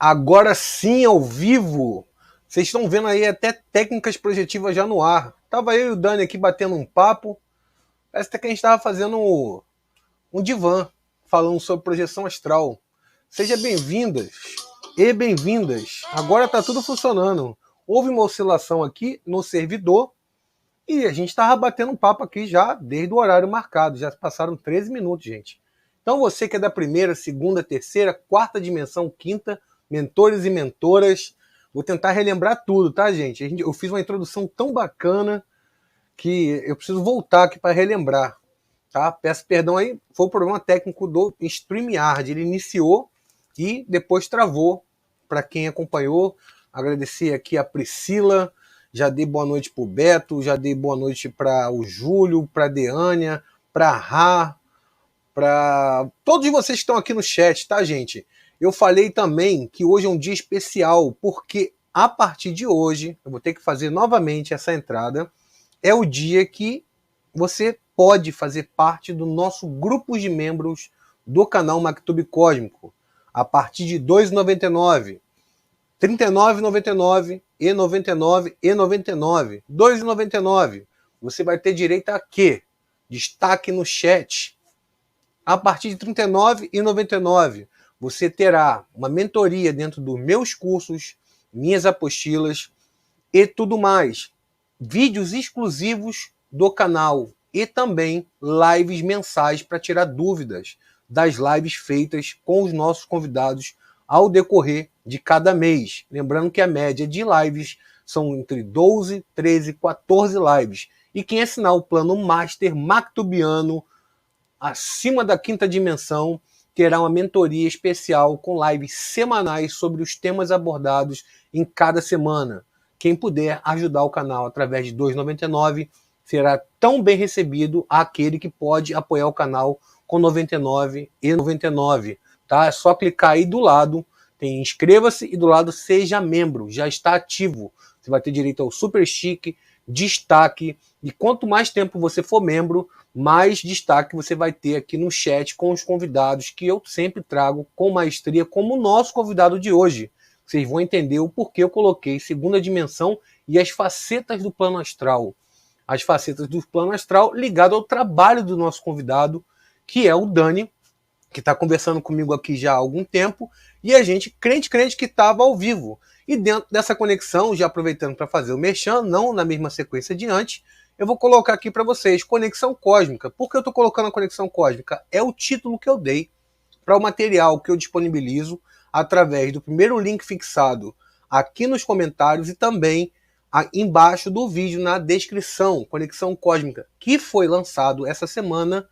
Agora sim, ao vivo. Vocês estão vendo aí até técnicas projetivas já no ar. Tava eu e o Dani aqui batendo um papo. Parece até que a gente estava fazendo um divã, falando sobre projeção astral. Sejam bem-vindas e bem-vindas. Agora tá tudo funcionando. Houve uma oscilação aqui no servidor e a gente estava batendo um papo aqui já desde o horário marcado. Já passaram 13 minutos, gente. Então você que é da primeira, segunda, terceira, quarta dimensão, quinta, mentores e mentoras, vou tentar relembrar tudo, tá, gente? Eu fiz uma introdução tão bacana que eu preciso voltar aqui para relembrar, tá? Peço perdão aí, foi o problema técnico do StreamYard. Ele iniciou e depois travou. Para quem acompanhou, agradecer aqui a Priscila, já dei boa noite para o Beto, já dei boa noite para o Júlio, para a Deânia, para a Rá, para todos vocês que estão aqui no chat, tá, gente? Eu falei também que hoje é um dia especial, porque a partir de hoje, eu vou ter que fazer novamente essa entrada, é o dia que você pode fazer parte do nosso grupo de membros do canal Mactube Cósmico. A partir de R$ 2,99, R$ 39,99 e R$ 99 e R$ 99, R$ 2,99. Você vai ter direito a quê? Destaque no chat. A partir de R$ 39,99, você terá uma mentoria dentro dos meus cursos, minhas apostilas e tudo mais. Vídeos exclusivos do canal e também lives mensais para tirar dúvidas das lives feitas com os nossos convidados ao decorrer de cada mês. Lembrando que a média de lives são entre 12, 13, 14 lives. E quem assinar o plano Master Mactubiano acima da quinta dimensão terá uma mentoria especial com lives semanais sobre os temas abordados em cada semana. Quem puder ajudar o canal através de R$ 2,99 será tão bem recebido aquele que pode apoiar o canal com R$ 99,99. Tá? É só clicar aí do lado, tem inscreva-se e do lado seja membro, já está ativo. Você vai ter direito ao super chique, destaque, e quanto mais tempo você for membro, mais destaque você vai ter aqui no chat com os convidados que eu sempre trago com maestria, como o nosso convidado de hoje. Vocês vão entender o porquê eu coloquei segunda dimensão e as facetas do plano astral. As facetas do plano astral ligado ao trabalho do nosso convidado, que é o Dani, que está conversando comigo aqui já há algum tempo, e a gente, crente que estava ao vivo. E dentro dessa conexão, já aproveitando para fazer o merchan, não na mesma sequência de antes, eu vou colocar aqui para vocês, Conexão Cósmica. Por que eu estou colocando a Conexão Cósmica? É o título que eu dei para o material que eu disponibilizo através do primeiro link fixado aqui nos comentários e também embaixo do vídeo na descrição, Conexão Cósmica, que foi lançado essa semana,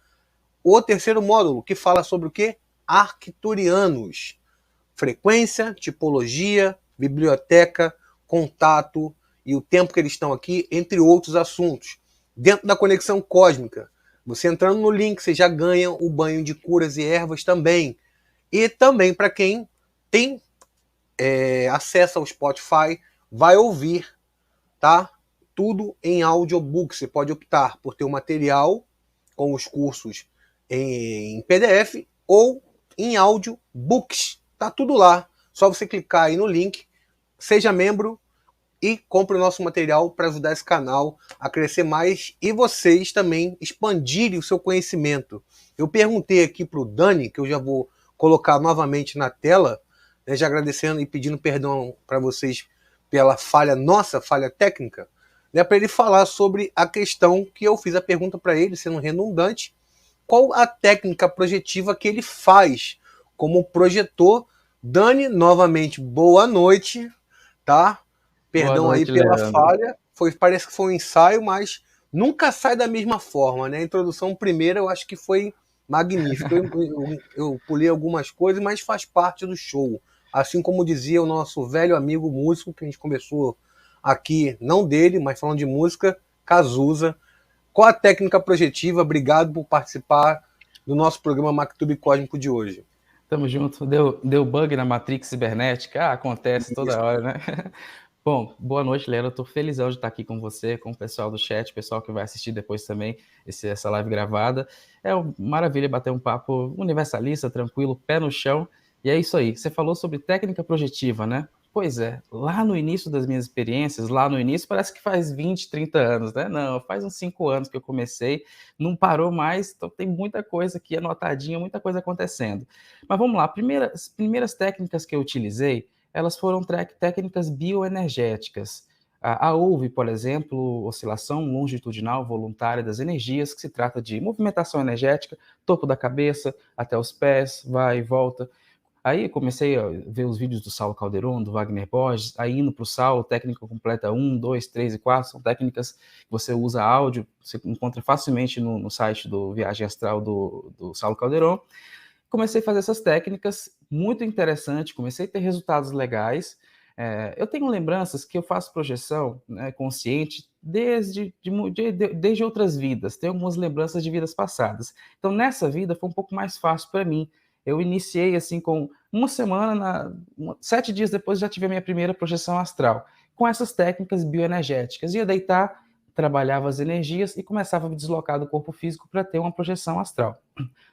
o terceiro módulo, que fala sobre o quê? Arcturianos. Frequência, tipologia, biblioteca, contato e o tempo que eles estão aqui, entre outros assuntos. Dentro da Conexão Cósmica, você entrando no link, você já ganha o banho de curas e ervas também. E também para quem tem acesso ao Spotify, vai ouvir, tá? Tudo em audiobook. Você pode optar por ter o material com os cursos em PDF ou em audiobooks. Tá tudo lá. Só você clicar aí no link, seja membro e compre o nosso material para ajudar esse canal a crescer mais e vocês também expandirem o seu conhecimento. Eu perguntei aqui para o Dani, que eu já vou colocar novamente na tela, né, já agradecendo e pedindo perdão para vocês pela nossa falha técnica, né, para ele falar sobre a questão que eu fiz a pergunta para ele, sendo redundante, qual a técnica projetiva que ele faz como projetor. Dani, novamente, boa noite, tá? Perdão Boa noite, aí pela Leandro. falha. Parece que foi um ensaio, mas nunca sai da mesma forma, né? A introdução primeira eu acho que foi magnífica. Eu pulei algumas coisas, mas faz parte do show. Assim como dizia o nosso velho amigo músico, que a gente conversou aqui, não dele, mas falando de música, Cazuza. Qual a técnica projetiva? Obrigado por participar do nosso programa Mactube Cósmico de hoje. Tamo junto. Deu bug na Matrix cibernética? Acontece toda hora, né? Bom, boa noite, Leandro. Eu tô felizão de estar aqui com você, com o pessoal do chat, pessoal que vai assistir depois também essa live gravada. É uma maravilha bater um papo universalista, tranquilo, pé no chão. E é isso aí. Você falou sobre técnica projetiva, né? Pois é, lá no início das minhas experiências, lá no início parece que faz 20, 30 anos, né? Não, faz uns 5 anos que eu comecei, não parou mais, então tem muita coisa aqui anotadinha, muita coisa acontecendo. Mas vamos lá, as primeiras técnicas que eu utilizei, elas foram técnicas bioenergéticas. Houve, por exemplo, oscilação longitudinal voluntária das energias, que se trata de movimentação energética, topo da cabeça até os pés, vai e volta. Aí comecei a ver os vídeos do Saulo Calderon, do Wagner Borges, aí indo para o Saulo, técnica completa 1, 2, 3 e 4, são técnicas que você usa áudio, você encontra facilmente no site do Viagem Astral do Saulo Calderon. Comecei a fazer essas técnicas, muito interessante, comecei a ter resultados legais. Eu tenho lembranças que eu faço projeção, né, consciente desde outras vidas, tenho algumas lembranças de vidas passadas. Então, nessa vida foi um pouco mais fácil para mim. Eu iniciei assim com uma semana, 7 dias depois já tive a minha primeira projeção astral, com essas técnicas bioenergéticas. Ia deitar, trabalhava as energias e começava a me deslocar do corpo físico para ter uma projeção astral.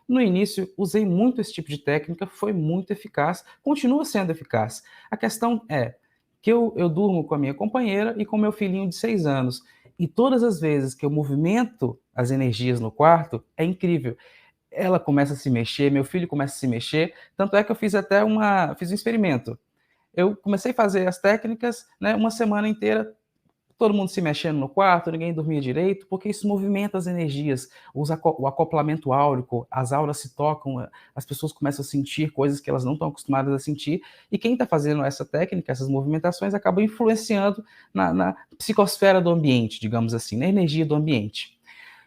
No início, usei muito esse tipo de técnica, foi muito eficaz, continua sendo eficaz. A questão é que eu durmo com a minha companheira e com meu filhinho de 6 anos. E todas as vezes que eu movimento as energias no quarto, é incrível. Ela começa a se mexer, meu filho começa a se mexer, tanto é que eu fiz um experimento. Eu comecei a fazer as técnicas, né, uma semana inteira, todo mundo se mexendo no quarto, ninguém dormia direito, porque isso movimenta as energias, o acoplamento áurico, as auras se tocam, as pessoas começam a sentir coisas que elas não estão acostumadas a sentir, e quem está fazendo essa técnica, essas movimentações, acaba influenciando na psicosfera do ambiente, digamos assim, na energia do ambiente.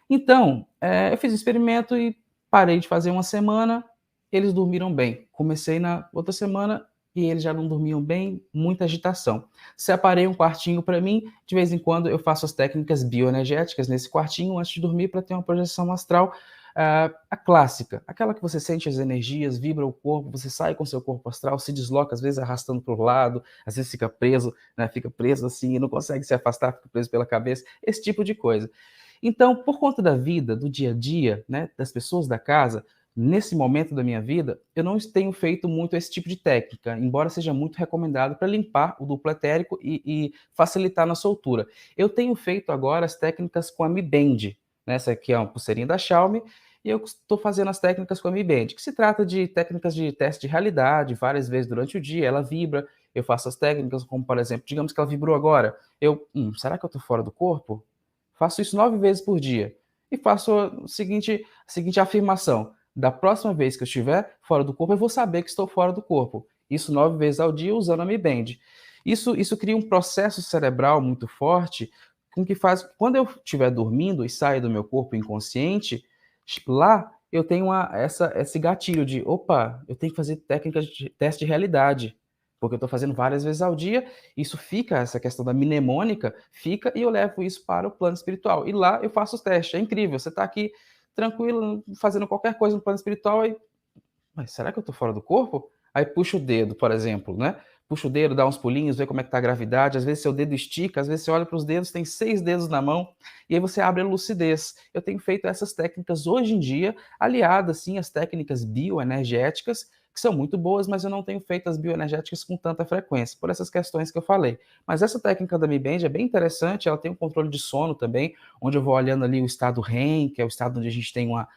Então, eu fiz o experimento e parei de fazer uma semana, eles dormiram bem. Comecei na outra semana e eles já não dormiam bem, muita agitação. Separei um quartinho para mim, de vez em quando eu faço as técnicas bioenergéticas nesse quartinho antes de dormir para ter uma projeção astral, a clássica, aquela que você sente as energias, vibra o corpo, você sai com seu corpo astral, se desloca, às vezes arrastando para o lado, às vezes fica preso, né, fica preso assim e não consegue se afastar, fica preso pela cabeça, esse tipo de coisa. Então, por conta da vida, do dia a dia, né, das pessoas da casa, nesse momento da minha vida, eu não tenho feito muito esse tipo de técnica, embora seja muito recomendado para limpar o duplo etérico e facilitar na soltura. Eu tenho feito agora as técnicas com a Mi Band, né, essa aqui é uma pulseirinha da Xiaomi, e eu estou fazendo as técnicas com a Mi Band, que se trata de técnicas de teste de realidade, várias vezes durante o dia, ela vibra, eu faço as técnicas como, por exemplo, digamos que ela vibrou agora, será que eu estou fora do corpo? Faço isso 9 vezes por dia. E faço a seguinte afirmação: da próxima vez que eu estiver fora do corpo, eu vou saber que estou fora do corpo. Isso 9 vezes ao dia usando a Mi Band. Isso cria um processo cerebral muito forte, com que faz, quando eu estiver dormindo e saio do meu corpo inconsciente, lá eu tenho esse gatilho de, opa, eu tenho que fazer técnicas de teste de realidade, porque eu estou fazendo várias vezes ao dia, isso fica, essa questão da mnemônica, fica e eu levo isso para o plano espiritual. E lá eu faço os testes, é incrível, você está aqui tranquilo, fazendo qualquer coisa no plano espiritual, e mas será que eu estou fora do corpo? Aí puxa o dedo, por exemplo, né? Puxa o dedo, dá uns pulinhos, vê como é que tá a gravidade. Às vezes seu dedo estica, às vezes você olha para os dedos, tem 6 dedos na mão, e aí você abre a lucidez. Eu tenho feito essas técnicas hoje em dia, aliadas, sim, às técnicas bioenergéticas, que são muito boas, mas eu não tenho feito as bioenergéticas com tanta frequência, por essas questões que eu falei. Mas essa técnica da Mi Band é bem interessante, ela tem um controle de sono também, onde eu vou olhando ali o estado REM, que é o estado onde a gente tem uma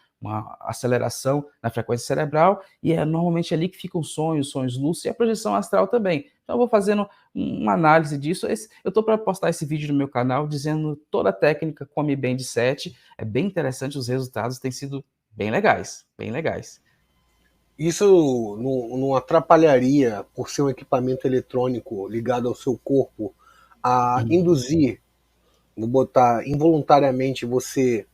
aceleração na frequência cerebral, e é normalmente ali que ficam sonhos lúcidos, e a projeção astral também. Então eu vou fazendo uma análise disso. Eu estou para postar esse vídeo no meu canal, dizendo toda a técnica com a Mi Band 7, é bem interessante, os resultados têm sido bem legais, bem legais. Isso não atrapalharia, por ser um equipamento eletrônico ligado ao seu corpo, a Uhum. induzir, vou botar involuntariamente você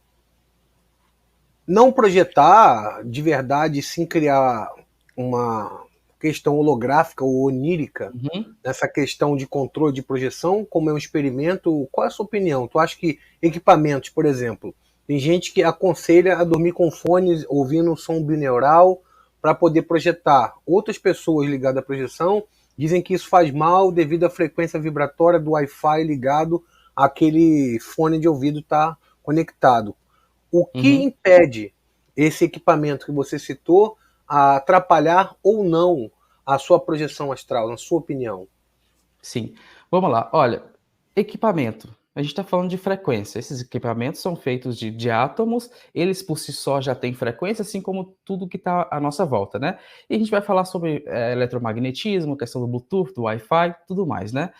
não projetar de verdade, sim criar uma questão holográfica ou onírica Uhum. nessa questão de controle de projeção, como é um experimento? Qual é a sua opinião? Tu acha que equipamentos, por exemplo, tem gente que aconselha a dormir com fones ouvindo som bineural para poder projetar. Outras pessoas ligadas à projeção dizem que isso faz mal devido à frequência vibratória do Wi-Fi ligado àquele fone de ouvido estar conectado. O que Uhum. impede esse equipamento que você citou a atrapalhar ou não a sua projeção astral, na sua opinião? Sim. Vamos lá. Olha, equipamento. A gente está falando de frequência. Esses equipamentos são feitos de átomos, eles por si só já têm frequência, assim como tudo que está à nossa volta, né? E a gente vai falar sobre eletromagnetismo, questão do Bluetooth, do Wi-Fi, tudo mais, né?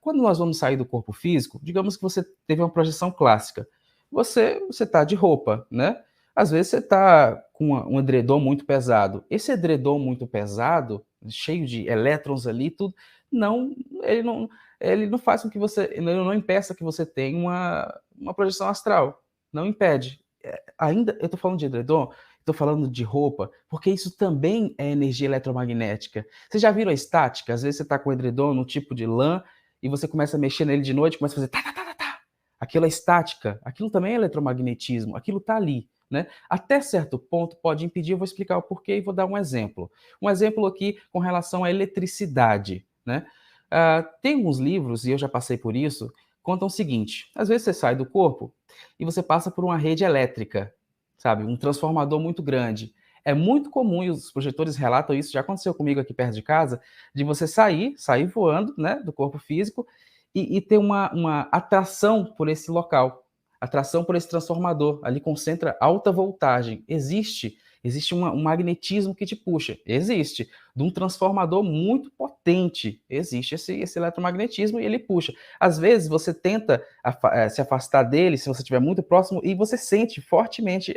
Quando nós vamos sair do corpo físico, digamos que você teve uma projeção clássica. Você está de roupa, né? Às vezes você está com um edredom muito pesado. Esse edredom muito pesado, cheio de elétrons ali, tudo, não, ele não, ele não faz com que você, ele não impeça que você tenha uma projeção astral, não impede. Ainda, eu estou falando de edredom, estou falando de roupa, porque isso também é energia eletromagnética. Vocês já viram a estática? Às vezes você está com o edredom num tipo de lã e você começa a mexer nele de noite, começa a fazer tá, tá, tá, tá, tá. Aquilo é estática, aquilo também é eletromagnetismo, aquilo está ali. Né? Até certo ponto pode impedir, eu vou explicar o porquê e vou dar um exemplo. Um exemplo aqui com relação à eletricidade. Né? Tem alguns livros, e eu já passei por isso, contam o seguinte: às vezes você sai do corpo e você passa por uma rede elétrica, sabe? Um transformador muito grande. É muito comum, e os projetores relatam isso, já aconteceu comigo aqui perto de casa, de você sair voando, né, do corpo físico e ter uma atração por esse local, atração por esse transformador. Ali concentra alta voltagem. Existe um magnetismo que te puxa. Existe. De um transformador muito potente. Existe esse eletromagnetismo e ele puxa. Às vezes você tenta se afastar dele, se você estiver muito próximo, e você sente fortemente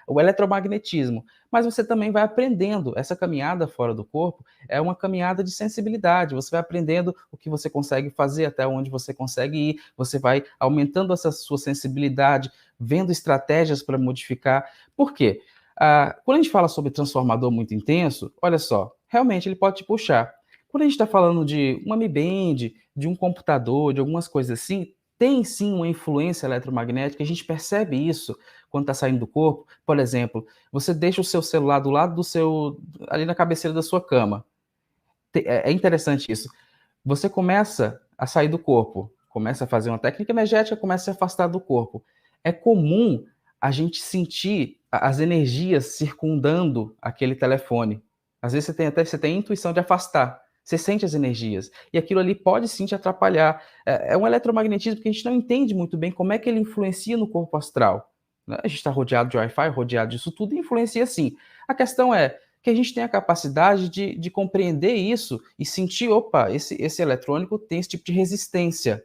o eletromagnetismo. Mas você também vai aprendendo. Essa caminhada fora do corpo é uma caminhada de sensibilidade. Você vai aprendendo o que você consegue fazer, até onde você consegue ir. Você vai aumentando essa sua sensibilidade, vendo estratégias para modificar. Por quê? Quando a gente fala sobre transformador muito intenso, olha só, realmente ele pode te puxar. Quando a gente está falando de uma Mi Band, de um computador, de algumas coisas assim, tem sim uma influência eletromagnética, a gente percebe isso quando está saindo do corpo. Por exemplo, você deixa o seu celular do lado do seu, ali na cabeceira da sua cama. É interessante isso. Você começa a sair do corpo, começa a fazer uma técnica energética, começa a se afastar do corpo. É comum a gente sentir as energias circundando aquele telefone. Às vezes você tem a intuição de afastar. Você sente as energias. E aquilo ali pode sim te atrapalhar. É um eletromagnetismo que a gente não entende muito bem como é que ele influencia no corpo astral. Né? A gente está rodeado de Wi-Fi, rodeado disso tudo, e influencia sim. A questão é que a gente tem a capacidade de compreender isso e sentir, opa, esse eletrônico tem esse tipo de resistência.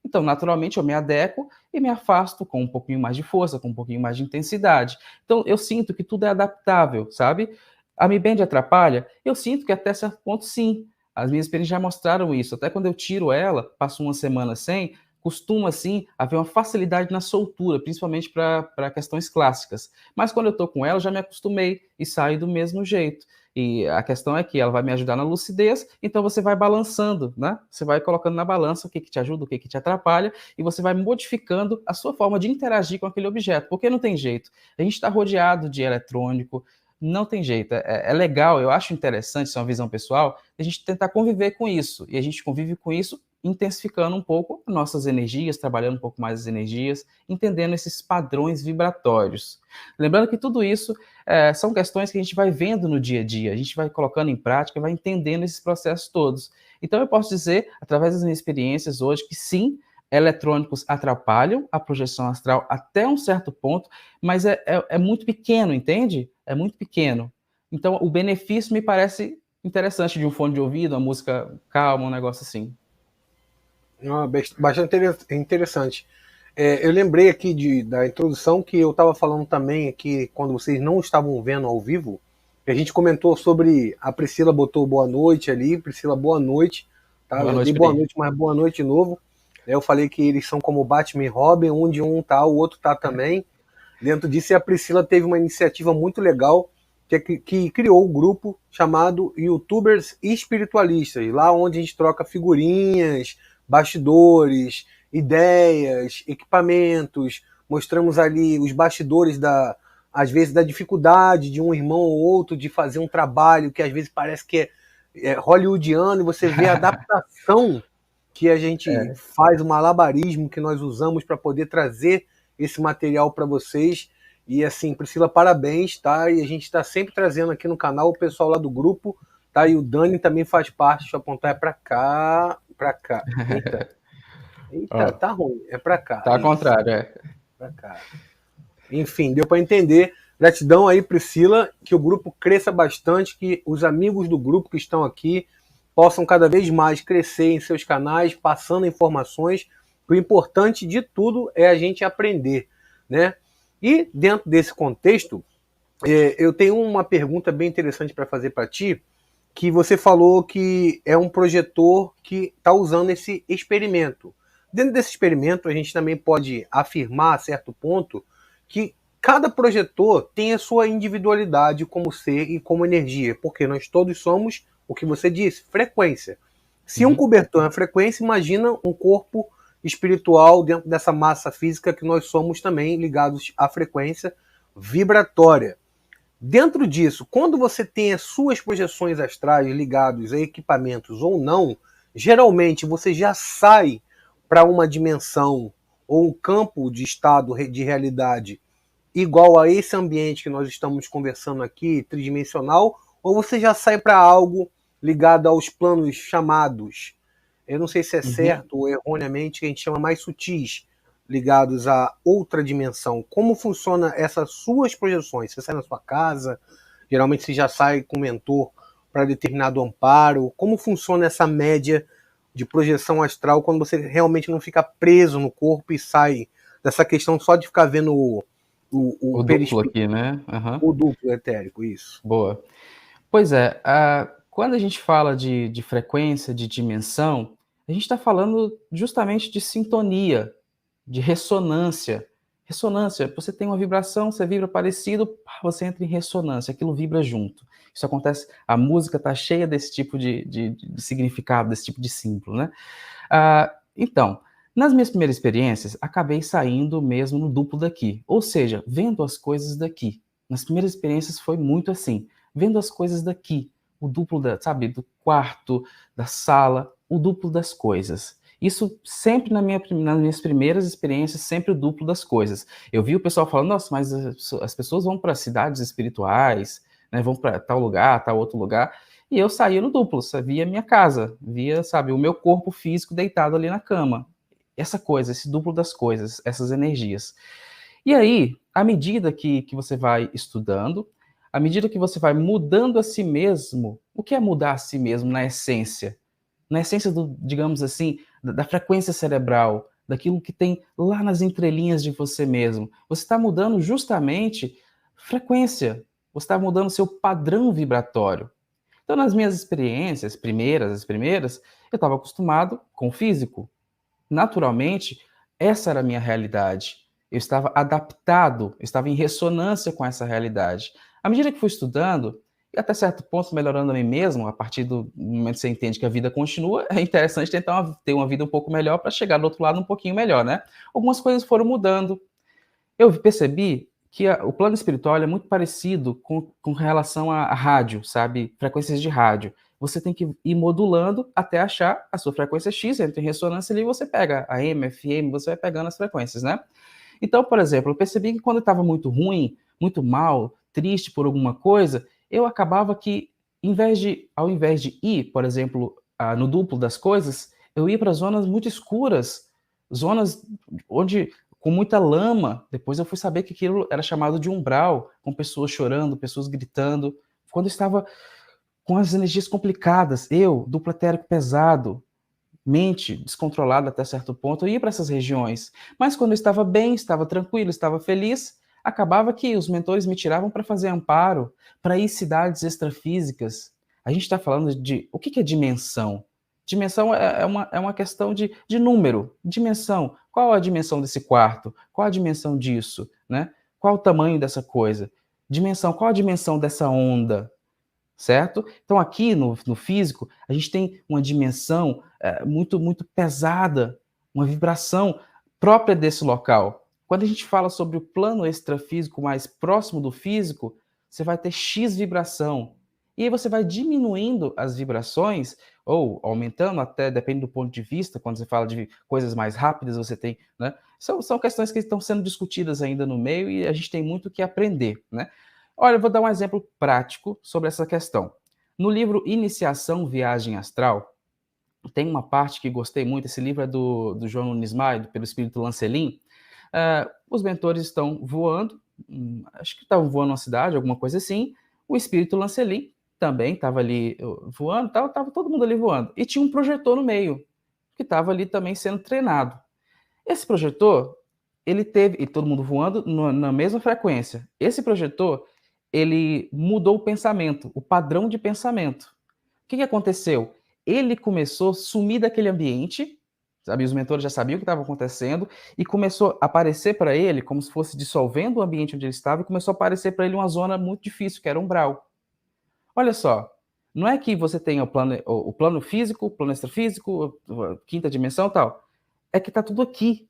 Então, naturalmente, eu me adequo e me afasto com um pouquinho mais de força, com um pouquinho mais de intensidade. Então, eu sinto que tudo é adaptável, sabe? A Mi Band atrapalha? Eu sinto que até certo ponto, sim. As minhas experiências já mostraram isso. Até quando eu tiro ela, passo uma semana sem, costuma, assim, haver uma facilidade na soltura, principalmente para questões clássicas. Mas quando eu estou com ela, eu já me acostumei e saio do mesmo jeito. E a questão é que ela vai me ajudar na lucidez, então você vai balançando, né? Você vai colocando na balança o que te ajuda, o que te atrapalha, e você vai modificando a sua forma de interagir com aquele objeto, porque não tem jeito. A gente está rodeado de eletrônico, não tem jeito. É legal, eu acho interessante, isso é uma visão pessoal, a gente tentar conviver com isso, e a gente convive com isso intensificando um pouco nossas energias, trabalhando um pouco mais as energias, entendendo esses padrões vibratórios. Lembrando que tudo isso são questões que a gente vai vendo no dia a dia, a gente vai colocando em prática, vai entendendo esses processos todos. Então eu posso dizer, através das minhas experiências hoje, que sim, eletrônicos atrapalham a projeção astral até um certo ponto, mas é muito pequeno, entende? É muito pequeno. Então o benefício me parece interessante de um fone de ouvido, uma música calma, um negócio assim. Bastante interessante. Eu lembrei aqui da introdução que eu estava falando também aqui, quando vocês não estavam vendo ao vivo, que a gente comentou sobre a Priscila botou boa noite ali. Priscila, boa noite. Tá? Boa Eu noite, dei boa Pri. noite, mas boa noite de novo. Eu falei que eles são como Batman e Robin, onde um tá, o outro tá também. Dentro disso, a Priscila teve uma iniciativa muito legal, que criou um grupo chamado YouTubers Espiritualistas, lá onde a gente troca figurinhas, bastidores, ideias, equipamentos, mostramos ali os bastidores às vezes da dificuldade de um irmão ou outro de fazer um trabalho que às vezes parece que é hollywoodiano, e você vê a adaptação que a gente faz, o malabarismo que nós usamos para poder trazer esse material para vocês. E assim, Priscila, parabéns, tá? E a gente está sempre trazendo aqui no canal o pessoal lá do grupo Tá, e o Dani também faz parte, deixa eu apontar, é pra cá, pra cá. Eita, eita, Ó, tá ruim, é pra cá, tá ao isso, contrário, é. pra cá. Enfim, deu para entender. Gratidão aí, Priscila, que o grupo cresça bastante, que os amigos do grupo que estão aqui possam cada vez mais crescer em seus canais, passando informações. O importante de tudo é a gente aprender, né? E dentro desse contexto, eu tenho uma pergunta bem interessante para fazer para ti, que você falou que é um projetor que está usando esse experimento. Dentro desse experimento, a gente também pode afirmar, a certo ponto, que cada projetor tem a sua individualidade como ser e como energia, porque nós todos somos, o que você disse, frequência. Se um cobertor é frequência, imagina um corpo espiritual dentro dessa massa física que nós somos também ligados à frequência vibratória. Dentro disso, quando você tem as suas projeções astrais ligadas a equipamentos ou não, geralmente você já sai para uma dimensão ou um campo de estado de realidade igual a esse ambiente que nós estamos conversando aqui, tridimensional, ou você já sai para algo ligado aos planos chamados, eu não sei se é Uhum. certo ou erroneamente, que a gente chama mais sutis, ligados a outra dimensão. Como funciona essas suas projeções? Você sai na sua casa, geralmente você já sai com mentor para determinado amparo. Como funciona essa média de projeção astral quando você realmente não fica preso no corpo e sai dessa questão só de ficar vendo o O duplo perispírito, aqui, né? Aham. o duplo etérico, isso. Boa. Pois é, quando a gente fala de frequência, de dimensão, a gente está falando justamente de sintonia, de ressonância. Ressonância, você tem uma vibração, você vibra parecido, pá, você entra em ressonância, aquilo vibra junto. Isso acontece, a música está cheia desse tipo de significado, desse tipo de símbolo, né? Então, nas minhas primeiras experiências, acabei saindo mesmo no duplo daqui, ou seja, vendo as coisas daqui. Nas primeiras experiências foi muito assim, vendo as coisas daqui, o duplo da, sabe, do quarto, da sala, o duplo das coisas. Isso sempre nas minhas primeiras experiências, sempre o duplo das coisas. Eu vi o pessoal falando, nossa, mas as pessoas vão para cidades espirituais, né, vão para tal lugar, tal outro lugar, e eu saía no duplo, via minha casa, via, sabe, o meu corpo físico deitado ali na cama. Essa coisa, esse duplo das coisas, essas energias. E aí, à medida que você vai estudando, à medida que você vai mudando a si mesmo, o que é mudar a si mesmo na essência? Na essência do, digamos assim, da frequência cerebral, daquilo que tem lá nas entrelinhas de você mesmo. Você está mudando justamente frequência, você está mudando seu padrão vibratório. Então, nas minhas experiências, as primeiras, eu estava acostumado com o físico. Naturalmente, essa era a minha realidade. Eu estava adaptado, eu estava em ressonância com essa realidade. À medida que fui estudando, e até certo ponto melhorando a mim mesmo, a partir do momento que você entende que a vida continua, é interessante tentar ter uma vida um pouco melhor para chegar do outro lado um pouquinho melhor, né? Algumas coisas foram mudando. Eu percebi que o plano espiritual é muito parecido com relação à rádio, sabe? Frequências de rádio. Você tem que ir modulando até achar a sua frequência X, entra em ressonância ali, você pega a AM, FM, você vai pegando as frequências, né? Então, por exemplo, eu percebi que quando eu estava muito ruim, muito mal, triste por alguma coisa, eu acabava que, ao invés de ir, por exemplo, no duplo das coisas, eu ia para zonas muito escuras, zonas onde com muita lama. Depois eu fui saber que aquilo era chamado de umbral, com pessoas chorando, pessoas gritando. Quando eu estava com as energias complicadas, eu, duplo etérico pesado, mente descontrolada até certo ponto, eu ia para essas regiões. Mas quando eu estava bem, estava tranquilo, estava feliz, acabava que os mentores me tiravam para fazer amparo, para ir cidades extrafísicas. A gente está falando de o que é dimensão? Dimensão é uma questão de número, dimensão. Qual a dimensão desse quarto? Qual a dimensão disso? Né? Qual o tamanho dessa coisa? Dimensão, qual a dimensão dessa onda? Certo? Então, aqui no físico, a gente tem uma dimensão muito pesada, uma vibração própria desse local. Quando a gente fala sobre o plano extrafísico mais próximo do físico, você vai ter X vibração. E aí você vai diminuindo as vibrações, ou aumentando, até depende do ponto de vista. Quando você fala de coisas mais rápidas, você tem. Né? São questões que estão sendo discutidas ainda no meio e a gente tem muito que aprender. Né? Olha, eu vou dar um exemplo prático sobre essa questão. No livro Iniciação Viagem Astral, tem uma parte que gostei muito, esse livro é do João Nunes Maia, pelo espírito Lancelin. Os mentores estão voando, acho que estavam voando numa cidade, alguma coisa assim. O espírito Lancelin também estava ali voando, estava todo mundo ali voando. E tinha um projetor no meio, que estava ali também sendo treinado. Esse projetor, ele teve, e todo mundo voando na mesma frequência. Esse projetor, ele mudou o pensamento, o padrão de pensamento. O que aconteceu? Ele começou a sumir daquele ambiente, sabe? Os mentores já sabiam o que estava acontecendo, e começou a aparecer para ele, como se fosse dissolvendo o ambiente onde ele estava, e começou a aparecer para ele uma zona muito difícil, que era umbral. Olha só, não é que você tenha o plano físico, o plano extrafísico, a quinta dimensão e tal. É que está tudo aqui.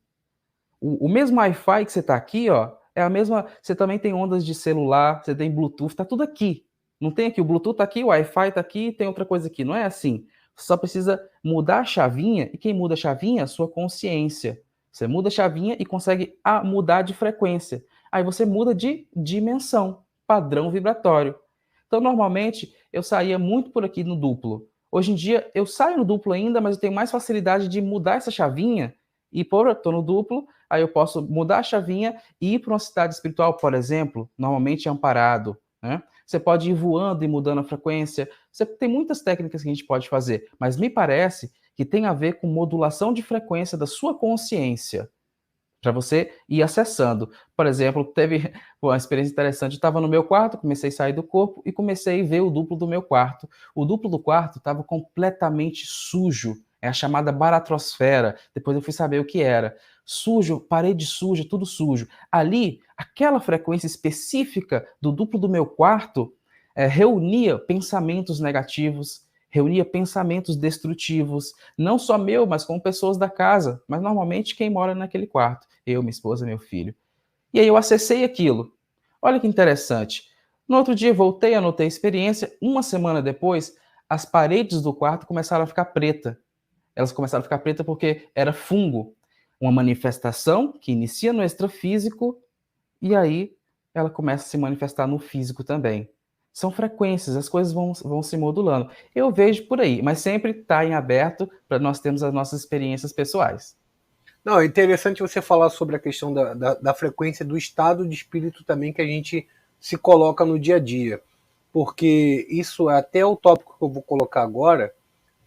O mesmo Wi-Fi que você está aqui, ó, é a mesma. Você também tem ondas de celular, você tem Bluetooth, está tudo aqui. Não tem aqui, o Bluetooth está aqui, o Wi-Fi está aqui, tem outra coisa aqui. Não é assim. Você só precisa mudar a chavinha, e quem muda a chavinha é a sua consciência. Você muda a chavinha e consegue mudar de frequência. Aí você muda de dimensão, padrão vibratório. Então, normalmente, eu saía muito por aqui no duplo. Hoje em dia, eu saio no duplo ainda, mas eu tenho mais facilidade de mudar essa chavinha e pôr, eu tô no duplo, aí eu posso mudar a chavinha e ir para uma cidade espiritual, por exemplo, normalmente é amparado, né? Você pode ir voando e mudando a frequência. Você tem muitas técnicas que a gente pode fazer, mas me parece que tem a ver com modulação de frequência da sua consciência, para você ir acessando. Por exemplo, teve uma experiência interessante. Eu estava no meu quarto, comecei a sair do corpo e comecei a ver o duplo do meu quarto. O duplo do quarto estava completamente sujo. É a chamada baratrosfera. Depois eu fui saber o que era. Sujo, parede suja, tudo sujo. Ali, aquela frequência específica do duplo do meu quarto reunia pensamentos negativos, reunia pensamentos destrutivos, não só meu, mas com pessoas da casa, mas normalmente quem mora naquele quarto, eu, minha esposa, meu filho. E aí eu acessei aquilo. Olha que interessante. No outro dia voltei, anotei a experiência, uma semana depois, as paredes do quarto começaram a ficar preta. Elas começaram a ficar preta porque era fungo, uma manifestação que inicia no extrafísico e aí ela começa a se manifestar no físico também. São frequências, as coisas vão se modulando. Eu vejo por aí, mas sempre está em aberto para nós termos as nossas experiências pessoais. Não, é interessante você falar sobre a questão da frequência do estado de espírito também que a gente se coloca no dia a dia. Porque isso é até o tópico que eu vou colocar agora,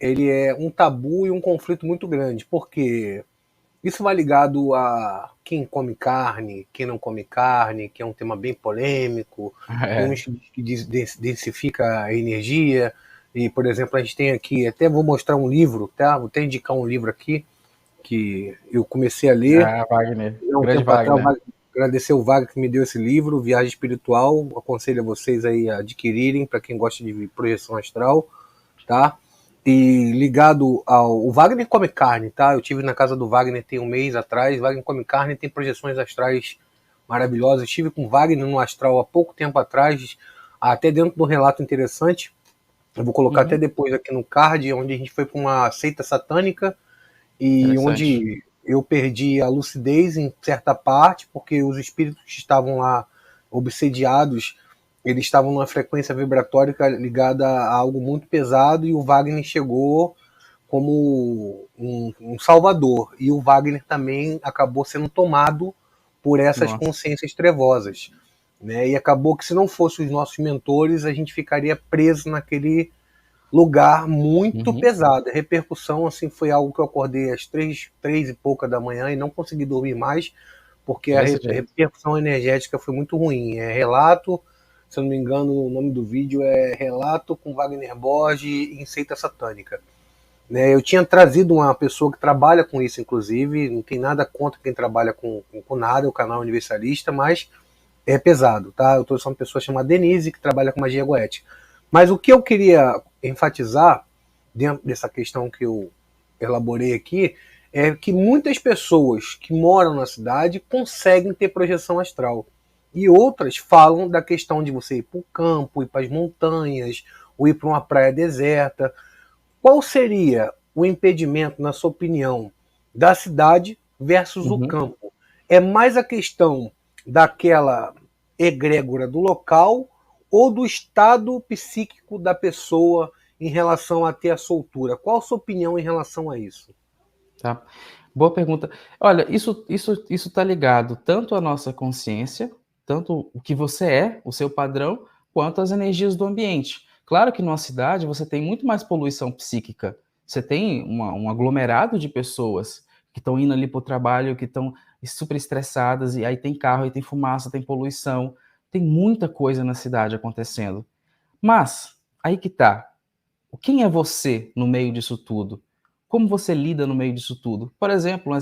ele é um tabu e um conflito muito grande. Porque isso vai ligado a quem come carne, quem não come carne, que é um tema bem polêmico. Tem uns que densifica a energia. E, por exemplo, a gente tem aqui, até vou mostrar um livro, tá? Vou até indicar um livro aqui, que eu comecei a ler. Wagner, Um grande tempo atrás, Wagner. agradecer o Wagner que me deu esse livro, Viagem Espiritual. Aconselho a vocês aí a adquirirem, para quem gosta de projeção astral, tá? E ligado ao... O Wagner come carne, tá? Eu tive na casa do Wagner tem um mês atrás. O Wagner come carne e tem projeções astrais maravilhosas. Eu estive com o Wagner no astral há pouco tempo atrás, até dentro de um relato interessante. Eu vou colocar até depois aqui no card, onde a gente foi para uma seita satânica e onde eu perdi a lucidez em certa parte, porque os espíritos que estavam lá obsediados, eles estavam numa frequência vibratória ligada a algo muito pesado, e o Wagner chegou como um salvador, e o Wagner também acabou sendo tomado por essas consciências trevosas, né? E acabou que, se não fossem os nossos mentores, a gente ficaria preso naquele lugar muito pesado. A repercussão, assim, foi algo que eu acordei às 3 e pouca da manhã e não consegui dormir mais, porque a repercussão energética foi muito ruim. É relato, se eu não me engano, o nome do vídeo é Relato com Wagner Borges em Seita Satânica. Eu tinha trazido uma pessoa que trabalha com isso, inclusive, não tem nada contra quem trabalha com nada, o canal Universalista, mas é pesado, tá? Eu trouxe uma pessoa chamada Denise, que trabalha com magia goética. Mas o que eu queria enfatizar, dentro dessa questão que eu elaborei aqui, é que muitas pessoas que moram na cidade conseguem ter projeção astral. E outras falam da questão de você ir para o campo, ir para as montanhas, ou ir para uma praia deserta. Qual seria o impedimento, na sua opinião, da cidade versus o campo? É mais a questão daquela egrégora do local, ou do estado psíquico da pessoa em relação a ter a soltura? Qual a sua opinião em relação a isso? Tá? Boa pergunta. Olha, isso tá ligado tanto à nossa consciência, tanto o que você é, o seu padrão, quanto às energias do ambiente. Claro que numa cidade você tem muito mais poluição psíquica. Você tem um aglomerado de pessoas que estão indo ali para o trabalho, que estão super estressadas, e aí tem carro, aí tem fumaça, tem poluição, tem muita coisa na cidade acontecendo. Mas, aí que tá. Quem é você no meio disso tudo? Como você lida no meio disso tudo? Por exemplo,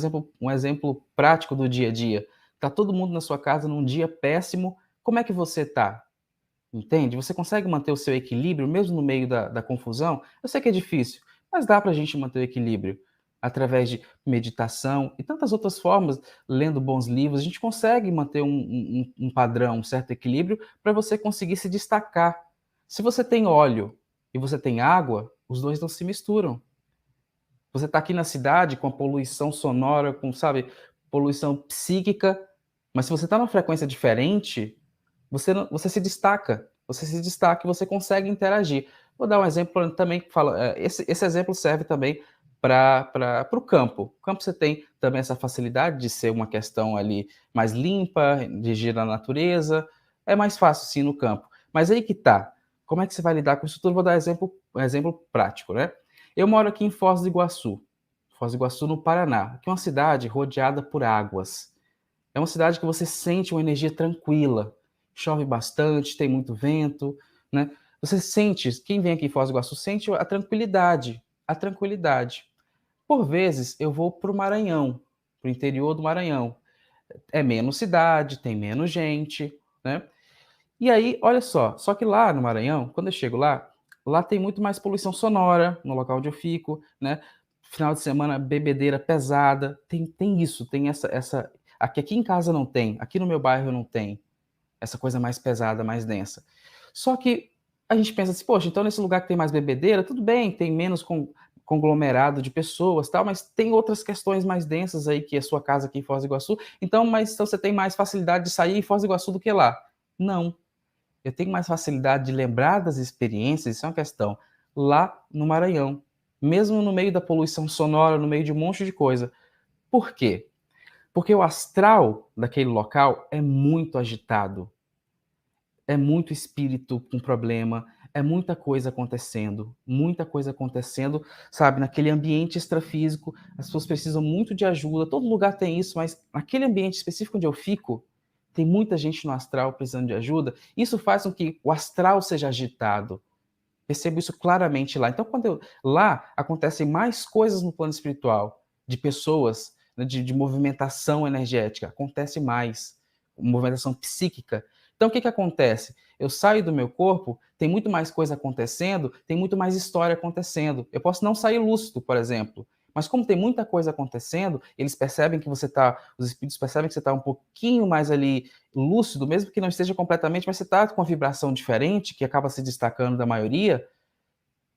um exemplo prático do dia a dia. Tá todo mundo na sua casa num dia péssimo, como é que você tá? Entende? Você consegue manter o seu equilíbrio mesmo no meio da confusão? Eu sei que é difícil, mas dá pra gente manter o equilíbrio através de meditação e tantas outras formas, lendo bons livros, a gente consegue manter um padrão, um certo equilíbrio para você conseguir se destacar. Se você tem óleo e você tem água, os dois não se misturam. Você está aqui na cidade com a poluição sonora, com, sabe, poluição psíquica, mas se você está numa frequência diferente, você se destaca. Você se destaca e você consegue interagir. Vou dar um exemplo também que fala. Esse exemplo serve também para o campo. O campo você tem também essa facilidade de ser uma questão ali mais limpa, de agir na natureza. É mais fácil sim no campo. Mas aí que tá. Como é que você vai lidar com isso tudo? Vou dar um exemplo prático, né? Eu moro aqui em Foz do Iguaçu. Foz do Iguaçu, no Paraná, que é uma cidade rodeada por águas. É uma cidade que você sente uma energia tranquila. Chove bastante, tem muito vento, né? Você sente, quem vem aqui em Foz do Iguaçu sente a tranquilidade, a tranquilidade. Por vezes eu vou para o Maranhão, para o interior do Maranhão. É menos cidade, tem menos gente, né? E aí, olha só que lá no Maranhão, quando eu chego lá, lá tem muito mais poluição sonora no local onde eu fico, né? Final de semana, bebedeira pesada, tem isso, tem essa aqui em casa não tem, aqui no meu bairro não tem, essa coisa mais pesada, mais densa. Só que a gente pensa assim, poxa, então nesse lugar que tem mais bebedeira, tudo bem, tem menos conglomerado de pessoas, tal, mas tem outras questões mais densas aí que a sua casa aqui em Foz do Iguaçu. Então, mas então você tem mais facilidade de sair em Foz do Iguaçu do que lá? Não, eu tenho mais facilidade de lembrar das experiências, isso é uma questão, lá no Maranhão, mesmo no meio da poluição sonora, no meio de um monte de coisa. Por quê? Porque o astral daquele local é muito agitado, é muito espírito com problema, é muita coisa acontecendo, sabe, naquele ambiente extrafísico, as pessoas precisam muito de ajuda, todo lugar tem isso, mas naquele ambiente específico onde eu fico, tem muita gente no astral precisando de ajuda, isso faz com que o astral seja agitado. Percebo isso claramente lá. Então, lá acontecem mais coisas no plano espiritual, de pessoas, né, de movimentação energética, acontece mais, movimentação psíquica. Então, o que acontece? Eu saio do meu corpo, tem muito mais coisa acontecendo, tem muito mais história acontecendo. Eu posso não sair lúcido, por exemplo, mas como tem muita coisa acontecendo, eles percebem que os espíritos percebem que você está um pouquinho mais ali lúcido, mesmo que não esteja completamente, mas você está com uma vibração diferente, que acaba se destacando da maioria,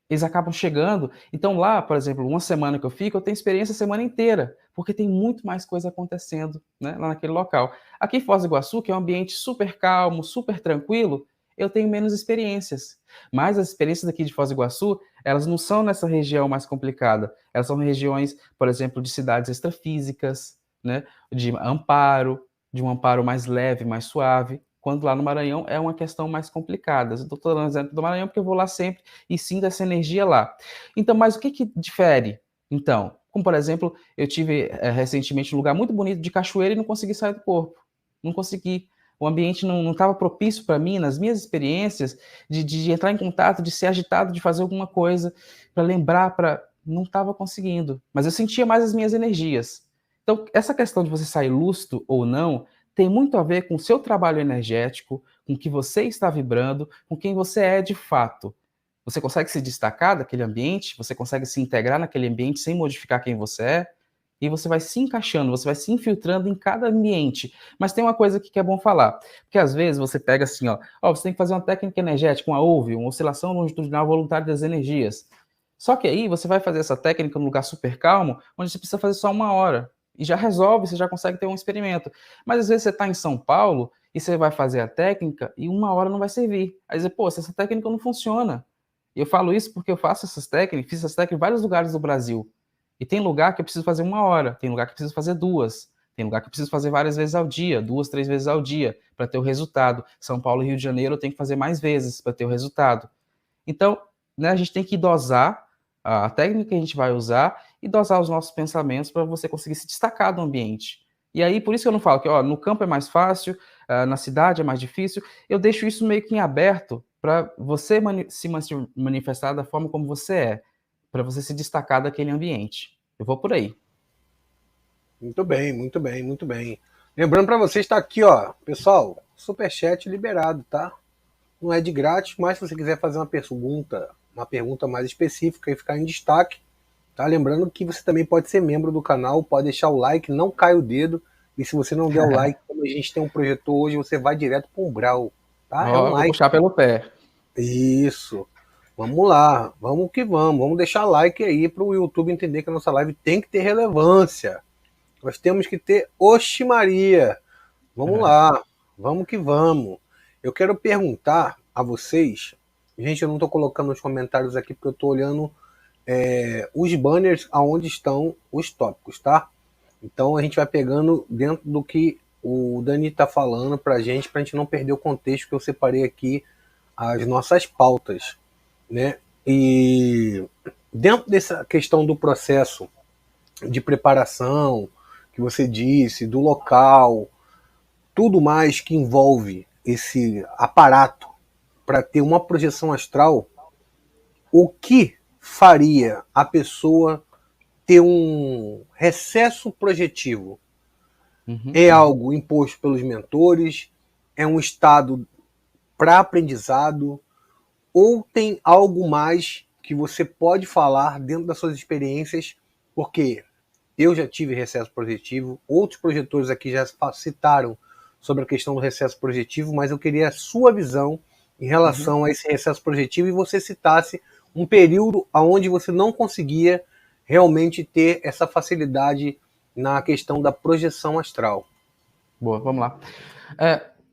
eles acabam chegando. Então lá, por exemplo, uma semana que eu fico, eu tenho experiência a semana inteira, porque tem muito mais coisa acontecendo, né, lá naquele local. Aqui em Foz do Iguaçu, que é um ambiente super calmo, super tranquilo, eu tenho menos experiências. Mas as experiências daqui de Foz do Iguaçu, elas não são nessa região mais complicada. Elas são regiões, por exemplo, de cidades extrafísicas, né, de um amparo mais leve, mais suave, quando lá no Maranhão é uma questão mais complicada. Eu estou dando exemplo do Maranhão porque eu vou lá sempre e sinto essa energia lá. Então, mas o que difere? Então, como por exemplo, eu tive recentemente um lugar muito bonito de cachoeira e não consegui sair do corpo. Não consegui. O ambiente não estava propício para mim, nas minhas experiências, de entrar em contato, de ser agitado, de fazer alguma coisa, para lembrar, não estava conseguindo. Mas eu sentia mais as minhas energias. Então, essa questão de você sair lúcido ou não tem muito a ver com o seu trabalho energético, com o que você está vibrando, com quem você é de fato. Você consegue se destacar daquele ambiente, você consegue se integrar naquele ambiente sem modificar quem você é, e você vai se encaixando, você vai se infiltrando em cada ambiente. Mas tem uma coisa que é bom falar, porque às vezes você pega assim, você tem que fazer uma técnica energética, uma OVE, uma oscilação longitudinal voluntária das energias. Só que aí você vai fazer essa técnica num lugar super calmo, onde você precisa fazer só 1 hora. E já resolve, você já consegue ter um experimento. Mas às vezes você está em São Paulo e você vai fazer a técnica e uma hora não vai servir. Aí você, pô, essa técnica não funciona. Eu falo isso porque eu faço essas técnicas, fiz essas técnicas em vários lugares do Brasil. E tem lugar que eu preciso fazer uma hora, tem lugar que eu preciso fazer duas, tem lugar que eu preciso fazer várias vezes ao dia, 2, 3 vezes ao dia, para ter o resultado. São Paulo e Rio de Janeiro eu tenho que fazer mais vezes para ter o resultado. Então, né, a gente tem que dosar a técnica que a gente vai usar e dosar os nossos pensamentos para você conseguir se destacar do ambiente. E aí, por isso que eu não falo que ó, no campo é mais fácil, na cidade é mais difícil. Eu deixo isso meio que em aberto para você se manifestar da forma como você é, para você se destacar daquele ambiente. Eu vou por aí. Muito bem, muito bem, muito bem. Lembrando para você estar aqui, ó, pessoal, superchat liberado, tá? Não é de grátis, mas se você quiser fazer uma pergunta mais específica e ficar em destaque, tá? Lembrando que você também pode ser membro do canal, pode deixar o like, não cai o dedo. E se você não der o like, como a gente tem um projetor hoje, você vai direto para o umbral, tá? É um Ó, vou like. puxar pelo pé. Isso. Vamos lá, vamos que vamos. Vamos deixar like aí para o YouTube entender que a nossa live tem que ter relevância. Nós temos que ter Oxi Maria. Vamos lá, vamos que vamos. Eu quero perguntar a vocês, gente, eu não estou colocando nos comentários aqui porque eu estou olhando os banners aonde estão os tópicos, tá? Então a gente vai pegando dentro do que o Dani está falando para a gente não perder o contexto que eu separei aqui as nossas pautas, né? E dentro dessa questão do processo de preparação que você disse, do local, tudo mais que envolve esse aparato para ter uma projeção astral, o que faria a pessoa ter um recesso projetivo? É algo imposto pelos mentores? É um estado para aprendizado? Ou tem algo mais que você pode falar dentro das suas experiências? Porque eu já tive recesso projetivo, outros projetores aqui já citaram sobre a questão do recesso projetivo, mas eu queria a sua visão em relação a esse recesso projetivo e você citasse um período onde você não conseguia realmente ter essa facilidade na questão da projeção astral. Boa, vamos lá.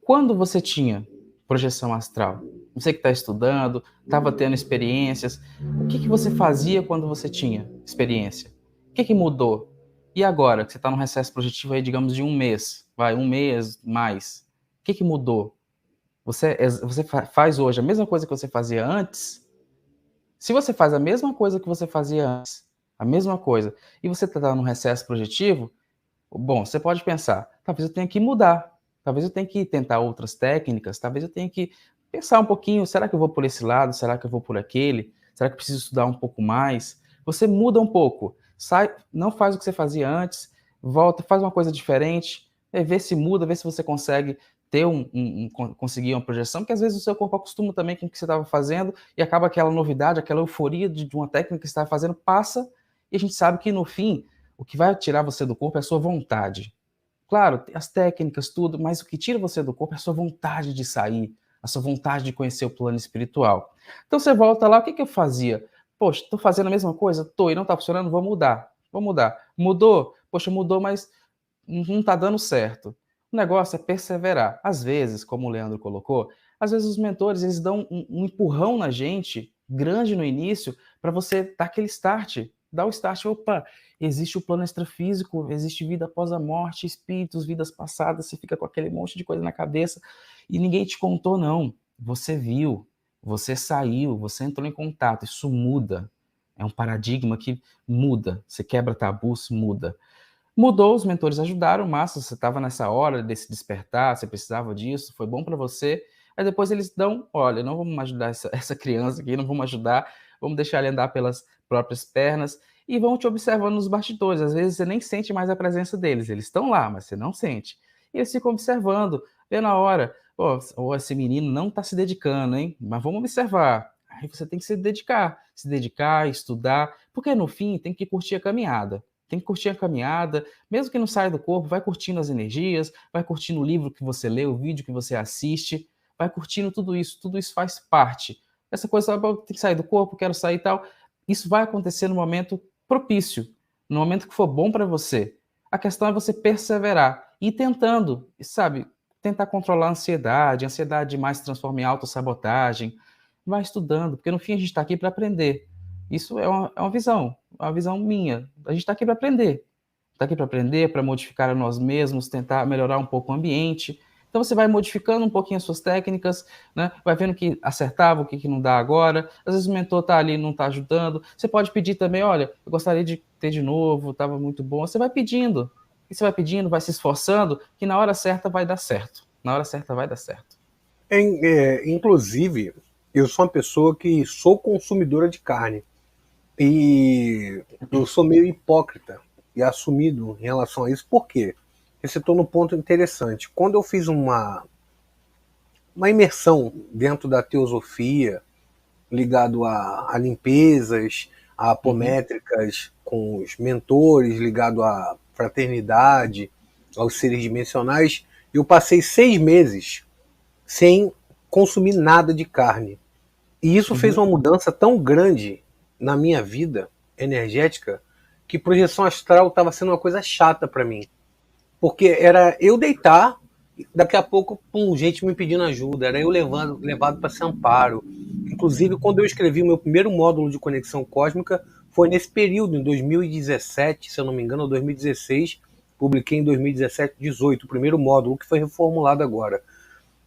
Quando você tinha projeção astral? Você que está estudando, estava tendo experiências, o que você fazia quando você tinha experiência? O que mudou? E agora, que você está num recesso projetivo aí, digamos, de um mês, um mês mais, o que mudou? Você faz hoje a mesma coisa que você fazia antes? Se você faz a mesma coisa que você fazia antes, a mesma coisa, e você está num recesso projetivo, bom, você pode pensar, talvez eu tenha que mudar, talvez eu tenha que tentar outras técnicas, talvez eu tenha que pensar um pouquinho, será que eu vou por esse lado, será que eu vou por aquele, será que eu preciso estudar um pouco mais? Você muda um pouco, sai, não faz o que você fazia antes, volta, faz uma coisa diferente, vê se muda, vê se você consegue ter conseguir uma projeção, porque às vezes o seu corpo acostuma também com o que você estava fazendo e acaba aquela novidade, aquela euforia de uma técnica que você estava fazendo passa e a gente sabe que no fim o que vai tirar você do corpo é a sua vontade. Claro, as técnicas, tudo, mas o que tira você do corpo é a sua vontade de sair, a sua vontade de conhecer o plano espiritual. Então você volta lá, o que eu fazia? Poxa, estou fazendo a mesma coisa? Estou e não está funcionando? Vou mudar. Vou mudar. Mudou? Poxa, mudou, mas não está dando certo. O negócio é perseverar. Às vezes, como o Leandro colocou, às vezes os mentores eles dão um empurrão na gente, grande no início, para você dar aquele start. Dá o start, opa, existe o plano extrafísico, existe vida após a morte, espíritos, vidas passadas, você fica com aquele monte de coisa na cabeça e ninguém te contou, não. Você viu, você saiu, você entrou em contato, isso muda. É um paradigma que muda, você quebra tabus, muda. Mudou, os mentores ajudaram, massa, você estava nessa hora desse despertar, você precisava disso, foi bom para você. Aí depois eles dão, olha, não vamos ajudar essa criança aqui, não vamos ajudar, vamos deixar ele andar pelas próprias pernas e vão te observando nos bastidores. Às vezes você nem sente mais a presença deles, eles estão lá, mas você não sente. E eles ficam observando, vê na hora, oh, esse menino não está se dedicando, hein? Mas vamos observar. Aí você tem que se dedicar, estudar, porque no fim tem que curtir a caminhada. Tem que curtir a caminhada, mesmo que não saia do corpo, vai curtindo as energias, vai curtindo o livro que você lê, o vídeo que você assiste, vai curtindo tudo isso faz parte. Essa coisa, tem que sair do corpo, quero sair e tal, isso vai acontecer no momento propício, no momento que for bom para você. A questão é você perseverar, ir tentando, sabe, tentar controlar a ansiedade demais se transforma em autossabotagem. Vai estudando, porque no fim a gente está aqui para aprender. Isso é uma visão minha. A gente está aqui para aprender. Está aqui para aprender, para modificar a nós mesmos, tentar melhorar um pouco o ambiente. Então você vai modificando um pouquinho as suas técnicas, né? Vai vendo o que acertava, o que não dá agora. Às vezes o mentor está ali e não está ajudando. Você pode pedir também, olha, eu gostaria de ter de novo, estava muito bom. Você vai pedindo. E você vai pedindo, vai se esforçando, que na hora certa vai dar certo. Na hora certa vai dar certo. Inclusive, eu sou uma pessoa que sou consumidora de carne. E eu sou meio hipócrita e assumido em relação a isso. Por quê? Você citou num ponto interessante. Quando eu fiz uma imersão dentro da teosofia, ligado a limpezas, a apométricas com os mentores, ligado à fraternidade, aos seres dimensionais, eu passei 6 meses sem consumir nada de carne. E isso fez uma mudança tão grande na minha vida energética que projeção astral estava sendo uma coisa chata para mim. Porque era eu deitar, daqui a pouco, gente me pedindo ajuda, era eu levado para ser amparo. Inclusive, quando eu escrevi o meu primeiro módulo de conexão cósmica, foi nesse período, em 2017, se eu não me engano, ou 2016, publiquei em 2017, 18, o primeiro módulo, que foi reformulado agora.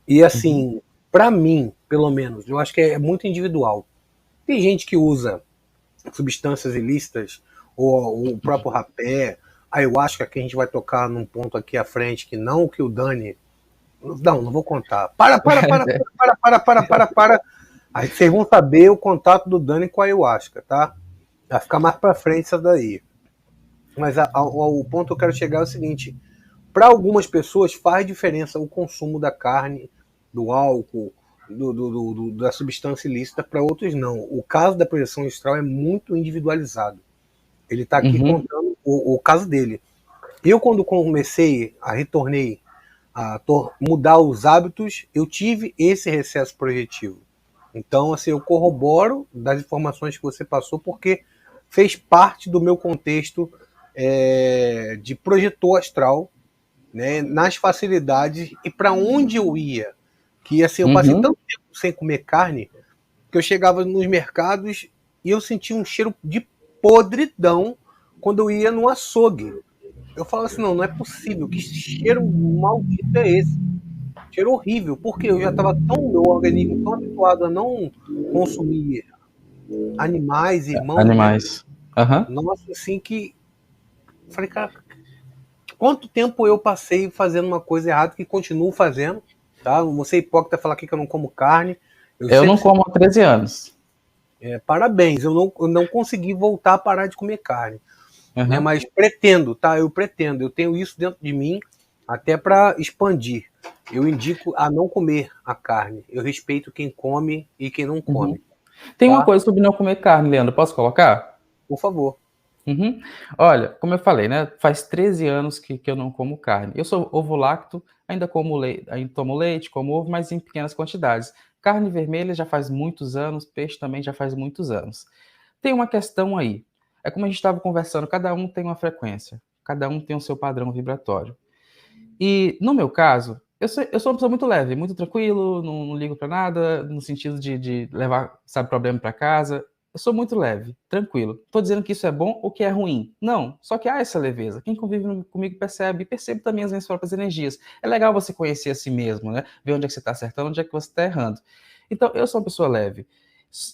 E assim, para mim, pelo menos, eu acho que é muito individual. Tem gente que usa substâncias ilícitas, ou o próprio rapé, a ayahuasca, que a gente vai tocar num ponto aqui à frente, que não que o Dani... Não vou contar. Para. Aí vocês vão saber o contato do Dani com a ayahuasca, tá? Vai ficar mais pra frente isso daí. Mas o ponto que eu quero chegar é o seguinte: para algumas pessoas faz diferença o consumo da carne, do álcool, da substância ilícita, para outros não. O caso da projeção astral é muito individualizado. Ele está aqui contando o caso dele. Eu, quando retornei a mudar os hábitos, eu tive esse recesso projetivo. Então, assim, eu corroboro das informações que você passou, porque fez parte do meu contexto de projetor astral, né, nas facilidades e para onde eu ia. Que assim, eu passei tanto tempo sem comer carne que eu chegava nos mercados e eu sentia um cheiro de podridão quando eu ia no açougue. Eu falava assim, não é possível, que cheiro maldito é esse? Cheiro horrível, porque eu já estava meu organismo tão habituado a não consumir animais, irmãos, Animais. né? Nossa, assim que... Falei, cara, quanto tempo eu passei fazendo uma coisa errada que continuo fazendo, tá? Não vou ser hipócrita falar aqui que eu não como carne. Eu não como há 13 anos. Parabéns, eu não consegui voltar a parar de comer carne. Né? Mas pretendo, tá? Eu tenho isso dentro de mim até para expandir. Eu indico a não comer a carne. Eu respeito quem come e quem não come. Tem uma coisa sobre não comer carne, Leandro, posso colocar? Por favor. Olha, como eu falei, né? Faz 13 anos que eu não como carne. Eu sou ovo-lacto, ainda como leite, ainda tomo leite, como ovo, mas em pequenas quantidades. Carne vermelha já faz muitos anos, peixe também já faz muitos anos. Tem uma questão aí. É como a gente estava conversando, cada um tem uma frequência, cada um tem o seu padrão vibratório. E no meu caso, eu sou uma pessoa muito leve, muito tranquilo, não ligo para nada, no sentido de levar, problema para casa. Eu sou muito leve, tranquilo. Estou dizendo que isso é bom ou que é ruim? Não, só que há essa leveza. Quem convive comigo percebe também as minhas próprias energias. É legal você conhecer a si mesmo, né? Ver onde é que você está acertando, onde é que você está errando. Então, eu sou uma pessoa leve.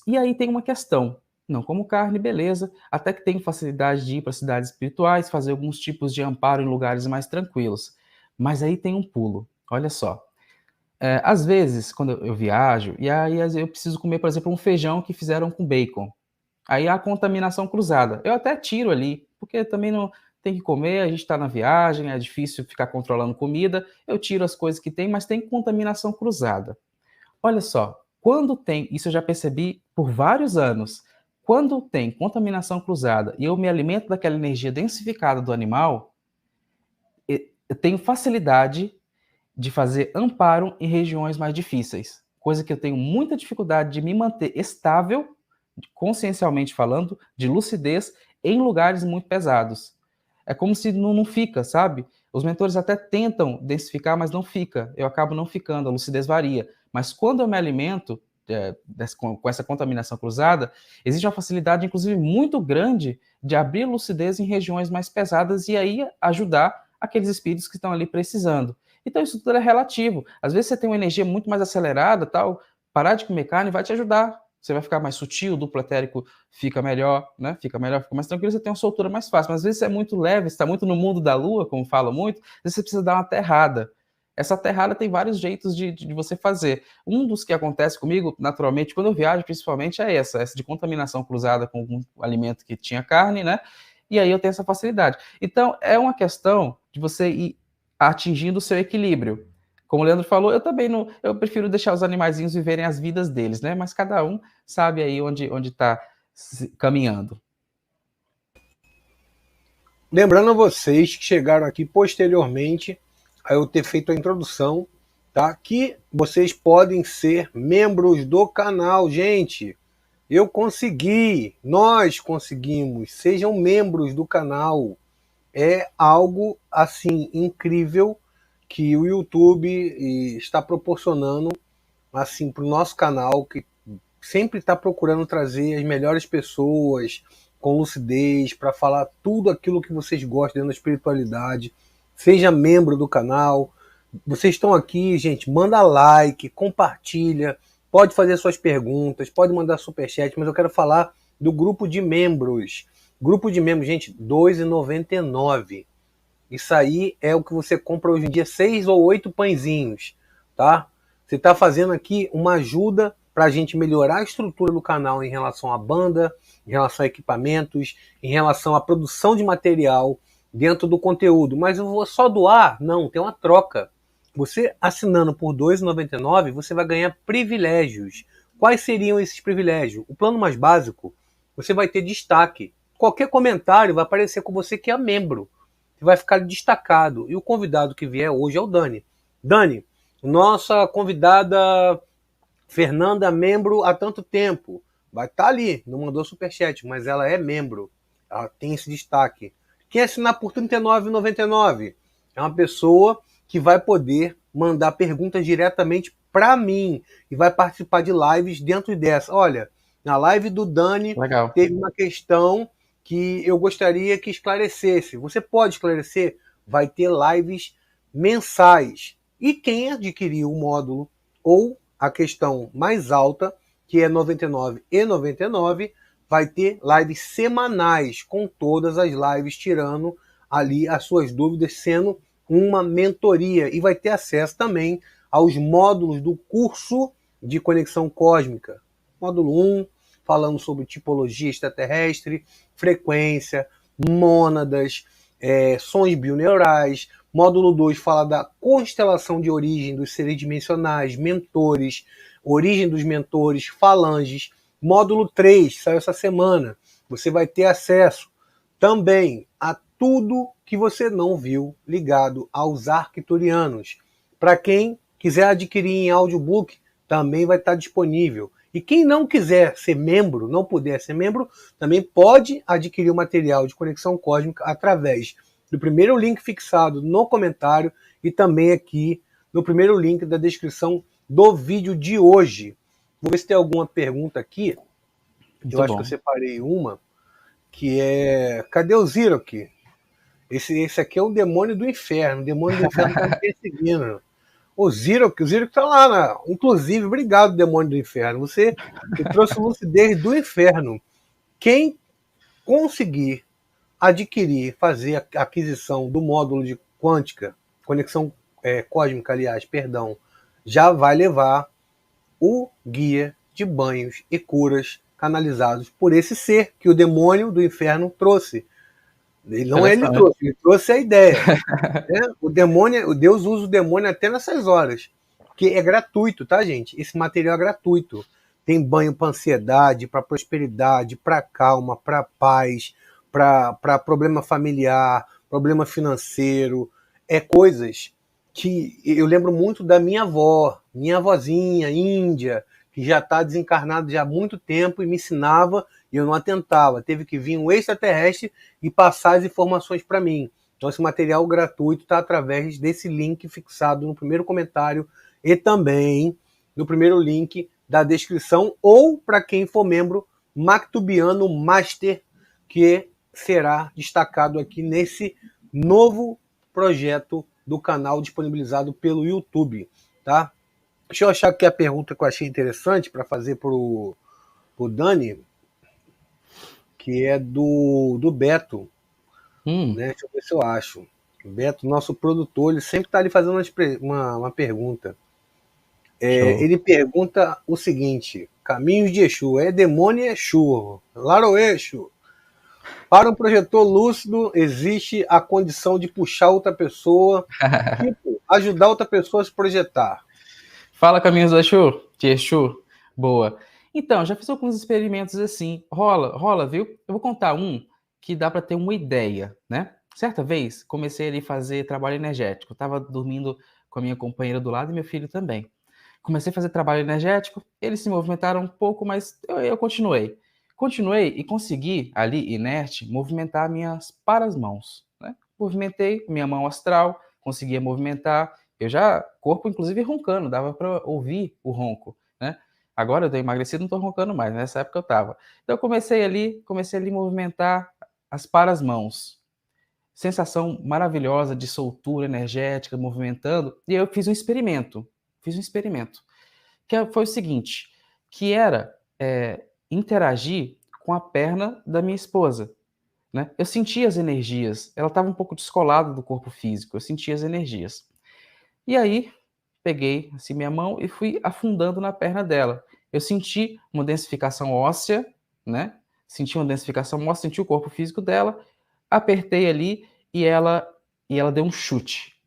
E aí tem uma questão. Não como carne, beleza. Até que tenho facilidade de ir para cidades espirituais, fazer alguns tipos de amparo em lugares mais tranquilos. Mas aí tem um pulo. Olha só. Às vezes, quando eu viajo, e aí eu preciso comer, por exemplo, um feijão que fizeram com bacon. Aí há contaminação cruzada. Eu até tiro ali, porque também não tem que comer, a gente está na viagem, é difícil ficar controlando comida. Eu tiro as coisas que tem, mas tem contaminação cruzada. Olha só, quando tem, isso eu já percebi por vários anos, quando tem contaminação cruzada e eu me alimento daquela energia densificada do animal, eu tenho facilidade de fazer amparo em regiões mais difíceis, coisa que eu tenho muita dificuldade de me manter estável, consciencialmente falando, de lucidez, em lugares muito pesados. é como se não fica, sabe? Os mentores até tentam densificar, mas não fica. Eu acabo não ficando, a lucidez varia. Mas quando eu me alimento com essa contaminação cruzada, existe uma facilidade, inclusive, muito grande de abrir lucidez em regiões mais pesadas e aí ajudar aqueles espíritos que estão ali precisando. Então, isso tudo é relativo. Às vezes você tem uma energia muito mais acelerada, tal, parar de comer carne vai te ajudar. Você vai ficar mais sutil, o duplo etérico fica melhor, né? Fica melhor, fica mais tranquilo, você tem uma soltura mais fácil. Mas às vezes você é muito leve, você está muito no mundo da lua, como fala muito, às vezes você precisa dar uma aterrada. Essa aterrada tem vários jeitos de você fazer. Um dos que acontece comigo, naturalmente, quando eu viajo, principalmente, é essa de contaminação cruzada com um alimento que tinha carne, né? E aí eu tenho essa facilidade. Então, é uma questão de você ir atingindo o seu equilíbrio. Como o Leandro falou, eu também não, eu prefiro deixar os animaizinhos viverem as vidas deles, né? Mas cada um sabe aí onde está caminhando. Lembrando a vocês que chegaram aqui posteriormente a eu ter feito a introdução, tá? Que vocês podem ser membros do canal, gente. Eu consegui, nós conseguimos. Sejam membros do canal. É algo assim incrível que o YouTube está proporcionando assim para o nosso canal, que sempre está procurando trazer as melhores pessoas com lucidez para falar tudo aquilo que vocês gostam dentro da espiritualidade. Seja membro do canal. Vocês estão aqui, gente, manda like, compartilha, pode fazer suas perguntas, pode mandar superchat, mas eu quero falar do grupo de membros. Grupo de membros, gente, R$ 2,99. Isso aí é o que você compra hoje em dia, 6 ou 8 pãezinhos, tá? Você está fazendo aqui uma ajuda para a gente melhorar a estrutura do canal em relação à banda, em relação a equipamentos, em relação à produção de material dentro do conteúdo. Mas eu vou só doar? Não, tem uma troca. Você assinando por R$ 2,99, você vai ganhar privilégios. Quais seriam esses privilégios? O plano mais básico, você vai ter destaque. Qualquer comentário vai aparecer com você que é membro. Você vai ficar destacado. E o convidado que vier hoje é o Dani. Dani, nossa convidada Fernanda, membro há tanto tempo. Vai estar ali, não mandou superchat, mas ela é membro. Ela tem esse destaque. Quem assinar por R$ 39,99 é uma pessoa que vai poder mandar perguntas diretamente para mim e vai participar de lives dentro dessa. Olha, na live do Dani, Legal. Teve uma questão que eu gostaria que esclarecesse. Você pode esclarecer? Vai ter lives mensais. E quem adquirir o módulo ou a questão mais alta, que é R$ 99,99, vai ter lives semanais, com todas as lives tirando ali as suas dúvidas, sendo uma mentoria. E vai ter acesso também aos módulos do curso de Conexão Cósmica. Módulo 1, falando sobre tipologia extraterrestre, frequência, mônadas, sons bioneurais. Módulo 2 fala da constelação de origem dos seres dimensionais, mentores, origem dos mentores, falanges. Módulo 3 saiu essa semana. Você vai ter acesso também a tudo que você não viu ligado aos arcturianos. Para quem quiser adquirir em audiobook, também vai estar disponível. E quem não quiser ser membro, não puder ser membro, também pode adquirir o material de Conexão Cósmica através do primeiro link fixado no comentário e também aqui no primeiro link da descrição do vídeo de hoje. Vou ver se tem alguma pergunta aqui. Eu acho que eu separei uma, que é... Cadê o Zirok? Esse aqui é o demônio do inferno. O demônio do inferno está me perseguindo. O Zirok tá lá. Inclusive, obrigado, demônio do inferno. Você trouxe lucidez do inferno. Quem conseguir adquirir, fazer a aquisição do módulo de quântica, conexão cósmica, aliás, perdão, já vai levar o guia de banhos e curas canalizados por esse ser que o demônio do inferno trouxe. Ele não ele trouxe a ideia. O Deus usa o demônio até nessas horas. Porque é gratuito, tá, gente? Esse material é gratuito. Tem banho para ansiedade, para prosperidade, para calma, para paz, para problema familiar, problema financeiro. É coisas que eu lembro muito da minha avó, minha avózinha índia, que já está desencarnado já há muito tempo e me ensinava e eu não atentava. Teve que vir um extraterrestre e passar as informações para mim. Então esse material gratuito está através desse link fixado no primeiro comentário e também no primeiro link da descrição, ou para quem for membro Mactubiano Master, que será destacado aqui nesse novo projeto do canal disponibilizado pelo YouTube, tá? Deixa eu achar aqui a pergunta que eu achei interessante para fazer pro Dani, que é do Beto, né? Deixa eu ver se eu acho. O Beto, nosso produtor, ele sempre está ali fazendo uma pergunta. Ele pergunta o seguinte: caminhos de Exu, é demônio e Exu, Laroexo. Para um projetor lúcido, existe a condição de puxar outra pessoa, tipo, ajudar outra pessoa a se projetar. Fala, caminhos do Exu, de Exu. Boa. Então, já fiz alguns experimentos assim. Rola, viu? Eu vou contar um que dá para ter uma ideia, né? Certa vez, comecei ali a fazer trabalho energético. Estava dormindo com a minha companheira do lado e meu filho também. Comecei a fazer trabalho energético, eles se movimentaram um pouco, mas eu continuei. Continuei e consegui, ali, inerte, movimentar minhas paras-mãos, né? Movimentei minha mão astral, conseguia movimentar. Eu já, corpo inclusive roncando, dava para ouvir o ronco, né? Agora eu tenho emagrecido, não estou roncando mais, nessa época eu estava. Então eu comecei ali a movimentar as paras-mãos. Sensação maravilhosa de soltura energética, movimentando, e eu fiz um experimento. Que foi o seguinte, que era interagir com a perna da minha esposa, né? Eu sentia as energias, ela estava um pouco descolada do corpo físico, eu sentia as energias. E aí, peguei assim minha mão e fui afundando na perna dela. Eu senti uma densificação óssea, né? Senti uma densificação óssea, senti o corpo físico dela, apertei ali e ela deu um chute.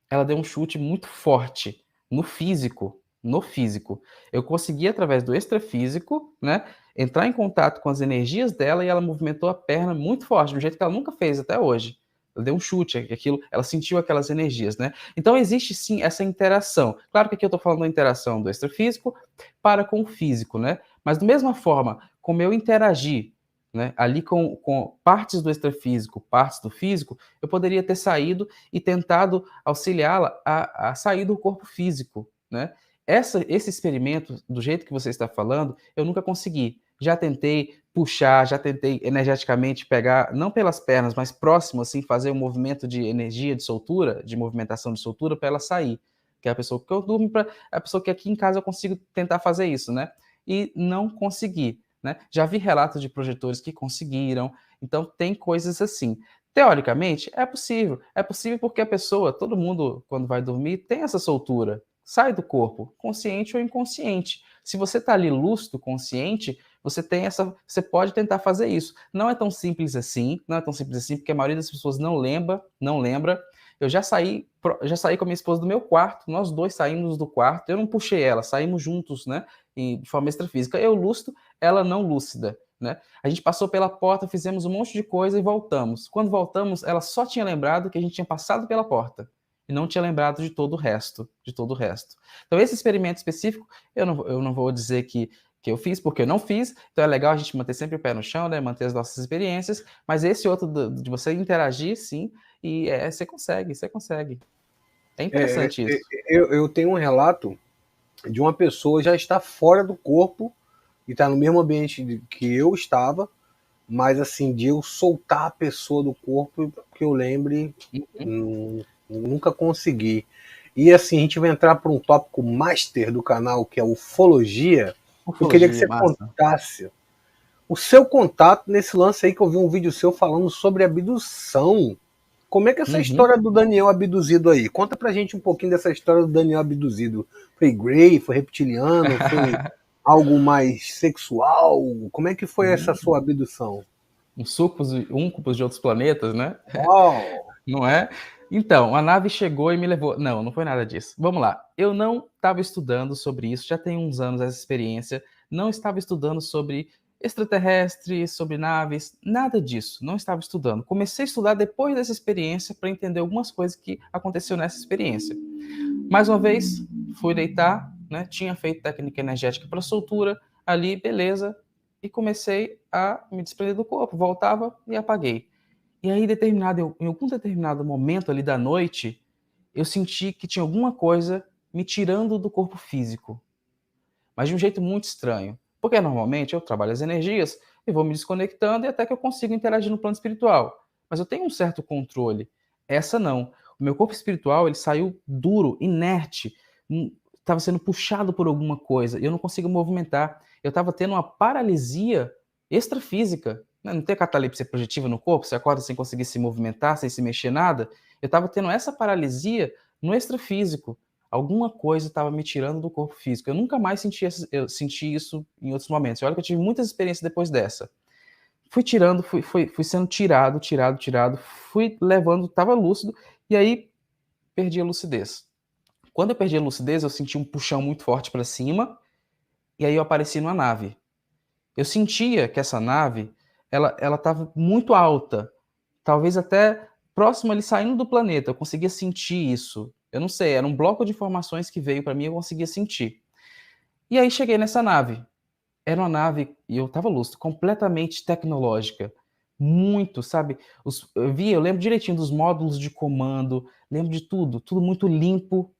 Ela deu um chute muito forte no físico. No físico. Eu consegui, através do extrafísico, né, entrar em contato com as energias dela e ela movimentou a perna muito forte, do jeito que ela nunca fez até hoje. Ela deu um chute, aquilo, ela sentiu aquelas energias, né? Então existe sim essa interação. Claro que aqui eu estou falando da interação do extrafísico para com o físico, né? Mas da mesma forma como eu interagi, né, ali com partes do extrafísico, partes do físico, eu poderia ter saído e tentado auxiliá-la a sair do corpo físico, né? Esse experimento, do jeito que você está falando, eu nunca consegui. Já tentei puxar, já tentei energeticamente pegar, não pelas pernas, mas próximo, assim, fazer um movimento de energia, de soltura, de movimentação de soltura para ela sair. Que é a pessoa que eu durmo, a pessoa que aqui em casa eu consigo tentar fazer isso, né? E não consegui, né? Já vi relatos de projetores que conseguiram, então tem coisas assim. Teoricamente, é possível. É possível porque a pessoa, todo mundo, quando vai dormir, tem essa soltura. Sai do corpo, consciente ou inconsciente. Se você está ali lúcido, consciente, você pode tentar fazer isso. Não é tão simples assim, porque a maioria das pessoas não lembra. Eu já saí com a minha esposa do meu quarto, nós dois saímos do quarto, eu não puxei ela, saímos juntos, né, de forma extrafísica. Eu lúcido, ela não lúcida, né? A gente passou pela porta, fizemos um monte de coisa e voltamos. Quando voltamos, ela só tinha lembrado que a gente tinha passado pela porta e não tinha lembrado de todo o resto, Então esse experimento específico, eu não vou dizer que eu fiz, porque eu não fiz, então é legal a gente manter sempre o pé no chão, né, manter as nossas experiências, mas esse outro de você interagir, sim, e você consegue. É interessante isso. Eu tenho um relato de uma pessoa já estar fora do corpo e estar no mesmo ambiente que eu estava, mas assim, de eu soltar a pessoa do corpo, que eu lembre, nunca consegui. E assim, a gente vai entrar para um tópico master do canal, que é ufologia. Eu queria que você contasse o seu contato nesse lance aí, que eu vi um vídeo seu falando sobre abdução. Como é que é essa história do Daniel abduzido aí? Conta pra gente um pouquinho dessa história do Daniel abduzido. Foi Grey, foi reptiliano, foi algo mais sexual? Como é que foi essa sua abdução? Uns úncubos de outros planetas, né? Uau! Não é? Então, a nave chegou e me levou. Não foi nada disso. Vamos lá. Eu não estava estudando sobre isso, já tem uns anos essa experiência. Não estava estudando sobre extraterrestres, sobre naves, nada disso. Não estava estudando. Comecei a estudar depois dessa experiência para entender algumas coisas que aconteceu nessa experiência. Mais uma vez, fui deitar, né? Tinha feito técnica energética para soltura, ali, beleza, e comecei a me desprender do corpo, voltava e apaguei. E aí, em algum determinado momento ali da noite, eu senti que tinha alguma coisa me tirando do corpo físico, mas de um jeito muito estranho. Porque normalmente eu trabalho as energias e vou me desconectando e até que eu consigo interagir no plano espiritual. Mas eu tenho um certo controle. Essa não. O meu corpo espiritual ele saiu duro, inerte, estava sendo puxado por alguma coisa e eu não consigo movimentar. Eu estava tendo uma paralisia extrafísica. Né? Não tem catalepsia projetiva no corpo, você acorda sem conseguir se movimentar, sem se mexer nada. Eu estava tendo essa paralisia no extrafísico. Alguma coisa estava me tirando do corpo físico. Eu nunca mais eu senti isso em outros momentos. Olha que eu tive muitas experiências depois dessa. Fui tirando, fui sendo tirado, fui levando, estava lúcido, e aí perdi a lucidez. Quando eu perdi a lucidez, eu senti um puxão muito forte para cima, e aí eu apareci numa nave. Eu sentia que essa nave, ela estava muito alta, talvez até próximo ali, saindo do planeta, eu conseguia sentir isso. Eu não sei, era um bloco de informações que veio para mim, eu conseguia sentir. E aí cheguei nessa nave. Era uma nave, e eu estava lúcido, completamente tecnológica. Muito, sabe? Eu lembro direitinho dos módulos de comando, lembro de tudo, tudo muito limpo.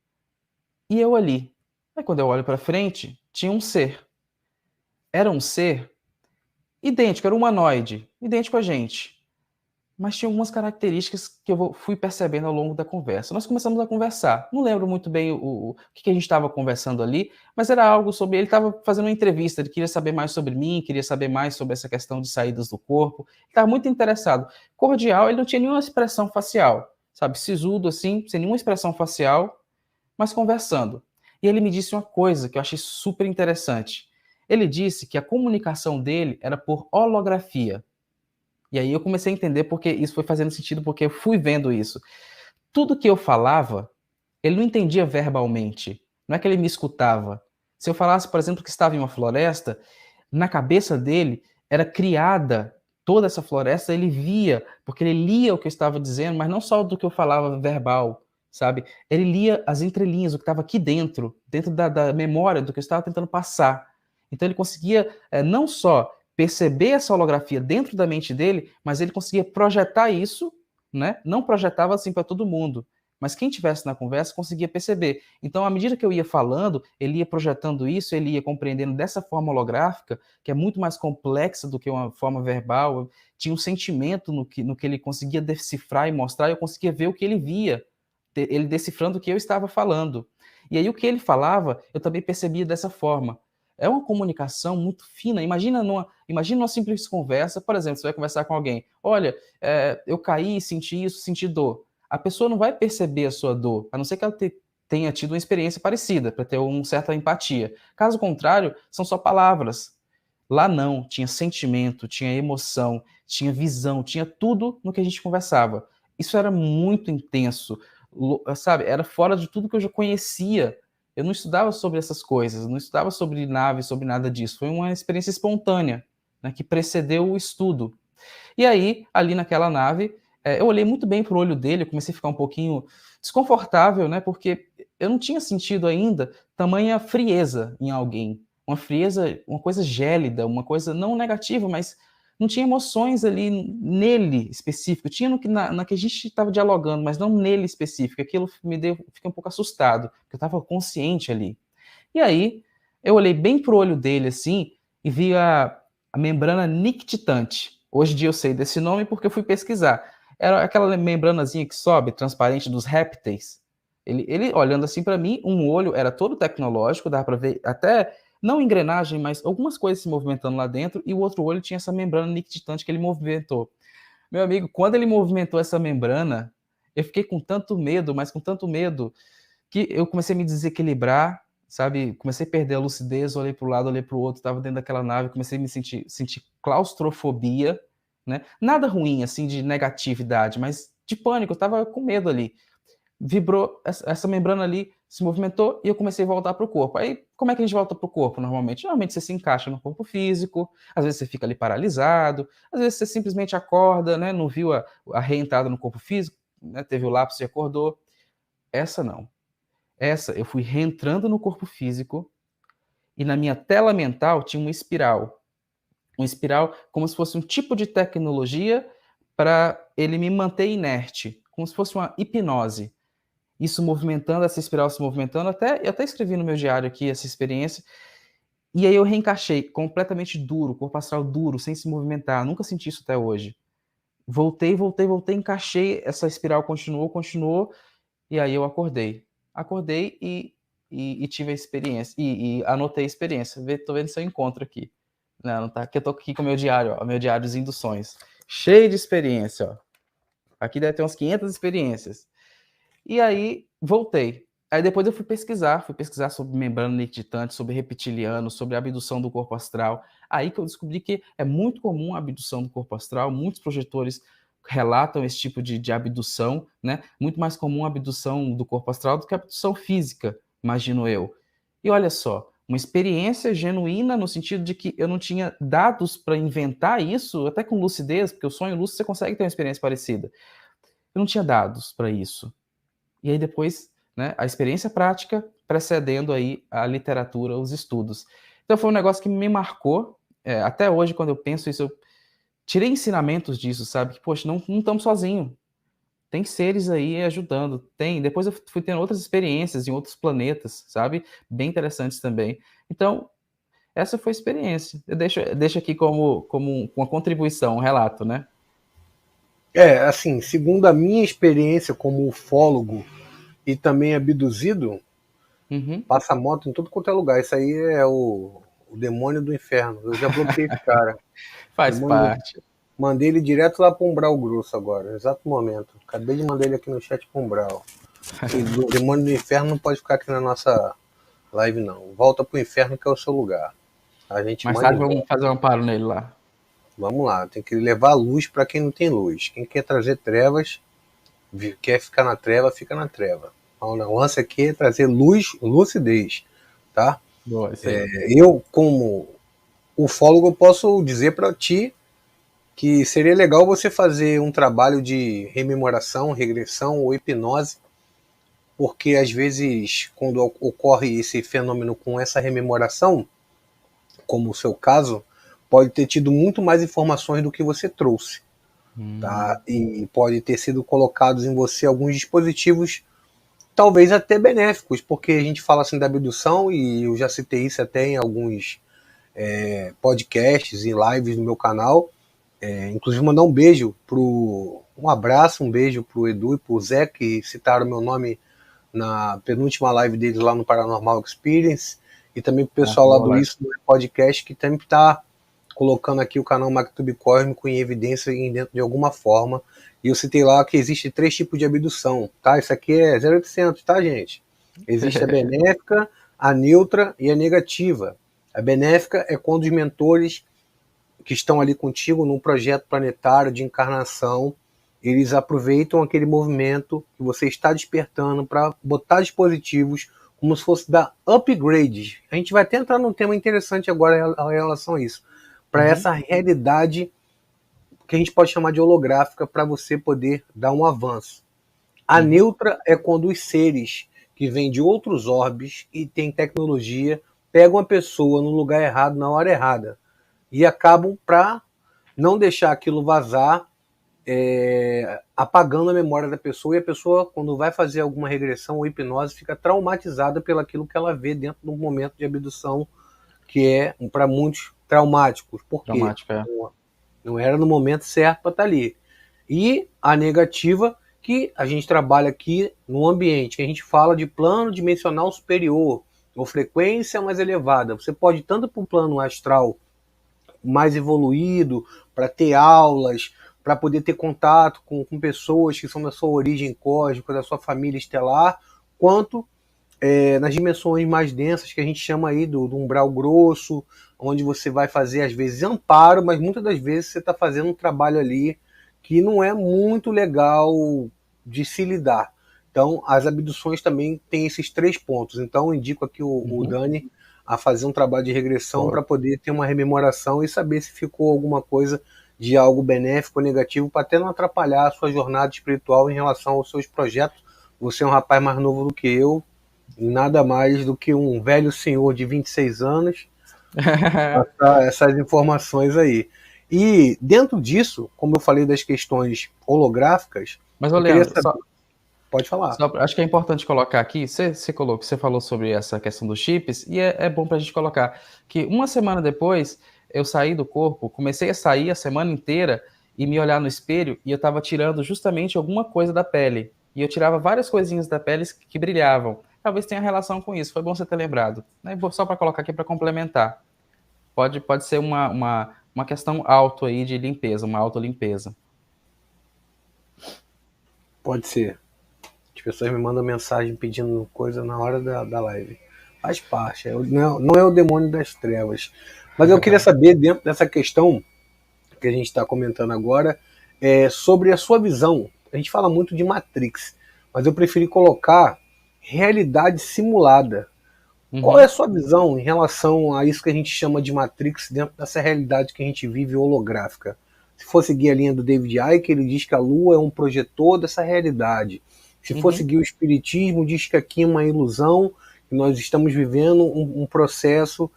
E eu ali. Aí quando eu olho para frente, tinha um ser. Era um ser idêntico, era um humanoide, idêntico a gente. Mas tinha algumas características que fui percebendo ao longo da conversa. Nós começamos a conversar. Não lembro muito bem o que a gente estava conversando ali, mas era algo sobre. Ele estava fazendo uma entrevista, ele queria saber mais sobre mim, queria saber mais sobre essa questão de saídas do corpo. Ele estava muito interessado. Cordial, ele não tinha nenhuma expressão facial, sabe? Sisudo assim, sem nenhuma expressão facial, mas conversando. E ele me disse uma coisa que eu achei super interessante. Ele disse que a comunicação dele era por holografia. E aí eu comecei a entender porque isso foi fazendo sentido, porque eu fui vendo isso. Tudo que eu falava, ele não entendia verbalmente. Não é que ele me escutava. Se eu falasse, por exemplo, que estava em uma floresta, na cabeça dele era criada toda essa floresta, ele via, porque ele lia o que eu estava dizendo, mas não só do que eu falava verbal, sabe? Ele lia as entrelinhas, o que estava aqui dentro, dentro da memória do que eu estava tentando passar. Então ele conseguia não só perceber essa holografia dentro da mente dele, mas ele conseguia projetar isso, né? Não projetava assim para todo mundo, mas quem tivesse na conversa conseguia perceber. Então, à medida que eu ia falando, ele ia projetando isso, ele ia compreendendo dessa forma holográfica, que é muito mais complexa do que uma forma verbal. Tinha um sentimento no que ele conseguia decifrar e mostrar, e eu conseguia ver o que ele via, ele decifrando o que eu estava falando. E aí o que ele falava, eu também percebia dessa forma. É uma comunicação muito fina. Imagina uma simples conversa, por exemplo, você vai conversar com alguém. Olha, eu caí, senti isso, senti dor. A pessoa não vai perceber a sua dor, a não ser que ela tenha tido uma experiência parecida, para ter uma certa empatia. Caso contrário, são só palavras. Lá não, tinha sentimento, tinha emoção, tinha visão, tinha tudo no que a gente conversava. Isso era muito intenso, sabe? Era fora de tudo que eu já conhecia. Eu não estudava sobre essas coisas, não estudava sobre nave, sobre nada disso. Foi uma experiência espontânea, né, que precedeu o estudo. E aí, ali naquela nave, eu olhei muito bem para o olho dele, eu comecei a ficar um pouquinho desconfortável, né? Porque eu não tinha sentido ainda tamanha frieza em alguém. Uma frieza, uma coisa gélida, uma coisa não negativa, mas não tinha emoções ali nele específico. Tinha na que a gente estava dialogando, mas não nele específico. Aquilo fiquei um pouco assustado, porque eu estava consciente ali. E aí, eu olhei bem pro olho dele assim e vi a membrana nictitante. Hoje em dia eu sei desse nome porque eu fui pesquisar. Era aquela membranazinha que sobe, transparente dos répteis. Ele olhando assim para mim, um olho era todo tecnológico, dava para ver até não engrenagem, mas algumas coisas se movimentando lá dentro, e o outro olho tinha essa membrana nictitante que ele movimentou. Meu amigo, quando ele movimentou essa membrana, eu fiquei com tanto medo, mas com tanto medo, que eu comecei a me desequilibrar, sabe? Comecei a perder a lucidez, olhei para o lado, olhei para o outro, estava dentro daquela nave, comecei a me sentir claustrofobia, né? Nada ruim, assim, de negatividade, mas de pânico, eu estava com medo ali. Vibrou, essa membrana ali se movimentou e eu comecei a voltar para o corpo. Aí, como é que a gente volta para o corpo normalmente? Normalmente você se encaixa no corpo físico, às vezes você fica ali paralisado, às vezes você simplesmente acorda, né? Não viu a reentrada no corpo físico, né? Teve o lapso e acordou. Essa não. Eu fui reentrando no corpo físico e na minha tela mental tinha uma espiral. Uma espiral como se fosse um tipo de tecnologia para ele me manter inerte, como se fosse uma hipnose. Isso movimentando, essa espiral se movimentando, eu até escrevi no meu diário aqui essa experiência, e aí eu reencaixei, completamente duro, corpo astral duro, sem se movimentar, nunca senti isso até hoje. Voltei, encaixei, essa espiral continuou, e aí eu acordei. Acordei e tive a experiência, e anotei a experiência. Tô vendo se eu encontro aqui. Não tá, que eu tô aqui com o meu diário, ó, meu diáriozinho dos sonhos. Cheio de experiência, ó. Aqui deve ter umas 500 experiências. E aí, voltei. Aí depois eu fui pesquisar sobre membrana nictitante, sobre reptiliano, sobre abdução do corpo astral. Aí que eu descobri que é muito comum a abdução do corpo astral, muitos projetores relatam esse tipo de abdução, né? Muito mais comum a abdução do corpo astral do que a abdução física, imagino eu. E olha só, uma experiência genuína no sentido de que eu não tinha dados para inventar isso, até com lucidez, porque o sonho lúcido você consegue ter uma experiência parecida. Eu não tinha dados para isso. E aí depois, né, a experiência prática precedendo aí a literatura, os estudos. Então foi um negócio que me marcou, até hoje quando eu penso isso, eu tirei ensinamentos disso, sabe? Que, poxa, não estamos sozinhos. Tem seres aí ajudando. Tem. Depois eu fui tendo outras experiências em outros planetas, sabe? Bem interessantes também. Então, essa foi a experiência. Eu deixo aqui como uma contribuição, um relato, né? Assim, segundo a minha experiência como ufólogo e também abduzido, Uhum. passa moto em tudo quanto é lugar. Isso aí é o demônio do inferno. Eu já bloqueei esse cara. Faz Demônio, parte. mandei ele direto lá pro Umbral Grosso agora, exato momento. Acabei de mandar ele aqui no chat pro Umbral. O demônio do inferno não pode ficar aqui na nossa live, não. Volta pro inferno que é o seu lugar. A gente Mais manda tarde embora. vamos fazer um amparo nele lá. Vamos lá, tem que levar luz para quem não tem luz. Quem quer trazer trevas, quer ficar na treva, fica na treva. O lance aqui é trazer luz, lucidez, tá? Boa, isso aí. Eu, como ufólogo, posso dizer para ti que seria legal você fazer um trabalho de rememoração, regressão ou hipnose, porque às vezes, quando ocorre esse fenômeno com essa rememoração, como o seu caso, pode ter tido muito mais informações do que você trouxe. Tá? E pode ter sido colocados em você alguns dispositivos, talvez até benéficos, porque a gente fala assim da abdução, e eu já citei isso até em alguns podcasts e lives no meu canal. Inclusive mandar um abraço, um beijo pro Edu e pro Zé, que citaram meu nome na penúltima live deles lá no Paranormal Experience, e também pro pessoal lá do Isso no Podcast, que sempre está colocando aqui o canal Mactube Cósmico em evidência dentro de alguma forma. E eu citei lá que existe 3 tipos de abdução, tá? Isso aqui é 0800, tá, gente? Existe a benéfica, a neutra e a negativa. A benéfica é quando os mentores que estão ali contigo num projeto planetário de encarnação, eles aproveitam aquele movimento que você está despertando para botar dispositivos como se fosse dar upgrade. A gente vai até entrar num tema interessante agora em relação a isso. Para essa realidade que a gente pode chamar de holográfica, para você poder dar um avanço. A neutra é quando os seres que vêm de outros orbes e têm tecnologia pegam a pessoa no lugar errado, na hora errada, e acabam, para não deixar aquilo vazar, apagando a memória da pessoa, e a pessoa, quando vai fazer alguma regressão ou hipnose, fica traumatizada pelo aquilo que ela vê dentro do momento de abdução, que é, para muitos, traumáticos. Por quê? Traumático, é. Não era no momento certo para estar ali. E a negativa, que a gente trabalha aqui no ambiente, que a gente fala de plano dimensional superior, ou frequência mais elevada. Você pode ir tanto para um plano astral mais evoluído, para ter aulas, para poder ter contato com pessoas que são da sua origem cósmica, da sua família estelar, quanto nas dimensões mais densas, que a gente chama aí do umbral grosso, onde você vai fazer às vezes amparo, mas muitas das vezes você está fazendo um trabalho ali que não é muito legal de se lidar. Então, as abduções também têm esses 3 pontos. Então, eu indico aqui o Dani a fazer um trabalho de regressão para poder ter uma rememoração e saber se ficou alguma coisa de algo benéfico ou negativo, para até não atrapalhar a sua jornada espiritual em relação aos seus projetos. Você é um rapaz mais novo do que eu, Nada mais do que um velho senhor de 26 anos passar essas informações aí. E dentro disso, como eu falei das questões holográficas, Mas, ô eu queria Leandro, saber. Pode falar. acho que é importante colocar aqui, você falou sobre essa questão dos chips, e é bom para a gente colocar que uma semana depois eu saí do corpo, comecei a sair a semana inteira e me olhar no espelho, e eu estava tirando justamente alguma coisa da pele. E eu tirava várias coisinhas da pele que brilhavam. Talvez tenha relação com isso, foi bom você ter lembrado. Né? Só para colocar aqui para complementar. Pode ser uma questão auto aí de limpeza, uma autolimpeza. Pode ser. As pessoas me mandam mensagem pedindo coisa na hora da live. Faz parte. Não é o demônio das trevas. Mas eu queria saber, dentro dessa questão que a gente está comentando agora, sobre a sua visão. A gente fala muito de Matrix, mas eu preferi colocar realidade simulada. Qual é a Uhum. sua visão em relação a isso que a gente chama de Matrix dentro dessa realidade que a gente vive holográfica? Se for seguir a linha do David Icke, ele diz que a Lua é um projetor dessa realidade. Se for Uhum. seguir o Espiritismo, diz que aqui é uma ilusão, que nós estamos vivendo um processo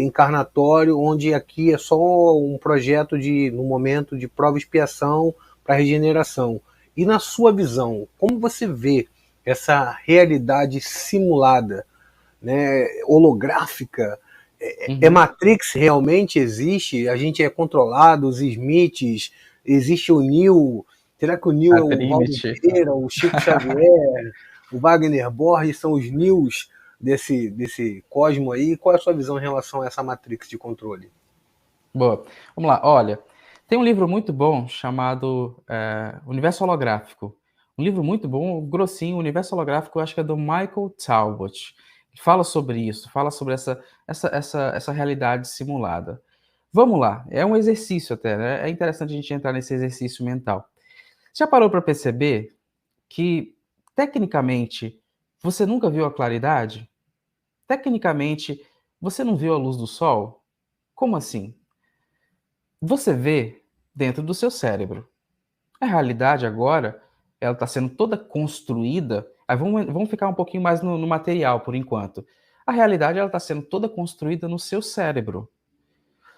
encarnatório, onde aqui é só um projeto no momento de prova e expiação para regeneração. E na sua visão, como você vê essa realidade simulada, né, holográfica? Uhum. Matrix realmente existe? A gente é controlado, os Smiths, existe o Neo? Será que o Neo A é o Valdo Trinity. Pereira, o Chico Xavier, o Wagner Borges, são os Neos desse cosmo aí? Qual é a sua visão em relação a essa Matrix de controle? Boa. Vamos lá. Olha, tem um livro muito bom chamado Universo Holográfico. Um livro muito bom, grossinho, Universo Holográfico, eu acho que é do Michael Talbot. Fala sobre isso, fala sobre essa realidade simulada. Vamos lá, é um exercício até, né? É interessante a gente entrar nesse exercício mental. Já parou para perceber que, tecnicamente, você nunca viu a claridade? Tecnicamente, você não viu a luz do sol? Como assim? Você vê dentro do seu cérebro. A realidade agora, ela está sendo toda construída. Aí vamos ficar um pouquinho mais no material por enquanto. A realidade ela está sendo toda construída no seu cérebro.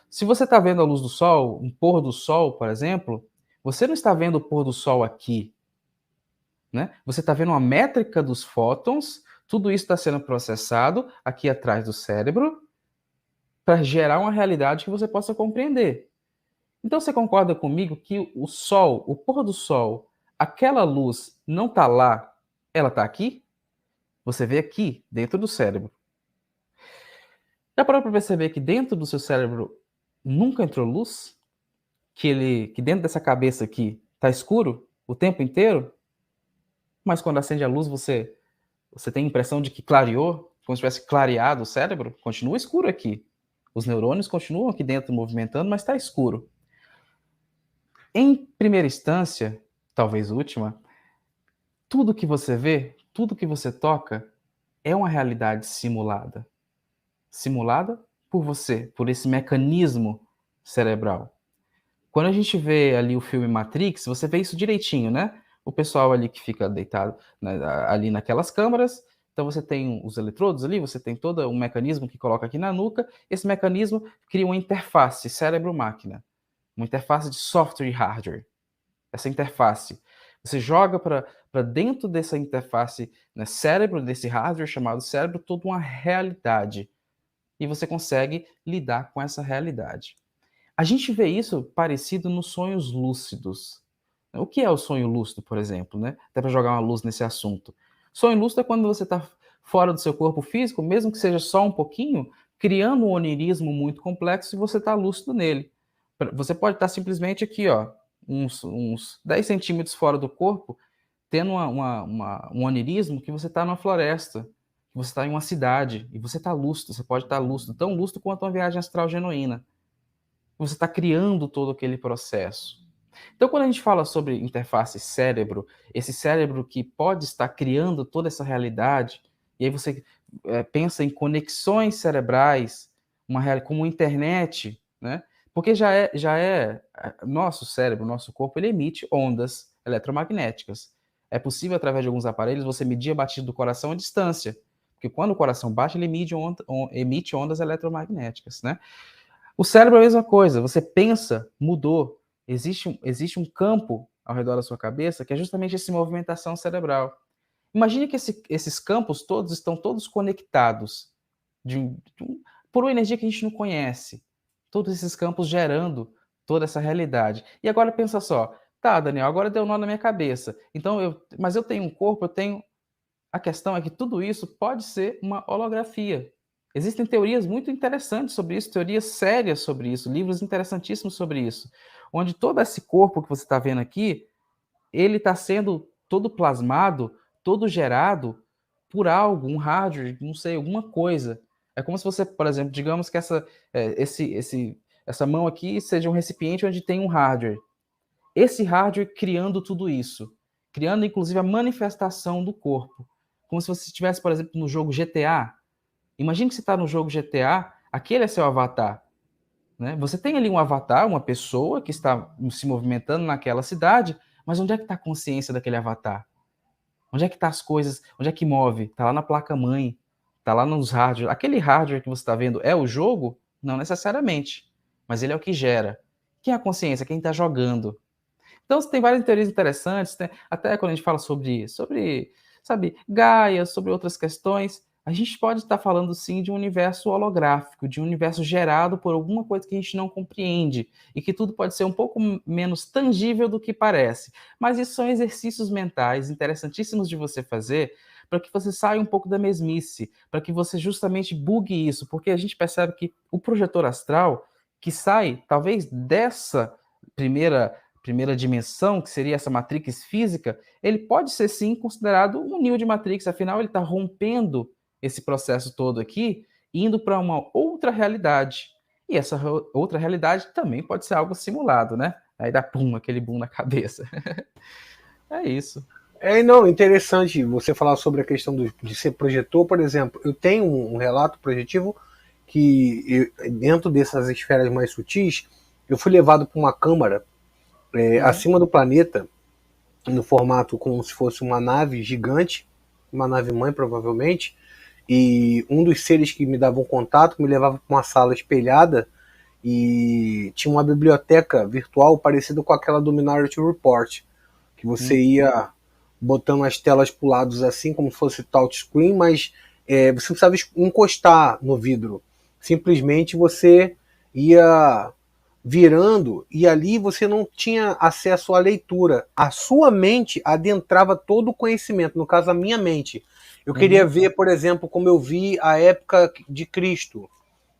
Se você está vendo a luz do sol, um pôr do sol, por exemplo, você não está vendo o pôr do sol aqui, né? Você está vendo a métrica dos fótons, tudo isso está sendo processado aqui atrás do cérebro para gerar uma realidade que você possa compreender. Então você concorda comigo que o sol, o pôr do sol, aquela luz não está lá, ela está aqui? Você vê aqui, dentro do cérebro. Já parou para perceber que dentro do seu cérebro nunca entrou luz? Que dentro dessa cabeça aqui está escuro o tempo inteiro? Mas quando acende a luz você tem a impressão de que clareou, como se tivesse clareado o cérebro? Continua escuro aqui. Os neurônios continuam aqui dentro movimentando, mas está escuro. Em primeira instância, talvez última, tudo que você vê, tudo que você toca é uma realidade simulada. Simulada por você, por esse mecanismo cerebral. Quando a gente vê ali o filme Matrix, você vê isso direitinho, né? O pessoal ali que fica deitado ali naquelas câmaras, então você tem os eletrodos ali, você tem todo um mecanismo que coloca aqui na nuca, esse mecanismo cria uma interface cérebro-máquina, uma interface de software e hardware. Essa interface. Você joga para dentro dessa interface, né, cérebro, desse hardware chamado cérebro, toda uma realidade. E você consegue lidar com essa realidade. A gente vê isso parecido nos sonhos lúcidos. O que é o sonho lúcido, por exemplo? Né? Até para jogar uma luz nesse assunto. Sonho lúcido é quando você está fora do seu corpo físico, mesmo que seja só um pouquinho, criando um onirismo muito complexo e você está lúcido nele. Você pode estar simplesmente aqui, ó, uns 10 centímetros fora do corpo, tendo um onirismo que você está numa floresta, que você está em uma cidade, e você está lúcido, você pode estar lúcido, tão lúcido quanto uma viagem astral genuína. Você está criando todo aquele processo. Então, quando a gente fala sobre interface cérebro, esse cérebro que pode estar criando toda essa realidade, e aí você pensa em conexões cerebrais, como internet, né? Porque nosso cérebro, nosso corpo, ele emite ondas eletromagnéticas. É possível, através de alguns aparelhos, você medir a batida do coração à distância. Porque quando o coração bate, ele emite ondas eletromagnéticas, né? O cérebro é a mesma coisa. Você pensa, mudou. Existe um campo ao redor da sua cabeça que é justamente essa movimentação cerebral. Imagine que esses campos todos estão todos conectados por uma energia que a gente não conhece. Todos esses campos gerando toda essa realidade. E agora pensa só, tá, Daniel, agora deu nó na minha cabeça. Então, mas eu tenho um corpo, eu tenho. A questão é que tudo isso pode ser uma holografia. Existem teorias muito interessantes sobre isso, teorias sérias sobre isso, livros interessantíssimos sobre isso, onde todo esse corpo que você está vendo aqui, ele está sendo todo plasmado, todo gerado por algo, um hardware, não sei, alguma coisa. É como se você, por exemplo, digamos que essa mão aqui seja um recipiente onde tem um hardware. Esse hardware criando tudo isso, criando inclusive a manifestação do corpo. Como se você estivesse, por exemplo, no jogo GTA. Imagine que você está no jogo GTA, aquele é seu avatar. Né? Você tem ali um avatar, uma pessoa que está se movimentando naquela cidade, mas onde é que está a consciência daquele avatar? Onde é que está as coisas? Onde é que move? Está lá na placa-mãe, está lá nos hardware. Aquele hardware que você está vendo é o jogo? Não necessariamente, mas ele é o que gera. Quem é a consciência? Quem está jogando? Então, tem várias teorias interessantes, né? Até quando a gente fala sobre, sabe, Gaia, sobre outras questões, a gente pode estar falando, sim, de um universo holográfico, de um universo gerado por alguma coisa que a gente não compreende, e que tudo pode ser um pouco menos tangível do que parece. Mas isso são exercícios mentais interessantíssimos de você fazer, para que você saia um pouco da mesmice, para que você justamente bugue isso, porque a gente percebe que o projetor astral, que sai, talvez, dessa primeira dimensão, que seria essa matrix física, ele pode ser sim considerado um Neo de Matrix, afinal ele está rompendo esse processo todo aqui, indo para uma outra realidade. E essa outra realidade também pode ser algo simulado, né? Aí dá pum, aquele boom na cabeça. É isso. Não, interessante você falar sobre a questão de ser projetor, por exemplo. Eu tenho um relato projetivo que, dentro dessas esferas mais sutis, eu fui levado para uma câmara acima do planeta, no formato como se fosse uma nave gigante, uma nave mãe provavelmente, e um dos seres que me davam contato me levava para uma sala espelhada e tinha uma biblioteca virtual parecida com aquela do Minority Report, que você ia botando as telas para lados assim, como se fosse touchscreen, mas você não precisava encostar no vidro. Simplesmente você ia virando e ali você não tinha acesso à leitura. A sua mente adentrava todo o conhecimento, no caso a minha mente. Eu queria ver, por exemplo, como eu vi a época de Cristo.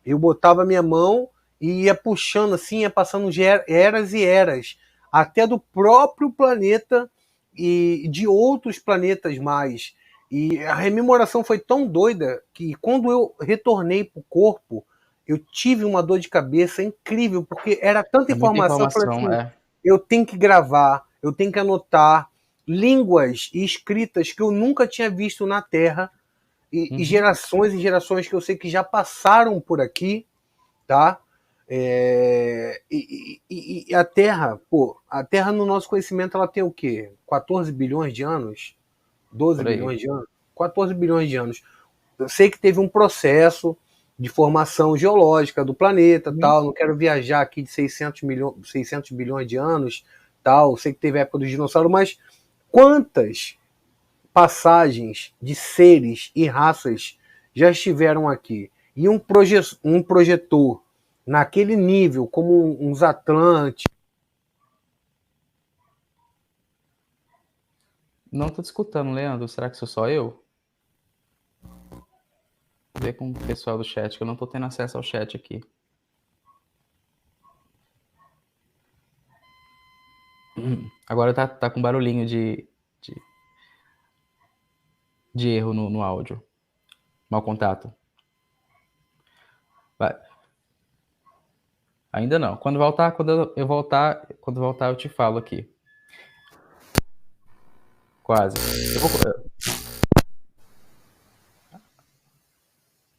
Eu botava minha mão e ia puxando assim, ia passando eras e eras, até do próprio planeta e de outros planetas mais. E a rememoração foi tão doida que quando eu retornei para o corpo, eu tive uma dor de cabeça incrível, porque era tanta informação. Eu falei assim, eu tenho que gravar, eu tenho que anotar línguas e escritas que eu nunca tinha visto na Terra, e gerações e gerações que eu sei que já passaram por aqui, tá? E a Terra, a Terra no nosso conhecimento, ela tem o quê? 14 bilhões de anos? 12 bilhões de anos? 14 bilhões de anos. Eu sei que teve um processo de formação geológica do planeta, tal. Não quero viajar aqui de 600 bilhões de anos, tal. Eu sei que teve a época dos dinossauros, mas quantas passagens de seres e raças já estiveram aqui? E um projetor naquele nível, como uns Atlantes. Não tô te escutando, Leandro. Será que sou só eu? Vou ver com o pessoal do chat, que eu não tô tendo acesso ao chat aqui. Agora tá com barulhinho de erro no áudio. Mau contato. Vai. Ainda não. Quando eu voltar eu te falo aqui. Quase.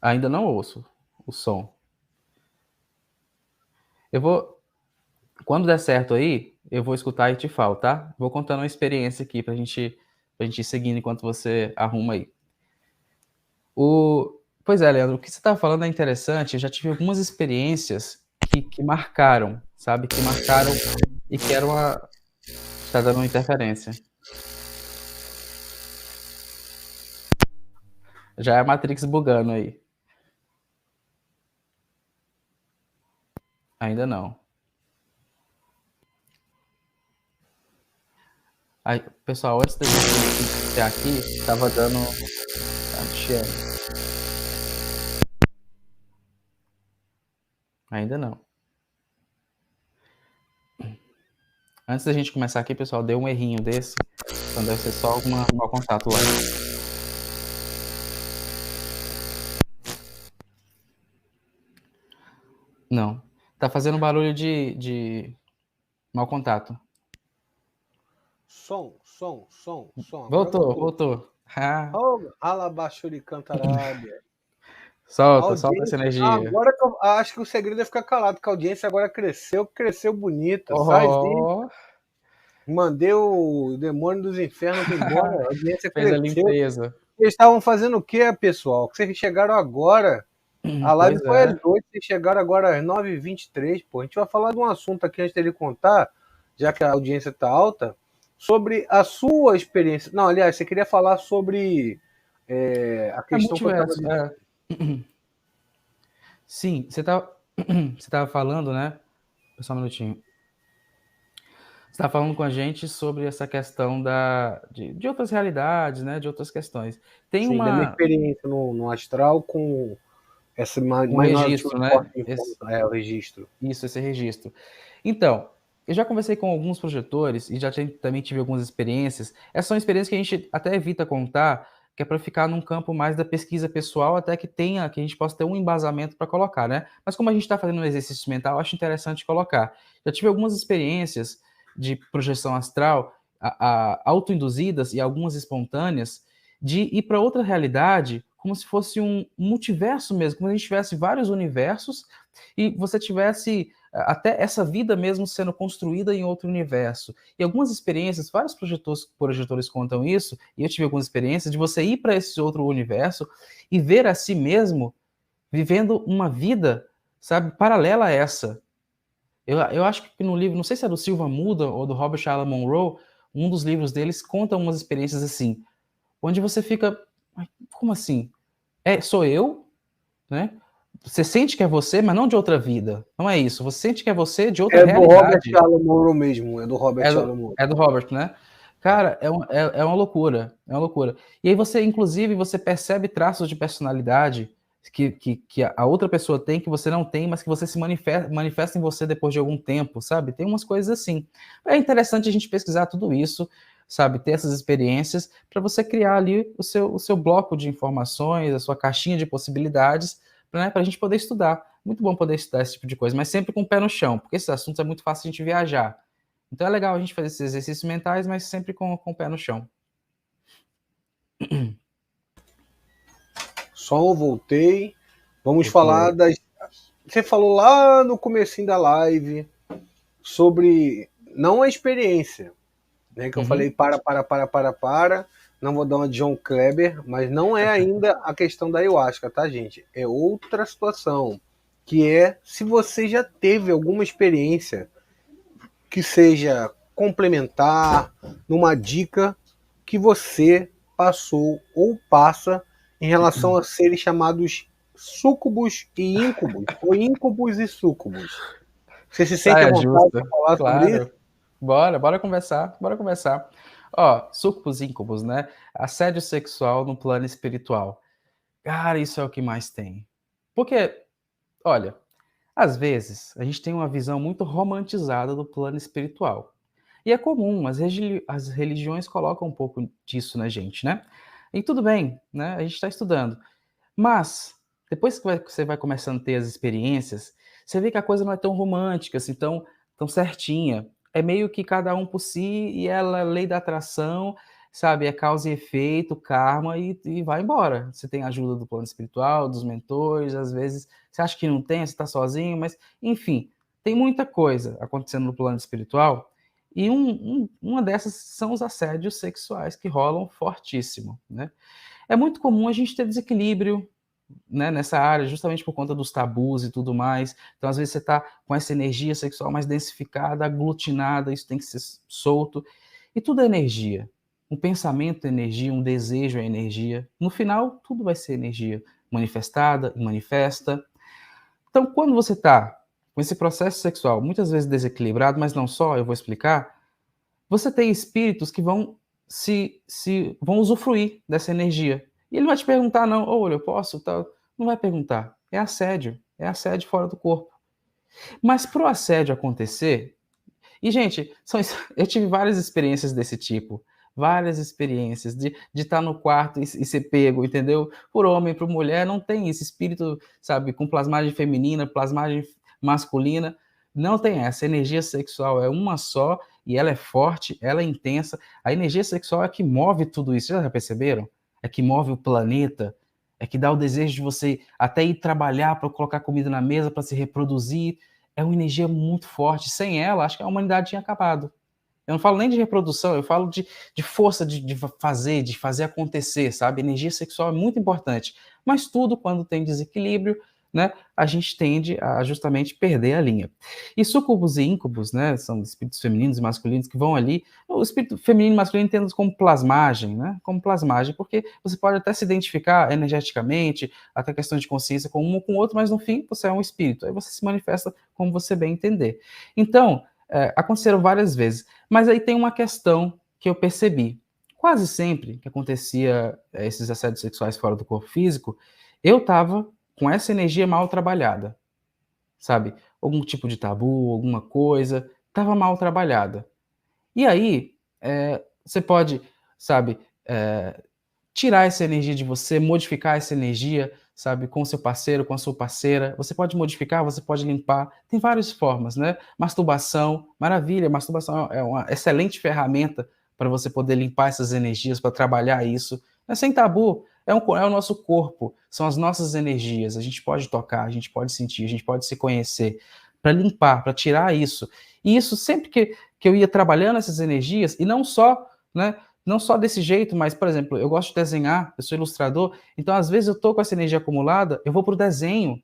Ainda não ouço o som. Quando der certo aí, eu vou escutar e te falo, tá? Vou contando uma experiência aqui pra gente ir seguindo enquanto você arruma aí. Pois é, Leandro, o que você estava falando é interessante. Eu já tive algumas experiências que marcaram, sabe? Que marcaram e que eram a. Tá dando uma interferência. Já é a Matrix bugando aí. Ainda não. Aí, pessoal, antes da gente iniciar aqui, tava dando. Tá chiando. Ainda não. Antes da gente começar aqui, pessoal, deu um errinho desse. Então deve ser só algum mau contato lá. Não. Tá fazendo barulho de mau contato. Som. Agora Voltou. Ah, Oh, Alabachuri Cantarábia. solta essa energia. Agora que eu acho que o segredo é ficar calado, porque a audiência agora cresceu bonita. Saizinho, Oh, mandei o demônio dos infernos para embora, a audiência fez a cresceu. limpeza. Eles estavam fazendo o quê, pessoal? Vocês chegaram agora. A live Pois foi às é. 8, vocês chegaram agora às 9h23. Pô. A gente vai falar de um assunto aqui antes dele contar, já que a audiência está alta, sobre a sua experiência. Não, aliás, você queria falar sobre a É questão que eu estava multiverso. dizendo. Sim, você tava falando, né? Só um minutinho. Você estava falando com a gente sobre essa questão de outras realidades, né? De outras questões. Tem Sim, da minha uma, experiência no astral com essa um Minority registro, Report né? informação, o registro. Esse registro. Então, eu já conversei com alguns projetores e também tive algumas experiências. Essas são experiências que a gente até evita contar, que é para ficar num campo mais da pesquisa pessoal, até que a gente possa ter um embasamento para colocar, né? Mas como a gente está fazendo um exercício mental, eu acho interessante colocar. Já tive algumas experiências de projeção astral autoinduzidas e algumas espontâneas, de ir para outra realidade, como se fosse um multiverso mesmo, como se a gente tivesse vários universos e você tivesse até essa vida mesmo sendo construída em outro universo. E algumas experiências, vários projetores contam isso, e eu tive algumas experiências de você ir para esse outro universo e ver a si mesmo vivendo uma vida, sabe, paralela a essa. Eu acho que no livro, não sei se é do Silva Muda ou do Robert Alan Monroe, um dos livros deles conta umas experiências assim, onde você fica, como assim? Sou eu, né? Você sente que é você, mas não de outra vida. Não é isso. Você sente que é você de outra É do Robert realidade. Alan Monroe mesmo, é do Robert Alan Monroe. É do Robert, né? Cara, é uma loucura. É uma loucura. E aí você, inclusive, você percebe traços de personalidade que a outra pessoa tem, que você não tem, mas que você se manifesta em você depois de algum tempo, sabe? Tem umas coisas assim. É interessante a gente pesquisar tudo isso, sabe? Ter essas experiências para você criar ali o seu bloco de informações, a sua caixinha de possibilidades, né? Para a gente poder estudar. Muito bom poder estudar esse tipo de coisa, mas sempre com o pé no chão, porque esses assuntos é muito fácil a gente viajar. Então é legal a gente fazer esses exercícios mentais, mas sempre com o pé no chão. Só voltei. Vamos falar das. Você falou lá no comecinho da live sobre não a experiência, né? Que eu falei para. Não vou dar uma de John Kleber, mas não é ainda a questão da ayahuasca, tá, gente? É outra situação, que é se você já teve alguma experiência que seja complementar, numa dica que você passou ou passa em relação a seres chamados súcubos e íncubos, ou íncubos e súcubos. Você se sente à Saia vontade justa, para falar sobre isso? claro. Bora conversar. Ó, súcubos, íncubos, né? Assédio sexual no plano espiritual. Cara, isso é o que mais tem. Porque, olha, às vezes a gente tem uma visão muito romantizada do plano espiritual. E é comum, as religiões colocam um pouco disso na gente, né? E tudo bem, né? A gente está estudando. Mas, depois que você vai começando a ter as experiências, você vê que a coisa não é tão romântica, assim, tão certinha. É meio que cada um por si e ela é lei da atração, sabe? É causa e efeito, karma e vai embora. Você tem a ajuda do plano espiritual, dos mentores, às vezes você acha que não tem, você está sozinho, mas enfim, tem muita coisa acontecendo no plano espiritual E uma dessas são os assédios sexuais que rolam fortíssimo, né? É muito comum a gente ter desequilíbrio, né, nessa área, justamente por conta dos tabus e tudo mais. Então, às vezes, você está com essa energia sexual mais densificada, aglutinada, isso tem que ser solto. E tudo é energia. Um pensamento é energia, um desejo é energia. No final, tudo vai ser energia manifestada e manifesta. Então, quando você está com esse processo sexual muitas vezes desequilibrado, mas não só, eu vou explicar, você tem espíritos que vão vão usufruir dessa energia. E ele vai te perguntar, não, olha, eu posso, tal. Não vai perguntar. É assédio fora do corpo. Mas para o assédio acontecer, e gente, eu tive várias experiências desse tipo, várias experiências de estar no quarto e ser pego, entendeu? Por homem, por mulher, não tem esse espírito, sabe, com plasmagem feminina, plasmagem masculina, não tem essa. A energia sexual é uma só e ela é forte, ela é intensa. A energia sexual é que move tudo isso, já perceberam? É que move o planeta, é que dá o desejo de você até ir trabalhar para colocar comida na mesa, para se reproduzir. É uma energia muito forte. Sem ela, acho que a humanidade tinha acabado. Eu não falo nem de reprodução, eu falo de força de fazer acontecer, sabe? Energia sexual é muito importante. Mas tudo, quando tem desequilíbrio, né, a gente tende a justamente perder a linha. E sucubus e íncubos, né, são espíritos femininos e masculinos que vão ali. O espírito feminino e masculino entendemos como plasmagem, né? Como plasmagem, porque você pode até se identificar energeticamente, até questão de consciência com um ou com o outro, mas no fim você é um espírito. Aí você se manifesta como você bem entender. Então, aconteceram várias vezes. Mas aí tem uma questão que eu percebi. Quase sempre que acontecia esses assédios sexuais fora do corpo físico, eu estava com essa energia mal trabalhada, sabe? Algum tipo de tabu, alguma coisa, estava mal trabalhada. E aí, você pode, sabe, tirar essa energia de você, modificar essa energia, sabe, com o seu parceiro, com a sua parceira. Você pode modificar, você pode limpar. Tem várias formas, né? Masturbação, maravilha. Masturbação é uma excelente ferramenta para você poder limpar essas energias, para trabalhar isso. É sem tabu. É o nosso corpo, são as nossas energias. A gente pode tocar, a gente pode sentir, a gente pode se conhecer. Para limpar, para tirar isso. E isso sempre que eu ia trabalhando essas energias, e não só, né? Não só desse jeito, mas, por exemplo, eu gosto de desenhar, eu sou ilustrador, então às vezes eu estou com essa energia acumulada, eu vou para o desenho,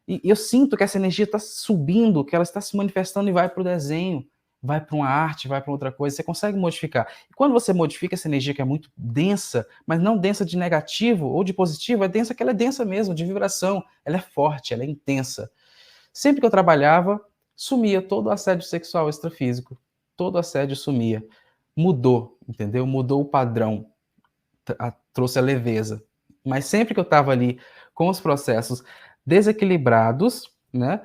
e eu sinto que essa energia está subindo, que ela está se manifestando e vai para o desenho, vai para uma arte, vai para outra coisa, você consegue modificar. E quando você modifica essa energia que é muito densa, mas não densa de negativo ou de positivo, é densa que ela é densa mesmo, de vibração, ela é forte, ela é intensa. Sempre que eu trabalhava, sumia todo o assédio sexual extrafísico, todo o assédio sumia. Mudou, entendeu? Mudou o padrão, trouxe a leveza. Mas sempre que eu estava ali com os processos desequilibrados, né,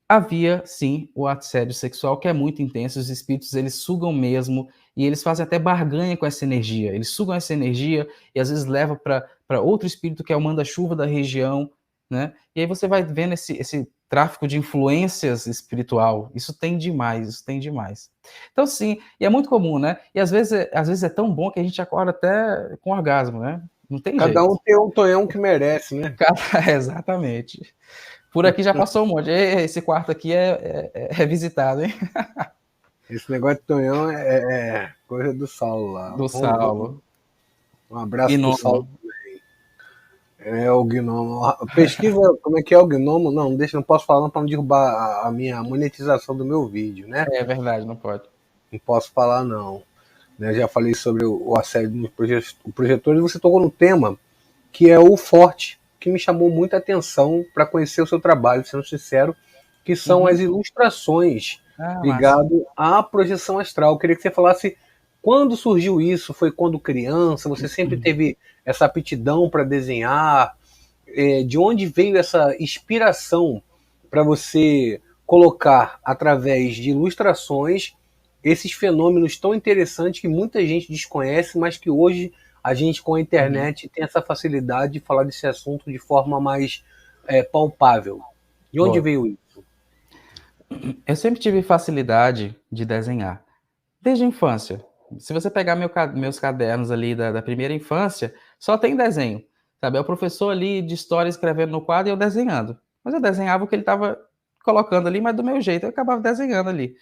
havia sim o assédio sexual que é muito intenso. Os espíritos eles sugam mesmo e eles fazem até barganha com essa energia. Eles sugam essa energia e às vezes levam para outro espírito que é o manda-chuva da região, né? E aí você vai vendo esse tráfico de influências espiritual. Isso tem demais, isso tem demais. Então, sim, e é muito comum, né? E às vezes é tão bom que a gente acorda até com orgasmo, né? Não tem Cada jeito. um tem um tonhão que merece, né? Exatamente. Por aqui já passou um monte. Esse quarto aqui é visitado, hein? Esse negócio de tonhão é coisa do Saulo lá. Do Saulo. Um abraço pro Gnomo. Saulo também. É o Gnomo. Pesquisa como é que é o Gnomo. Não, deixa, não posso falar para não derrubar a minha monetização do meu vídeo, né? É verdade, não pode. Não posso falar, não. Né, já falei sobre o assédio nos projetores e você tocou no tema que é o forte, que me chamou muita atenção para conhecer o seu trabalho, sendo sincero, que são as ilustrações ligadas à projeção astral. Eu queria que você falasse quando surgiu isso, foi quando criança, você sempre teve essa aptidão para desenhar, de onde veio essa inspiração para você colocar através de ilustrações esses fenômenos tão interessantes que muita gente desconhece, mas que hoje a gente com a internet tem essa facilidade de falar desse assunto de forma mais palpável. De onde veio isso? Eu sempre tive facilidade de desenhar, desde a infância. Se você pegar meus cadernos ali da primeira infância, só tem desenho, sabe? É o professor ali de história escrevendo no quadro e eu desenhando. Mas eu desenhava o que ele estava colocando ali, mas do meu jeito, eu acabava desenhando ali.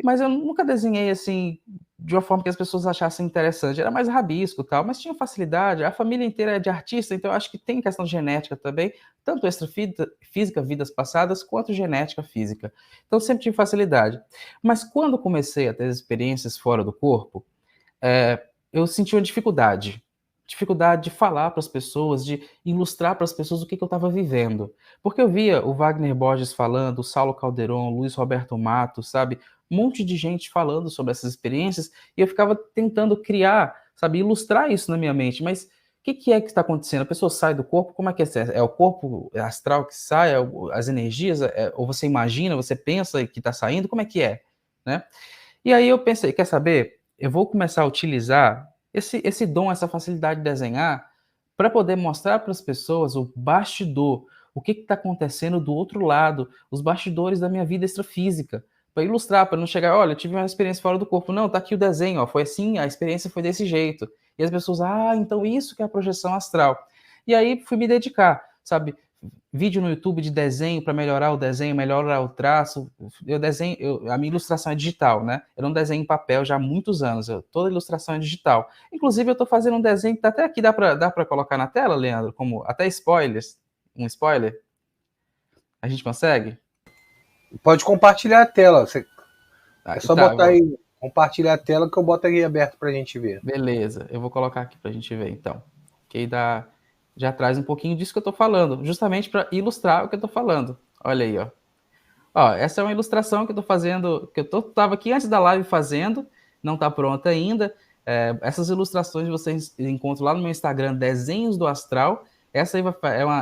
Mas eu nunca desenhei assim de uma forma que as pessoas achassem interessante. Era mais rabisco e tal, mas tinha facilidade. A família inteira é de artista, então eu acho que tem questão genética também, tanto extrafísica, vidas passadas, quanto genética física. Então sempre tive facilidade. Mas quando comecei a ter experiências fora do corpo, eu senti uma dificuldade. Dificuldade de falar para as pessoas, de ilustrar para as pessoas o que eu estava vivendo. Porque eu via o Wagner Borges falando, o Saulo Calderon, o Luiz Roberto Matos, sabe? Um monte de gente falando sobre essas experiências e eu ficava tentando criar, sabe? Ilustrar isso na minha mente. Mas o que é que está acontecendo? A pessoa sai do corpo, como é que é? É o corpo astral que sai, as energias, ou você imagina, você pensa que está saindo? Como é que é? Né? E aí eu pensei, quer saber? Eu vou começar a utilizar esse dom, essa facilidade de desenhar, para poder mostrar para as pessoas o bastidor, o que está acontecendo do outro lado, os bastidores da minha vida extrafísica, para ilustrar, para não chegar, olha, eu tive uma experiência fora do corpo. Não, tá aqui o desenho, ó, foi assim, a experiência foi desse jeito. E as pessoas, então isso que é a projeção astral. E aí fui me dedicar, sabe? Vídeo no YouTube de desenho para melhorar o desenho, melhorar o traço. A minha ilustração é digital, né? Eu não desenho em papel já há muitos anos. Toda ilustração é digital. Inclusive, eu estou fazendo um desenho que tá até aqui, dá para colocar na tela, Leandro, como até spoilers. Um spoiler. A gente consegue? Pode compartilhar a tela. É só Tá, botar aí, compartilhar a tela que eu boto aqui aberto pra gente ver. beleza. Eu vou colocar aqui para a gente ver, então. Que aí já traz um pouquinho disso que eu estou falando, justamente para ilustrar o que eu estou falando. Olha aí, ó. Ó, essa é uma ilustração que eu tô fazendo, que tava aqui antes da live fazendo, não tá pronta ainda. Essas ilustrações vocês encontram lá no meu Instagram, Desenhos do Astral. Essa aí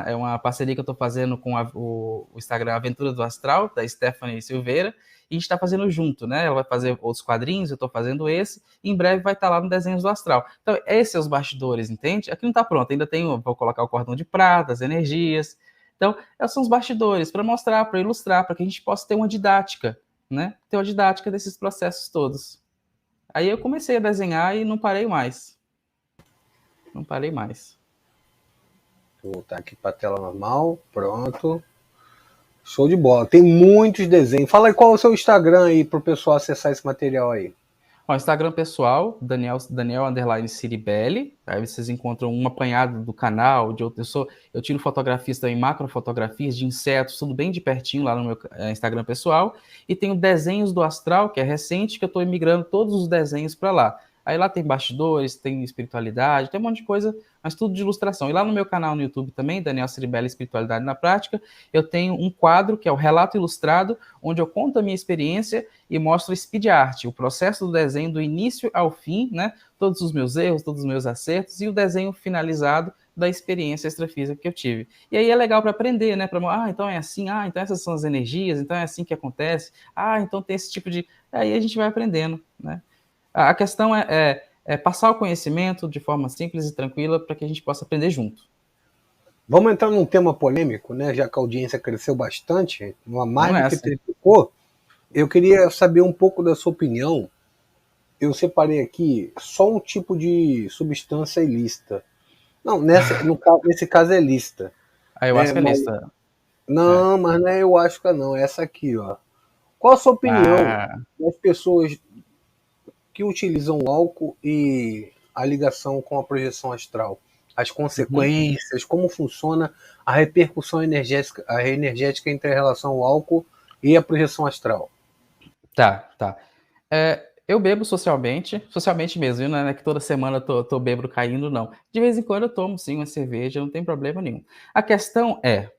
é uma parceria que eu tô fazendo com o Instagram Aventura do Astral, da Stephanie Silveira, e a gente tá fazendo junto, né? Ela vai fazer outros quadrinhos, eu tô fazendo esse, e em breve vai estar lá no Desenhos do Astral. Então, esses são os bastidores, entende? Aqui não tá pronto, ainda vou colocar o cordão de prata, as energias. Então, esses são os bastidores, para mostrar, para ilustrar, para que a gente possa ter uma didática, né? Ter uma didática desses processos todos. Aí eu comecei a desenhar e não parei mais. Não parei mais. Vou voltar aqui para a tela normal. Pronto. Show de bola. Tem muitos desenhos. Fala aí qual é o seu Instagram aí para o pessoal acessar esse material aí. Ó, Instagram pessoal, Daniel underline Ciribelli. Aí vocês encontram um apanhado do canal. Eu tiro fotografias também, macrofotografias de insetos, tudo bem de pertinho lá no meu Instagram pessoal. E tenho Desenhos do Astral, que é recente, que eu estou migrando todos os desenhos para lá. Aí lá tem bastidores, tem espiritualidade, tem um monte de coisa, mas tudo de ilustração. E lá no meu canal no YouTube também, Daniel Ciribelli Espiritualidade na Prática, eu tenho um quadro que é o Relato Ilustrado, onde eu conto a minha experiência e mostro speed art, o processo do desenho do início ao fim, né? Todos os meus erros, todos os meus acertos e o desenho finalizado da experiência extrafísica que eu tive. E aí é legal para aprender, né? Então é assim, então essas são as energias, então é assim que acontece, então tem esse tipo de... Aí a gente vai aprendendo, né? A questão é passar o conhecimento de forma simples e tranquila para que a gente possa aprender junto. Vamos entrar num tema polêmico, né? Já que a audiência cresceu bastante, mais do que Assim. triplicou. Eu queria saber um pouco da sua opinião. Eu separei aqui só um tipo de substância ilícita. Não, nesse caso é lícita. A ayahuasca é lista. Não, mas não é ayahuasca não, é essa aqui, ó. Qual a sua opinião das pessoas que utilizam o álcool e a ligação com a projeção astral? As consequências, como funciona a repercussão energética entre a relação ao álcool e a projeção astral? Tá. Eu bebo socialmente mesmo, viu? Não é que toda semana eu tô bêbado caindo, não. De vez em quando eu tomo, sim, uma cerveja, não tem problema nenhum. A questão é,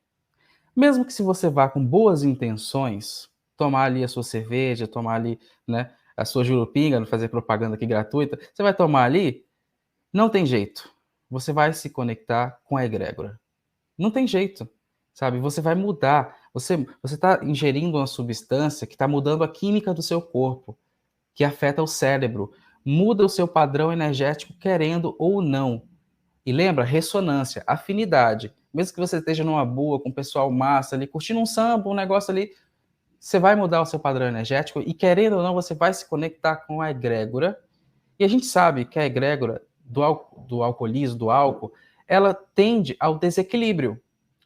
mesmo que se você vá com boas intenções, tomar ali a sua cerveja, tomar ali, né, a sua jurupinga, não fazer propaganda aqui gratuita, você vai tomar ali, não tem jeito. Você vai se conectar com a egrégora. Não tem jeito, sabe? Você vai mudar. Você está ingerindo uma substância que está mudando a química do seu corpo, que afeta o cérebro, muda o seu padrão energético, querendo ou não. E lembra, ressonância, afinidade. Mesmo que você esteja numa boa, com o pessoal massa ali, curtindo um samba, um negócio ali, você vai mudar o seu padrão energético e, querendo ou não, você vai se conectar com a egrégora. E a gente sabe que a egrégora do alcoolismo, do álcool, ela tende ao desequilíbrio.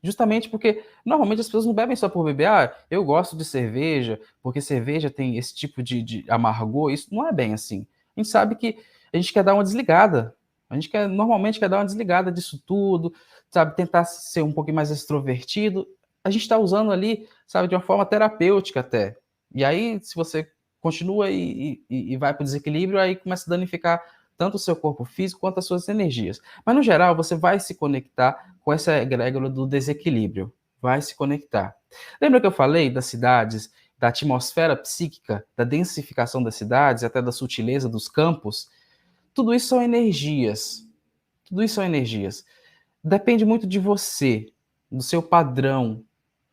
Justamente porque normalmente as pessoas não bebem só por beber. Ah, eu gosto de cerveja, porque cerveja tem esse tipo de amargor. Isso não é bem assim. A gente sabe que a gente quer dar uma desligada. A gente normalmente quer dar uma desligada disso tudo, sabe? Tentar ser um pouquinho mais extrovertido. A gente está usando ali, sabe, de uma forma terapêutica até. E aí, se você continua e vai para o desequilíbrio, aí começa a danificar tanto o seu corpo físico quanto as suas energias. Mas no geral, você vai se conectar com essa egrégora do desequilíbrio. Vai se conectar. Lembra que eu falei das cidades, da atmosfera psíquica, da densificação das cidades, até da sutileza dos campos? Tudo isso são energias. Tudo isso são energias. Depende muito de você, do seu padrão.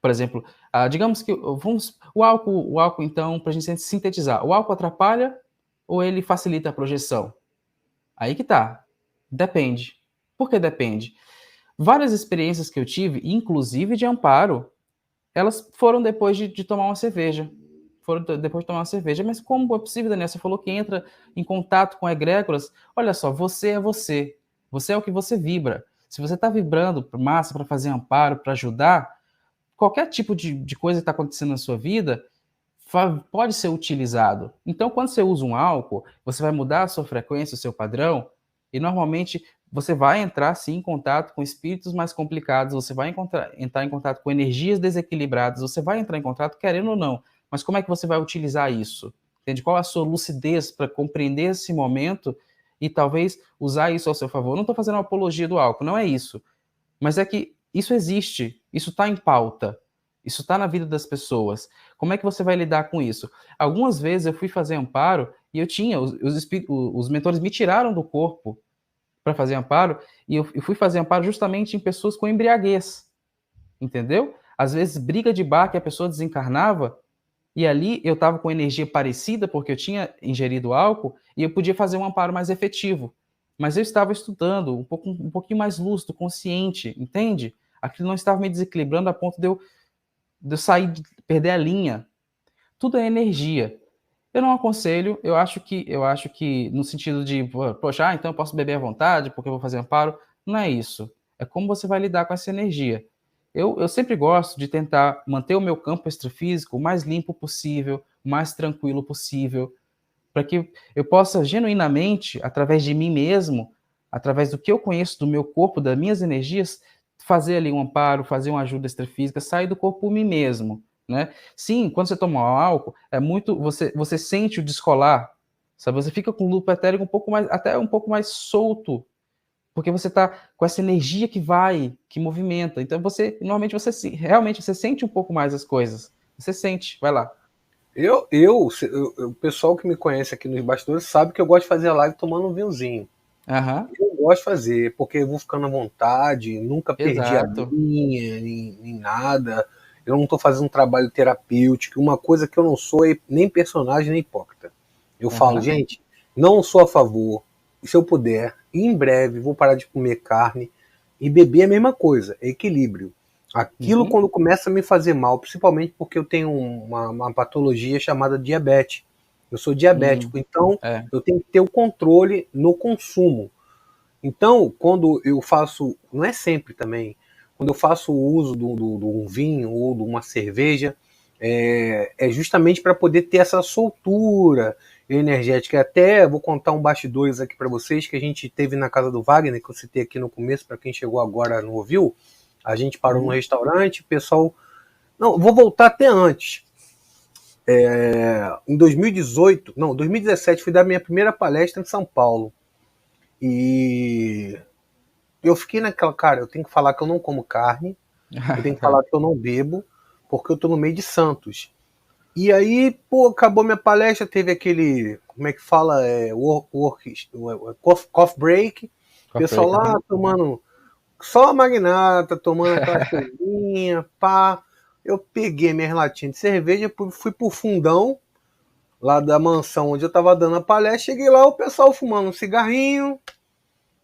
Por exemplo, digamos que o álcool então, para a gente sintetizar, o álcool atrapalha ou ele facilita a projeção? Aí que tá. Depende. Por que depende? Várias experiências que eu tive, inclusive de amparo, elas foram depois de tomar uma cerveja. Foram depois de tomar uma cerveja. Mas como é possível, Daniel? Você falou que entra em contato com egrégoras. Olha só, você é você. Você é o que você vibra. Se você está vibrando massa para fazer amparo, para ajudar, qualquer tipo de coisa que está acontecendo na sua vida pode ser utilizado. Então, quando você usa um álcool, você vai mudar a sua frequência, o seu padrão, e normalmente você vai entrar sim em contato com espíritos mais complicados, você vai entrar em contato com energias desequilibradas, você vai entrar em contato querendo ou não. Mas como é que você vai utilizar isso? Entende? Qual é a sua lucidez para compreender esse momento e talvez usar isso ao seu favor? Não estou fazendo uma apologia do álcool, não é isso. Mas é que isso existe, isso está em pauta, isso está na vida das pessoas. Como é que você vai lidar com isso? Algumas vezes eu fui fazer amparo e eu tinha, os mentores me tiraram do corpo para fazer amparo, e eu fui fazer amparo justamente em pessoas com embriaguez, entendeu? Às vezes briga de bar que a pessoa desencarnava, e ali eu estava com energia parecida, porque eu tinha ingerido álcool, e eu podia fazer um amparo mais efetivo. Mas eu estava estudando, um pouquinho mais lúcido, consciente, entende? Aquilo não estava me desequilibrando a ponto de eu sair, de perder a linha. Tudo é energia. Eu não aconselho, eu acho que no sentido de, poxa, então eu posso beber à vontade porque eu vou fazer amparo. Não é isso. É como você vai lidar com essa energia. Eu sempre gosto de tentar manter o meu campo extrafísico o mais limpo possível, o mais tranquilo possível, para que eu possa genuinamente, através de mim mesmo, através do que eu conheço do meu corpo, das minhas energias, fazer ali um amparo, fazer uma ajuda extrafísica, sair do corpo por mim mesmo, né? Sim, quando você toma álcool, é muito, você sente o descolar, sabe? Você fica com o loop etérico um pouco mais, até um pouco mais solto, porque você está com essa energia que vai, que movimenta. Então normalmente realmente você sente um pouco mais as coisas. Você sente, vai lá. O pessoal que me conhece aqui nos bastidores sabe que eu gosto de fazer a live tomando um vinhozinho. Aham, Eu gosto de fazer, porque eu vou ficando à vontade, nunca perdi a exato. linha, nem nada. Eu não estou fazendo um trabalho terapêutico. Uma coisa que eu não sou é nem personagem, nem hipócrita. Eu falo, Aham. gente, não sou a favor. Se eu puder, em breve, vou parar de comer carne e beber a mesma coisa, é equilíbrio. Aquilo Uhum. quando começa a me fazer mal, principalmente porque eu tenho uma patologia chamada diabetes. Eu sou diabético, então É. eu tenho que ter o controle no consumo. Então, quando eu faço, não é sempre também, quando eu faço o uso de um vinho ou de uma cerveja, é justamente para poder ter essa soltura energética. Até vou contar um bastidores aqui para vocês que a gente teve na casa do Wagner, que eu citei aqui no começo, para quem chegou agora não ouviu. A gente parou no Uhum. restaurante, o pessoal. Não, vou voltar até antes. Em 2018, não, 2017, fui dar minha primeira palestra em São Paulo. E eu fiquei naquela, cara, eu tenho que falar que eu não como carne, eu tenho que falar que eu não bebo, porque eu tô no meio de Santos. E aí, pô, acabou minha palestra, teve aquele, como é que fala, coffee break, o Coffee pessoal break, lá aham. tomando só a magnata, tomando aquela cervejinha, pá. Eu peguei minha latinha de cerveja, fui pro fundão, lá da mansão onde eu tava dando a palestra, cheguei lá, o pessoal fumando um cigarrinho,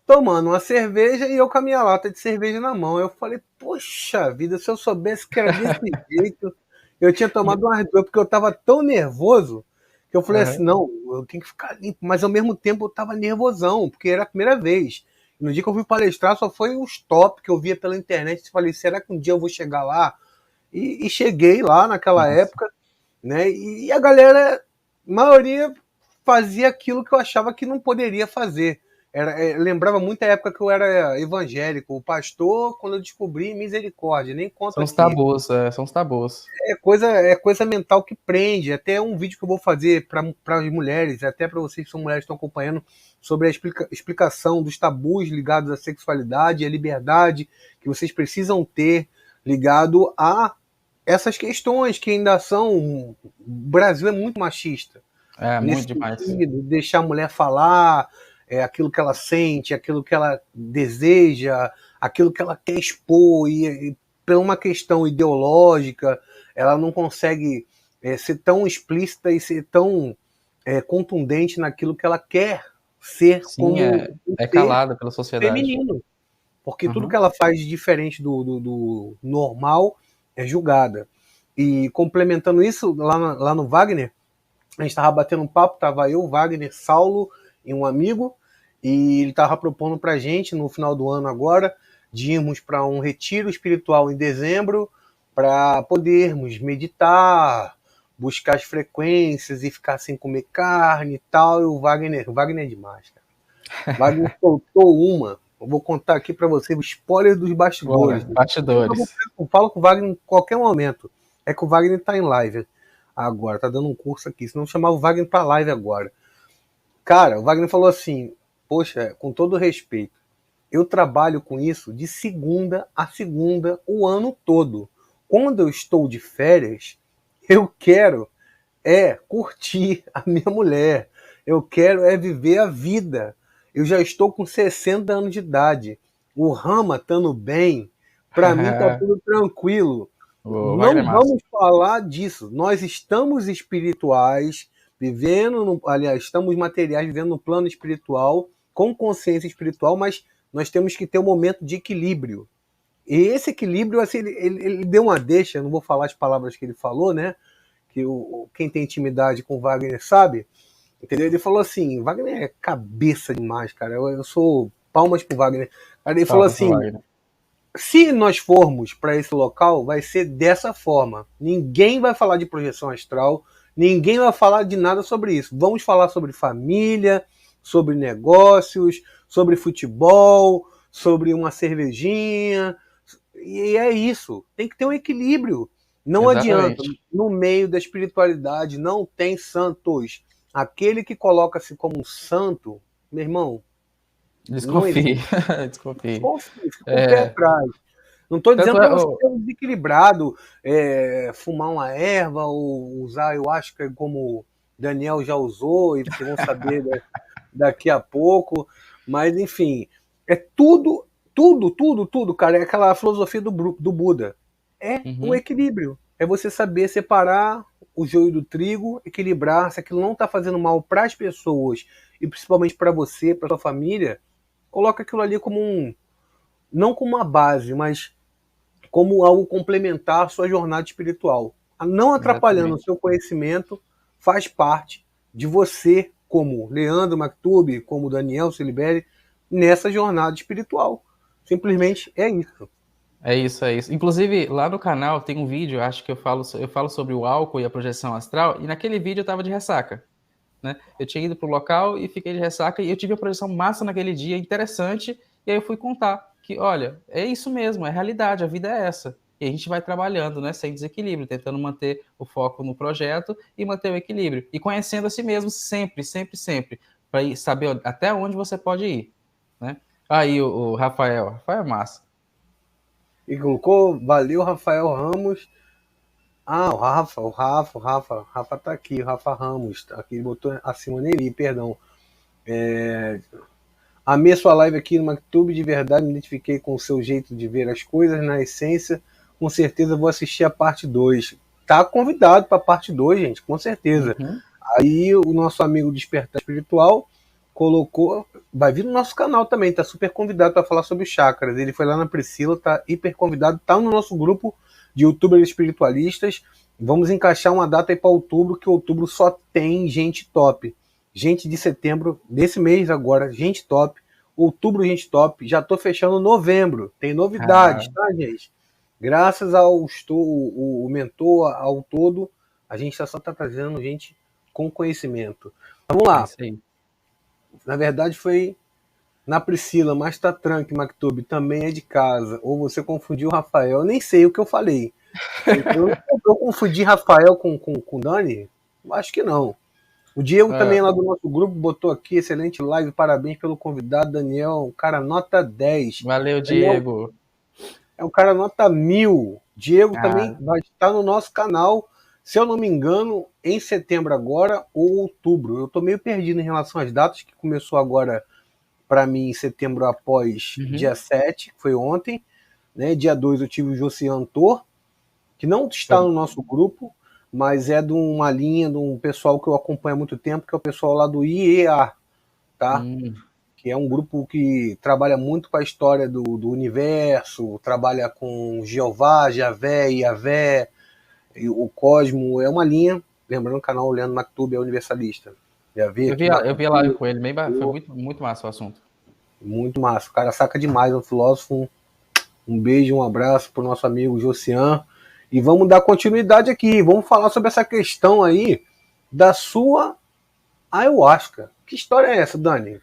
tomando uma cerveja e eu com a minha lata de cerveja na mão. Eu falei, poxa vida, se eu soubesse que era desse jeito, eu tinha tomado umas duas, porque eu tava tão nervoso que eu falei assim, Aham. não, eu tenho que ficar limpo, mas ao mesmo tempo eu tava nervosão, porque era a primeira vez. No dia que eu fui palestrar, só foi os top que eu via pela internet. Eu falei, será que um dia eu vou chegar lá? E cheguei lá naquela Nossa. época, né? E a galera, a maioria, fazia aquilo que eu achava que não poderia fazer. Lembrava muito a época que eu era evangélico. O pastor, quando eu descobri, misericórdia, nem conta São os aqui. tabus, são os tabus. É coisa mental que prende. Até um vídeo que eu vou fazer para as mulheres, até para vocês que são mulheres que estão acompanhando, sobre a explicação dos tabus ligados à sexualidade e à liberdade que vocês precisam ter ligado a essas questões que ainda são. O Brasil é muito machista. É, Nesse muito demais. sentido, deixar a mulher falar aquilo que ela sente, aquilo que ela deseja, aquilo que ela quer expor, e por uma questão ideológica, ela não consegue ser tão explícita e ser tão contundente naquilo que ela quer ser Sim, como um é ser calada pela sociedade. feminino. Porque tudo Uhum. que ela faz de diferente do normal é julgada. E complementando isso, lá no Wagner, a gente estava batendo um papo, tava eu, Wagner, Saulo e um amigo, e ele estava propondo para a gente, no final do ano agora, de irmos para um retiro espiritual em dezembro, para podermos meditar, buscar as frequências e ficar sem comer carne e tal. E o Wagner é demais, cara. O Wagner soltou uma. Eu vou contar aqui para você o spoiler dos bastidores. Bora, bastidores. Eu falo com o Wagner em qualquer momento. É que o Wagner está em live agora, tá dando um curso aqui. Senão eu chamava o Wagner para live agora. Cara, o Wagner falou assim: poxa, com todo respeito, eu trabalho com isso de segunda a segunda o ano todo. Quando eu estou de férias, eu quero curtir a minha mulher. Eu quero viver a vida. Eu já estou com 60 anos de idade. O Rama estando bem, para mim tá tudo tranquilo. O Wagner Não Massa. vamos falar disso. Nós estamos espirituais, aliás, estamos materiais, vivendo no plano espiritual, com consciência espiritual, mas nós temos que ter um momento de equilíbrio. E esse equilíbrio, assim, ele deu uma deixa, não vou falar as palavras que ele falou, né? Que quem tem intimidade com o Wagner sabe, entendeu? Ele falou assim: Wagner é cabeça demais, cara. Eu sou palmas pro Wagner. Aí ele falou Palmas pro assim: Wagner. se nós formos para esse local, vai ser dessa forma. Ninguém vai falar de projeção astral, ninguém vai falar de nada sobre isso. Vamos falar sobre família, sobre negócios, sobre futebol, sobre uma cervejinha. E é isso. Tem que ter um equilíbrio. Não adianta. Exatamente. No meio da espiritualidade não tem santos. Aquele que coloca-se como um santo, meu irmão, não Desconfie. existe. Desconfie. Confio, fica com o pé atrás. Não estou Tanto dizendo é, para você ser um desequilibrado, fumar uma erva ou usar ayahuasca como Daniel já usou, e vocês vão saber daqui a pouco. Mas, enfim, é tudo, cara. É aquela filosofia do Buda. É um equilíbrio. É você saber separar o joio do trigo, equilibrar. Se aquilo não está fazendo mal para as pessoas e principalmente para você, para sua família, coloca aquilo ali como não como uma base, mas como algo complementar à sua jornada espiritual. Não atrapalhando o exatamente. seu conhecimento, faz parte de você, como Leandro Mactub, como Daniel Siliberi, nessa jornada espiritual. Simplesmente é isso. É isso, é isso. Inclusive, lá no canal tem um vídeo, acho que eu falo sobre o álcool e a projeção astral, e naquele vídeo eu tava de ressaca, né? Eu tinha ido pro local e fiquei de ressaca, e eu tive a projeção massa naquele dia, interessante, e aí eu fui contar que, olha, é isso mesmo, é realidade, a vida é essa. E a gente vai trabalhando, né, sem desequilíbrio, tentando manter o foco no projeto e manter o equilíbrio. E conhecendo a si mesmo sempre, sempre, sempre, para saber até onde você pode ir, né? Aí o Rafael é massa. E colocou, valeu, Rafael Ramos. Ah, o Rafa tá aqui, o Rafa Ramos, tá aqui, ele botou acima nele, perdão. Amei sua live aqui no MacTube, de verdade, me identifiquei com o seu jeito de ver as coisas, na essência, com certeza vou assistir a parte 2. Tá convidado para a parte 2, gente, com certeza. Aí o nosso amigo Despertar Espiritual colocou, vai vir no nosso canal também, tá super convidado para falar sobre os chakras. Ele foi lá na Priscila, tá hiper convidado, tá no nosso grupo de youtubers espiritualistas. Vamos encaixar uma data aí para outubro, que outubro só tem gente top. Gente de setembro, desse mês agora, gente top. Outubro, gente top. Já tô fechando novembro. Tem novidades, Ah, tá, gente? Graças o mentor, ao todo, a gente só tá trazendo gente com conhecimento. Vamos é lá. isso aí. Na verdade, foi na Priscila, mas tá tranque, Mactube, também é de casa. Ou você confundiu o Rafael. Eu nem sei o que eu falei. Eu confundi Rafael com Dani? Acho que não. O Diego também Ah, lá do nosso grupo botou aqui, excelente live, parabéns pelo convidado, Daniel, um cara nota 10. valeu, Daniel Diego. é um cara nota 1000. Diego também Ah, vai estar no nosso canal, se eu não me engano, em setembro agora ou outubro. Eu tô meio perdido em relação às datas, que começou agora para mim em setembro após uhum. dia 7, que foi ontem. Né? Dia 2 eu tive o Josian Tor, que não está Foi- no nosso grupo, mas é de uma linha de um pessoal que eu acompanho há muito tempo, que é o pessoal lá do IEA, tá? Hum, Que é um grupo que trabalha muito com a história do universo, trabalha com Jeová, Javé, Iavé, e o Cosmo, é uma linha, lembrando o canal Leandro Mactube é universalista. Já vi aqui eu vi a live Mactube, com ele, foi muito, muito massa o assunto. muito massa. O cara saca demais, é um filósofo. Um beijo, um abraço pro nosso amigo Josian. E vamos dar continuidade aqui. Vamos falar sobre essa questão aí da sua ayahuasca. Que história é essa, Dani?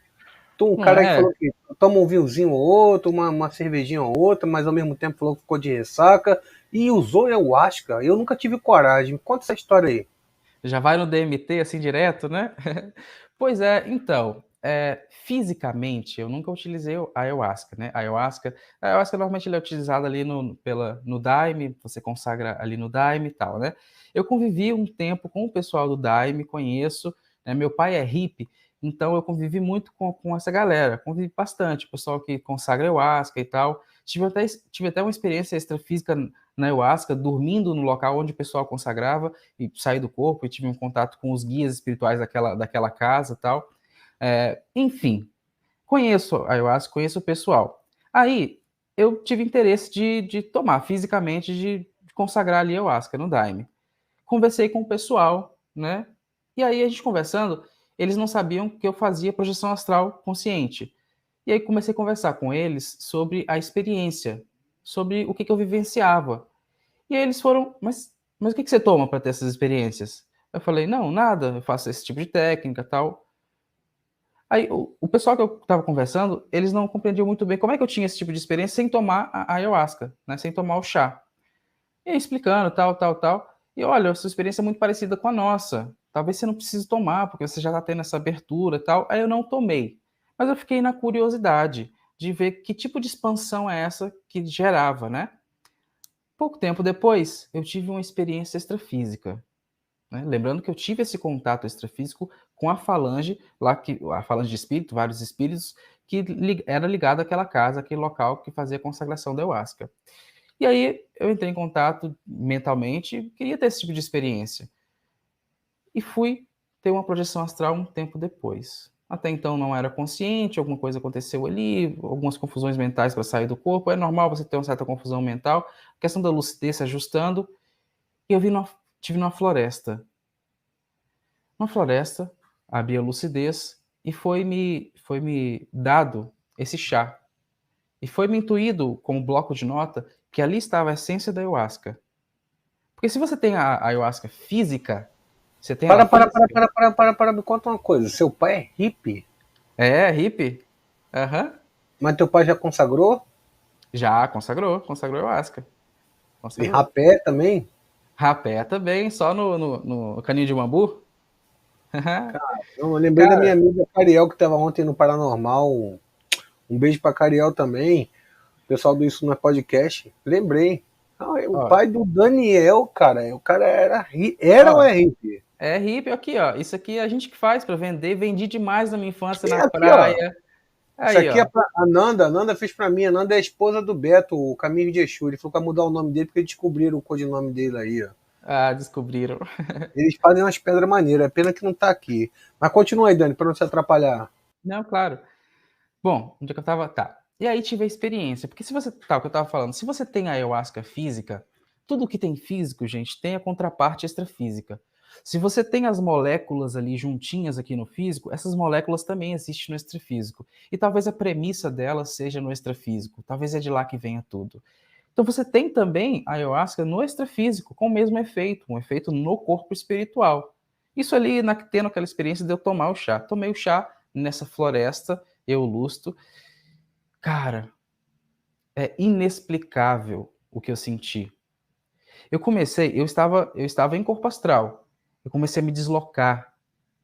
Tu, um Não cara que é? falou que toma um vinhozinho ou outro, uma cervejinha ou outra, mas ao mesmo tempo falou que ficou de ressaca e usou ayahuasca. Eu nunca tive coragem. Conta essa história aí. Já vai no DMT assim direto, né? Pois é, então, fisicamente eu nunca utilizei a ayahuasca, né? A ayahuasca normalmente ela é utilizada ali no Daime, você consagra ali no Daime e tal, né? Eu convivi um tempo com o pessoal do Daime, conheço, né? Meu pai é hippie, então eu convivi muito com essa galera, convivi bastante, o pessoal que consagra ayahuasca e tal. Tive até uma experiência extrafísica na ayahuasca, dormindo no local onde o pessoal consagrava, e saí do corpo e tive um contato com os guias espirituais daquela casa e tal. Enfim, conheço a ayahuasca, conheço o pessoal. Aí eu tive interesse de tomar fisicamente, de consagrar ali a ayahuasca no Daime. Conversei com o pessoal, né? E aí a gente conversando, eles não sabiam que eu fazia projeção astral consciente. E aí comecei a conversar com eles sobre a experiência, sobre o que eu vivenciava. E aí eles foram, mas o que você toma para ter essas experiências? Eu falei, não, nada, eu faço esse tipo de técnica tal. Aí o pessoal que eu estava conversando, eles não compreendiam muito bem como é que eu tinha esse tipo de experiência sem tomar a ayahuasca, né, sem tomar o chá. E aí explicando, tal, tal, tal. E olha, a sua experiência é muito parecida com a nossa. Talvez você não precise tomar, porque você já está tendo essa abertura e tal. Aí eu não tomei. Mas eu fiquei na curiosidade de ver que tipo de expansão é essa que gerava, né? Pouco tempo depois, eu tive uma experiência extrafísica, né? Lembrando que eu tive esse contato extrafísico com a falange, lá que a falange de espírito, vários espíritos, que era ligado àquela casa, aquele local que fazia a consagração da ayahuasca. E aí eu entrei em contato mentalmente, queria ter esse tipo de experiência. E fui ter uma projeção astral um tempo depois. Até então não era consciente, alguma coisa aconteceu ali, algumas confusões mentais para sair do corpo. É normal você ter uma certa confusão mental, a questão da lucidez se ajustando. E eu tive numa floresta. Uma floresta, abri a lucidez e foi me dado esse chá. E foi me intuído como bloco de nota que ali estava a essência da ayahuasca. Porque se você tem a ayahuasca física, você tem ela física, Me conta uma coisa. Seu pai é hippie, hippie, aham, mas teu pai já consagrou? já consagrou ayahuasca, E consagrou. rapé também? Rapé também, só no caninho de bambu. Não, eu lembrei da minha Cara, amiga Cariel, que estava ontem no Paranormal. Um beijo pra Cariel também. O pessoal do Isso Não é Podcast. Lembrei. Ah, o ó, pai do Daniel, cara. O cara era ou ó, é hippie? é hippie aqui, ó. Isso aqui é a gente que faz para vender. Vendi demais na minha infância na Aqui, ó. praia. Isso Aí, aqui é ó. pra a Nanda. A Nanda fez pra mim. A Nanda é a esposa do Beto, o Caminho de Exu. Ele falou que ia mudar o nome dele porque descobriram o codinome dele aí, ó. Ah, descobriram. Eles fazem umas pedras maneiras. É pena que não tá aqui. Mas continua aí, Dani, pra não se atrapalhar. Não, claro. Bom, onde é que eu tava? Tá. E aí tive a experiência, porque se você, tá, o que eu tava falando, se você tem a ayahuasca física, tudo que tem físico, gente, tem a contraparte extrafísica. Se você tem as moléculas ali juntinhas aqui no físico, essas moléculas também existem no extrafísico. E talvez a premissa delas seja no extrafísico, talvez é de lá que venha tudo. Então você tem também a ayahuasca no extrafísico, com o mesmo efeito, um efeito no corpo espiritual. Isso ali, tendo aquela experiência de eu tomar o chá. Tomei o chá nessa floresta, eu lusto. Cara, é inexplicável o que eu senti. Eu estava em corpo astral. Eu comecei a me deslocar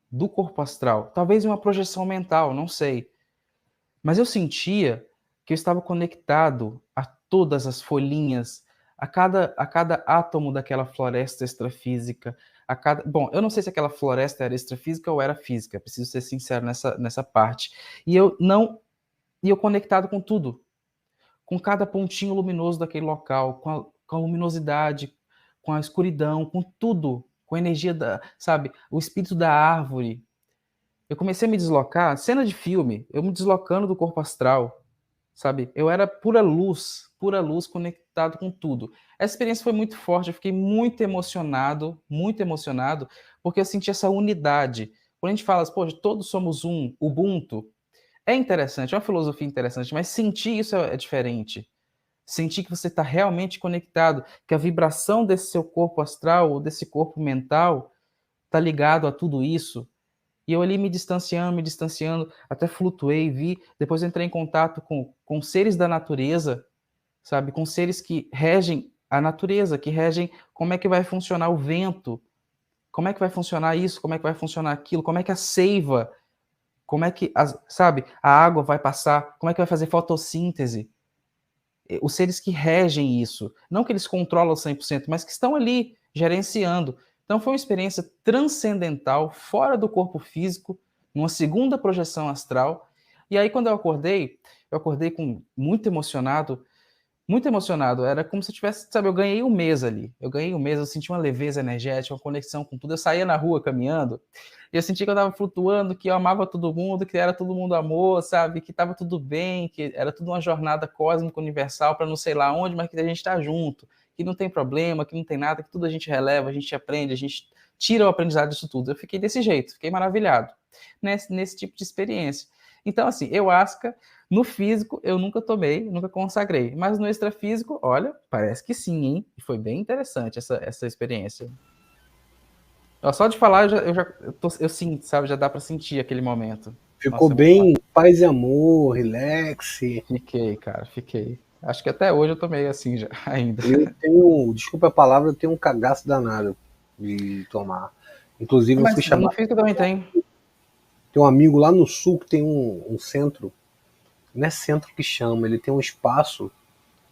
do corpo astral, talvez uma projeção mental, não sei. Mas eu sentia que eu estava conectado a todas as folhinhas, a cada átomo daquela floresta extrafísica, bom, eu não sei se aquela floresta era extrafísica ou era física, preciso ser sincero nessa parte. E eu não, e eu conectado com tudo, com cada pontinho luminoso daquele local, com a luminosidade, com a escuridão, com tudo, com a energia sabe, o espírito da árvore. Eu comecei a me deslocar, cena de filme, eu me deslocando do corpo astral, sabe? Eu era pura luz conectado com tudo. Essa experiência foi muito forte, eu fiquei muito emocionado, porque eu senti essa unidade. Quando a gente fala, poxa, todos somos um, Ubuntu, é interessante, é uma filosofia interessante, mas sentir isso é diferente. Sentir que você está realmente conectado, que a vibração desse seu corpo astral ou desse corpo mental está ligado a tudo isso. E eu ali me distanciando, até flutuei, vi. Depois entrei em contato com seres da natureza, sabe? Com seres que regem a natureza, que regem como é que vai funcionar o vento, como é que vai funcionar isso, como é que vai funcionar aquilo, como é que a seiva, como é que, sabe, a água vai passar, como é que vai fazer fotossíntese. Os seres que regem isso, não que eles controlam 100%, mas que estão ali gerenciando. Então foi uma experiência transcendental, fora do corpo físico, numa segunda projeção astral. E aí quando eu acordei com muito emocionado. Era como se eu tivesse, sabe, eu ganhei um mês ali. Eu ganhei um mês, eu senti uma leveza energética, uma conexão com tudo. Eu saía na rua caminhando e eu sentia que eu estava flutuando, que eu amava todo mundo, que era todo mundo amor, sabe? Que estava tudo bem, que era tudo uma jornada cósmica universal para não sei lá onde, mas que a gente está junto, que não tem problema, que não tem nada, que tudo a gente releva, a gente aprende, a gente tira o aprendizado disso tudo. Eu fiquei desse jeito, fiquei maravilhado nesse tipo de experiência. Então, assim, ayahuasca no físico, eu nunca tomei, nunca consagrei. Mas no extrafísico, olha, parece que sim, hein? E foi bem interessante essa experiência. Só de falar, eu sinto, sabe? Já dá para sentir aquele momento. Ficou Nossa, bem paz e amor, relax. fiquei, cara, fiquei. Acho que até hoje eu tomei assim já, ainda. Eu tenho, desculpa a palavra, eu tenho um cagaço danado de tomar. Inclusive, eu Mas fui no chamado. físico também tem. Tem um amigo lá no sul que tem um centro, não é centro que chama, ele tem um espaço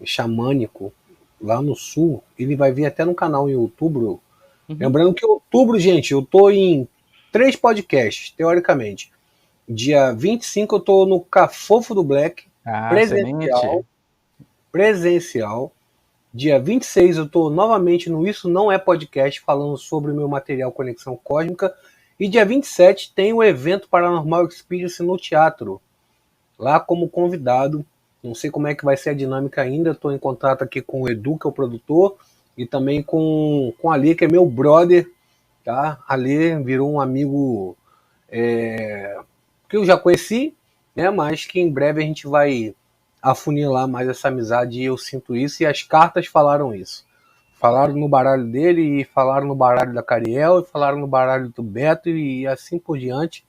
xamânico lá no sul. Ele vai vir até no canal em outubro. Lembrando que em outubro, gente, eu tô em 3 podcasts, teoricamente. Dia 25 eu tô no Cafofo do Black, presencial. Semente. Presencial. Dia 26 eu tô novamente no Isso Não É Podcast, falando sobre o meu material Conexão Cósmica. E dia 27 tem o evento Paranormal Experience no teatro, lá como convidado. Não sei como é que vai ser a dinâmica ainda, estou em contato aqui com o Edu, que é o produtor, e também com a Alê, que é meu brother. Tá? A Alê virou um amigo que eu já conheci, né? Mas que em breve a gente vai afunilar mais essa amizade, e eu sinto isso, e as cartas falaram isso. Falaram no baralho dele, e falaram no baralho da Cariel, e falaram no baralho do Beto, e assim por diante.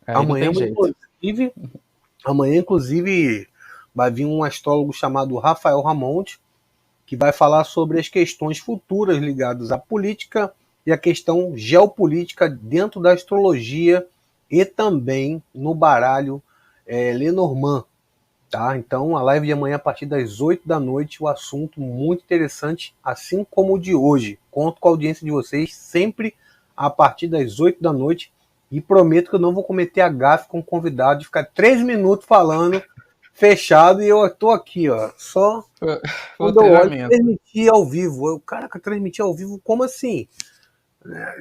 Aí não tem jeito. Amanhã, inclusive, vai vir um astrólogo chamado Rafael Ramonte, que vai falar sobre as questões futuras ligadas à política e à questão geopolítica dentro da astrologia e também no baralho Lenormand. Tá? Então, a live de amanhã, a partir das 8 da noite, o assunto muito interessante, assim como o de hoje. Conto com a audiência de vocês sempre a partir das 8 da noite, e prometo que eu não vou cometer a gafe com o convidado de ficar 3 minutos falando fechado, e eu tô aqui, ó, só Foi o quando eu olho, treinamento. transmitir ao vivo. Eu, caraca, transmitir ao vivo, como assim?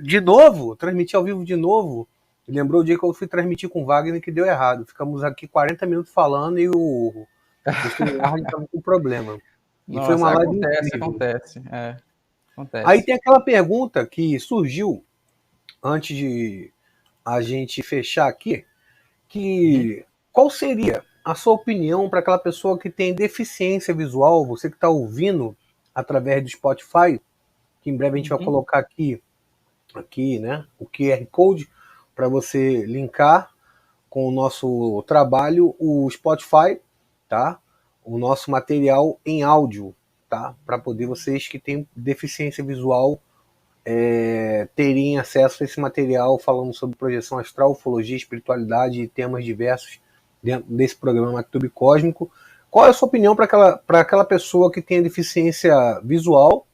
De novo? Transmitir ao vivo de novo? Lembrou o dia que eu fui transmitir com o Wagner, que deu errado. Ficamos aqui 40 minutos falando e o StreamYard estava com problema. E foi Nossa, uma live acontece, incrível. acontece. Aí Acontece. tem aquela pergunta que surgiu antes de a gente fechar aqui, que qual seria a sua opinião para aquela pessoa que tem deficiência visual, você que está ouvindo através do Spotify, que em breve a gente vai colocar aqui, né, o QR Code para você linkar com o nosso trabalho, o Spotify, tá? O nosso material em áudio, tá? Para poder vocês que têm deficiência visual terem acesso a esse material falando sobre projeção astral, ufologia, espiritualidade e temas diversos dentro desse programa Tube Cósmico. Qual é a sua opinião para aquela pessoa que tem deficiência visual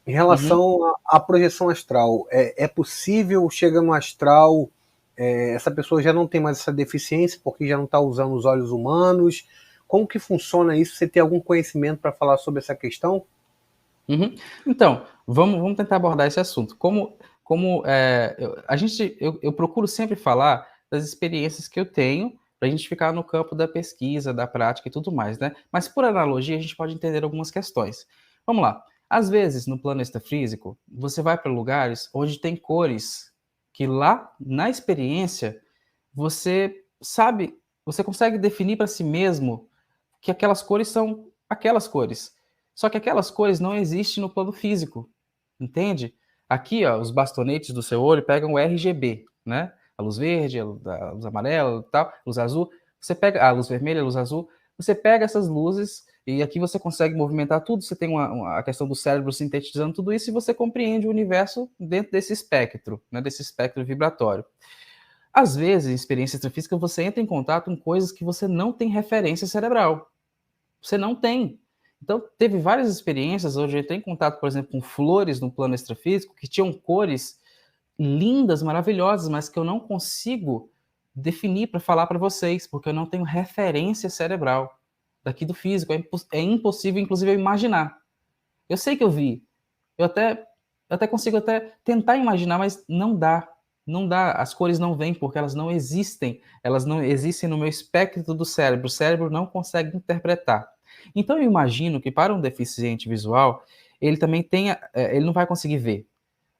em relação à projeção astral? É possível, chega no astral, essa pessoa já não tem mais essa deficiência porque já não está usando os olhos humanos? Como que funciona isso? Você tem algum conhecimento para falar sobre essa questão? Então, vamos tentar abordar esse assunto. Eu procuro sempre falar das experiências que eu tenho para a gente ficar no campo da pesquisa, da prática e tudo mais, né? Mas por analogia, a gente pode entender algumas questões. Vamos lá. Às vezes, no plano extrafísico, você vai para lugares onde tem cores que lá, na experiência, você sabe, você consegue definir para si mesmo que aquelas cores são aquelas cores. Só que aquelas cores não existem no plano físico, entende? Aqui, ó, os bastonetes do seu olho pegam o RGB, né? A luz verde, a luz amarela, tal, a luz azul. Você pega a luz vermelha, a luz azul. Você pega essas luzes e aqui você consegue movimentar tudo. Você tem a questão do cérebro sintetizando tudo isso e você compreende o universo dentro desse espectro, né? Desse espectro vibratório. Às vezes, em experiência extrafísica, você entra em contato com coisas que você não tem referência cerebral. Você não tem. Então, teve várias experiências onde eu entrei em contato, por exemplo, com flores no plano extrafísico que tinham cores lindas, maravilhosas, mas que eu não consigo definir para falar para vocês, porque eu não tenho referência cerebral daqui do físico. É impossível, inclusive, eu imaginar. Eu sei que eu vi. Eu até consigo até tentar imaginar, mas não dá. Não dá. As cores não vêm porque elas não existem. Elas não existem no meu espectro do cérebro. O cérebro não consegue interpretar. Então eu imagino que para um deficiente visual, ele também tenha, ele não vai conseguir ver.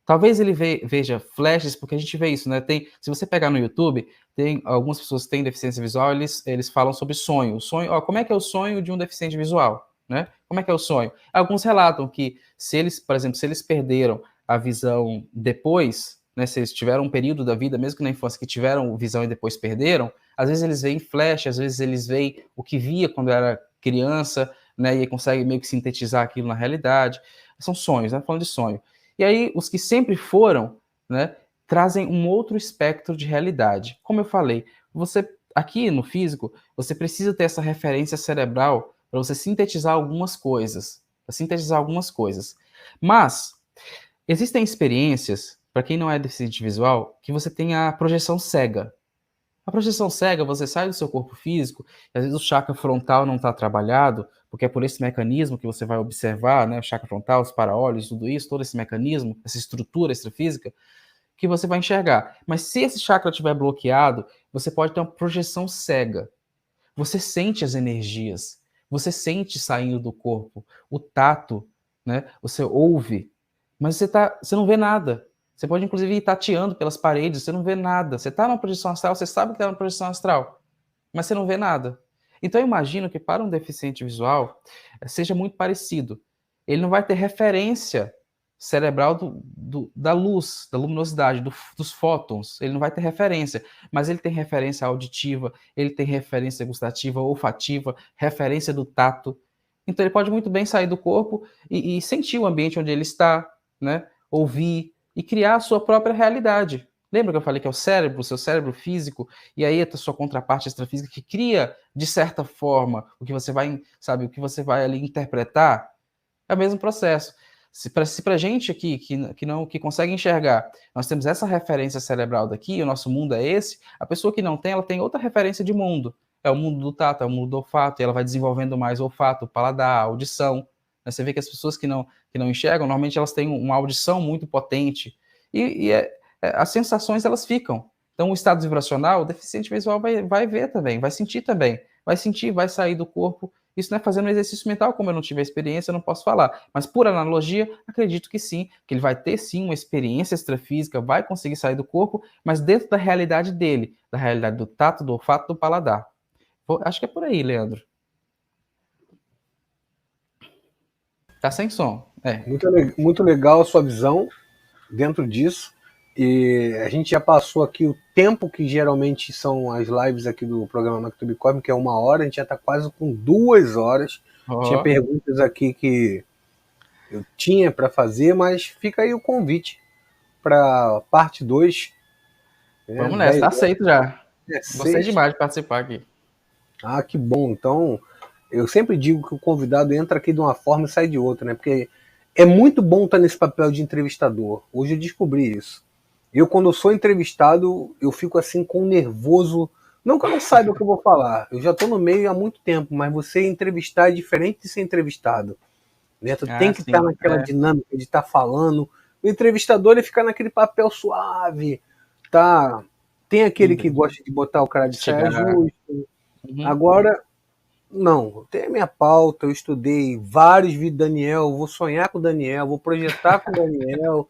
Talvez ele veja flashes, porque a gente vê isso, né? Se você pegar no YouTube, tem algumas pessoas que têm deficiência visual, eles falam sobre sonho. O sonho, ó, como é que é o sonho de um deficiente visual, né? Como é que é o sonho? Alguns relatam que se eles, por exemplo, se eles perderam a visão depois, né? Se eles tiveram um período da vida, mesmo que na infância, que tiveram visão e depois perderam, às vezes eles veem flash, às vezes eles veem o que via quando era criança, né? E aí consegue meio que sintetizar aquilo na realidade. São sonhos, né? Falando de sonho. E aí, os que sempre foram, né, trazem um outro espectro de realidade. Como eu falei, você aqui no físico, você precisa ter essa referência cerebral para você sintetizar algumas coisas. Mas existem experiências, para quem não é deficiente visual, que você tem a projeção cega. A projeção cega, você sai do seu corpo físico, e às vezes o chakra frontal não está trabalhado, porque é por esse mecanismo que você vai observar, né, o chakra frontal, os para-olhos, tudo isso, todo esse mecanismo, essa estrutura extrafísica, que você vai enxergar. Mas se esse chakra estiver bloqueado, você pode ter uma projeção cega. Você sente as energias, você sente saindo do corpo, o tato, né? Você ouve, mas você não vê nada. Você pode, inclusive, ir tateando pelas paredes, você não vê nada. Você está numa projeção astral, você sabe que está numa projeção astral, mas você não vê nada. Então, eu imagino que para um deficiente visual seja muito parecido. Ele não vai ter referência cerebral da luz, da luminosidade, dos fótons. Ele não vai ter referência, mas ele tem referência auditiva, ele tem referência gustativa, olfativa, referência do tato. Então, ele pode muito bem sair do corpo e sentir o ambiente onde ele está, né? Ouvir e criar a sua própria realidade. Lembra que eu falei que é o cérebro, o seu cérebro físico, e aí a sua contraparte extrafísica que cria, de certa forma, o que você vai, sabe, o que você vai ali interpretar? É o mesmo processo. Se para gente aqui, que consegue enxergar, nós temos essa referência cerebral daqui, o nosso mundo é esse, a pessoa que não tem, ela tem outra referência de mundo. É o mundo do tato, é o mundo do olfato, e ela vai desenvolvendo mais o olfato, o paladar, a audição. Você vê que as pessoas que não enxergam, normalmente elas têm uma audição muito potente, as sensações elas ficam. Então, o estado vibracional, o deficiente visual vai ver também, vai sentir também. vai sentir, vai sair do corpo. Isso não é fazendo um exercício mental, como eu não tive a experiência, eu não posso falar. Mas por analogia, acredito que sim, que ele vai ter sim uma experiência extrafísica, vai conseguir sair do corpo, mas dentro da realidade dele, da realidade do tato, do olfato, do paladar. Acho que é por aí, Leandro. Tá sem som. Muito legal a sua visão dentro disso. E a gente já passou aqui o tempo que geralmente são as lives aqui do programa MacTube Cosmic, que é 1 hora, a gente já está quase com 2 horas. Tinha perguntas aqui que eu tinha para fazer, mas fica aí o convite para parte 2. Vamos nessa, tá aceito já. Gostei 6. demais de participar aqui. Ah, que bom. Então, eu sempre digo que o convidado entra aqui de uma forma e sai de outra, né? Porque é muito bom estar nesse papel de entrevistador. Hoje eu descobri isso. Eu, quando eu sou entrevistado, eu fico assim com nervoso. Não que eu não saiba o que eu vou falar. Eu já estou no meio há muito tempo, mas você entrevistar é diferente de ser entrevistado. Né? Tu tem que estar naquela dinâmica de estar falando. O entrevistador ele fica naquele papel suave. Tá? Tem aquele que gosta de botar o cara de saia justa. Agora, não, tem a minha pauta, eu estudei vários vídeos do Daniel, vou sonhar com o Daniel, vou projetar com o Daniel.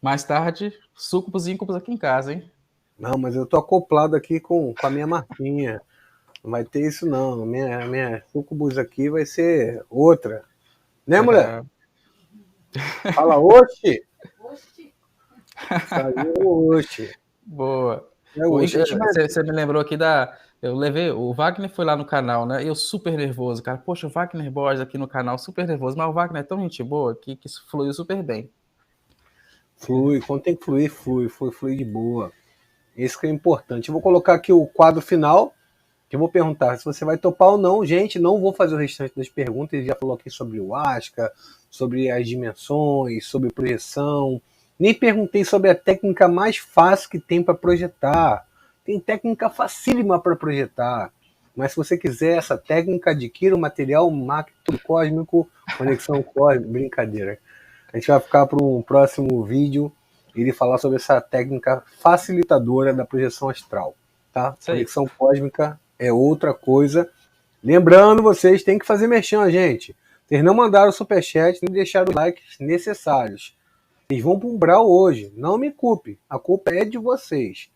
Mais tarde, sucubus e íncubos aqui em casa, hein? Não, mas eu tô acoplado aqui com a minha marquinha. Não vai ter isso não, minha sucubus aqui vai ser outra. Né, mulher? Fala, oxi! Saiu oxi. Boa. Você me lembrou aqui eu levei, o Wagner foi lá no canal, né? Eu super nervoso, cara. Poxa, o Wagner Borges aqui no canal, super nervoso. Mas o Wagner é tão gente boa que isso fluiu super bem. Flui, quando tem que fluir, flui de boa. Isso que é importante. Eu vou colocar aqui o quadro final, que eu vou perguntar se você vai topar ou não. Gente, não vou fazer o restante das perguntas. Ele já falou aqui sobre o Asca, sobre as dimensões, sobre projeção. Nem perguntei sobre a técnica mais fácil que tem para projetar. Tem técnica facílima para projetar. Mas se você quiser essa técnica, adquira o material MacTube Cósmico, Conexão Cósmica. Brincadeira. A gente vai ficar para um próximo vídeo ele falar sobre essa técnica facilitadora da projeção astral. Tá? Conexão Cósmica é outra coisa. Lembrando, vocês têm que fazer merchan, gente. Vocês não mandaram o superchat, nem deixaram os likes necessários. Vocês vão para um Umbral hoje. Não me culpe. A culpa é de vocês.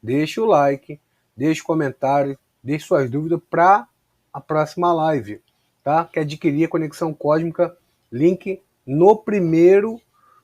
Deixe o like, deixe o comentário, deixe suas dúvidas para a próxima live. Tá? Quer adquirir a Conexão Cósmica? Link no primeiro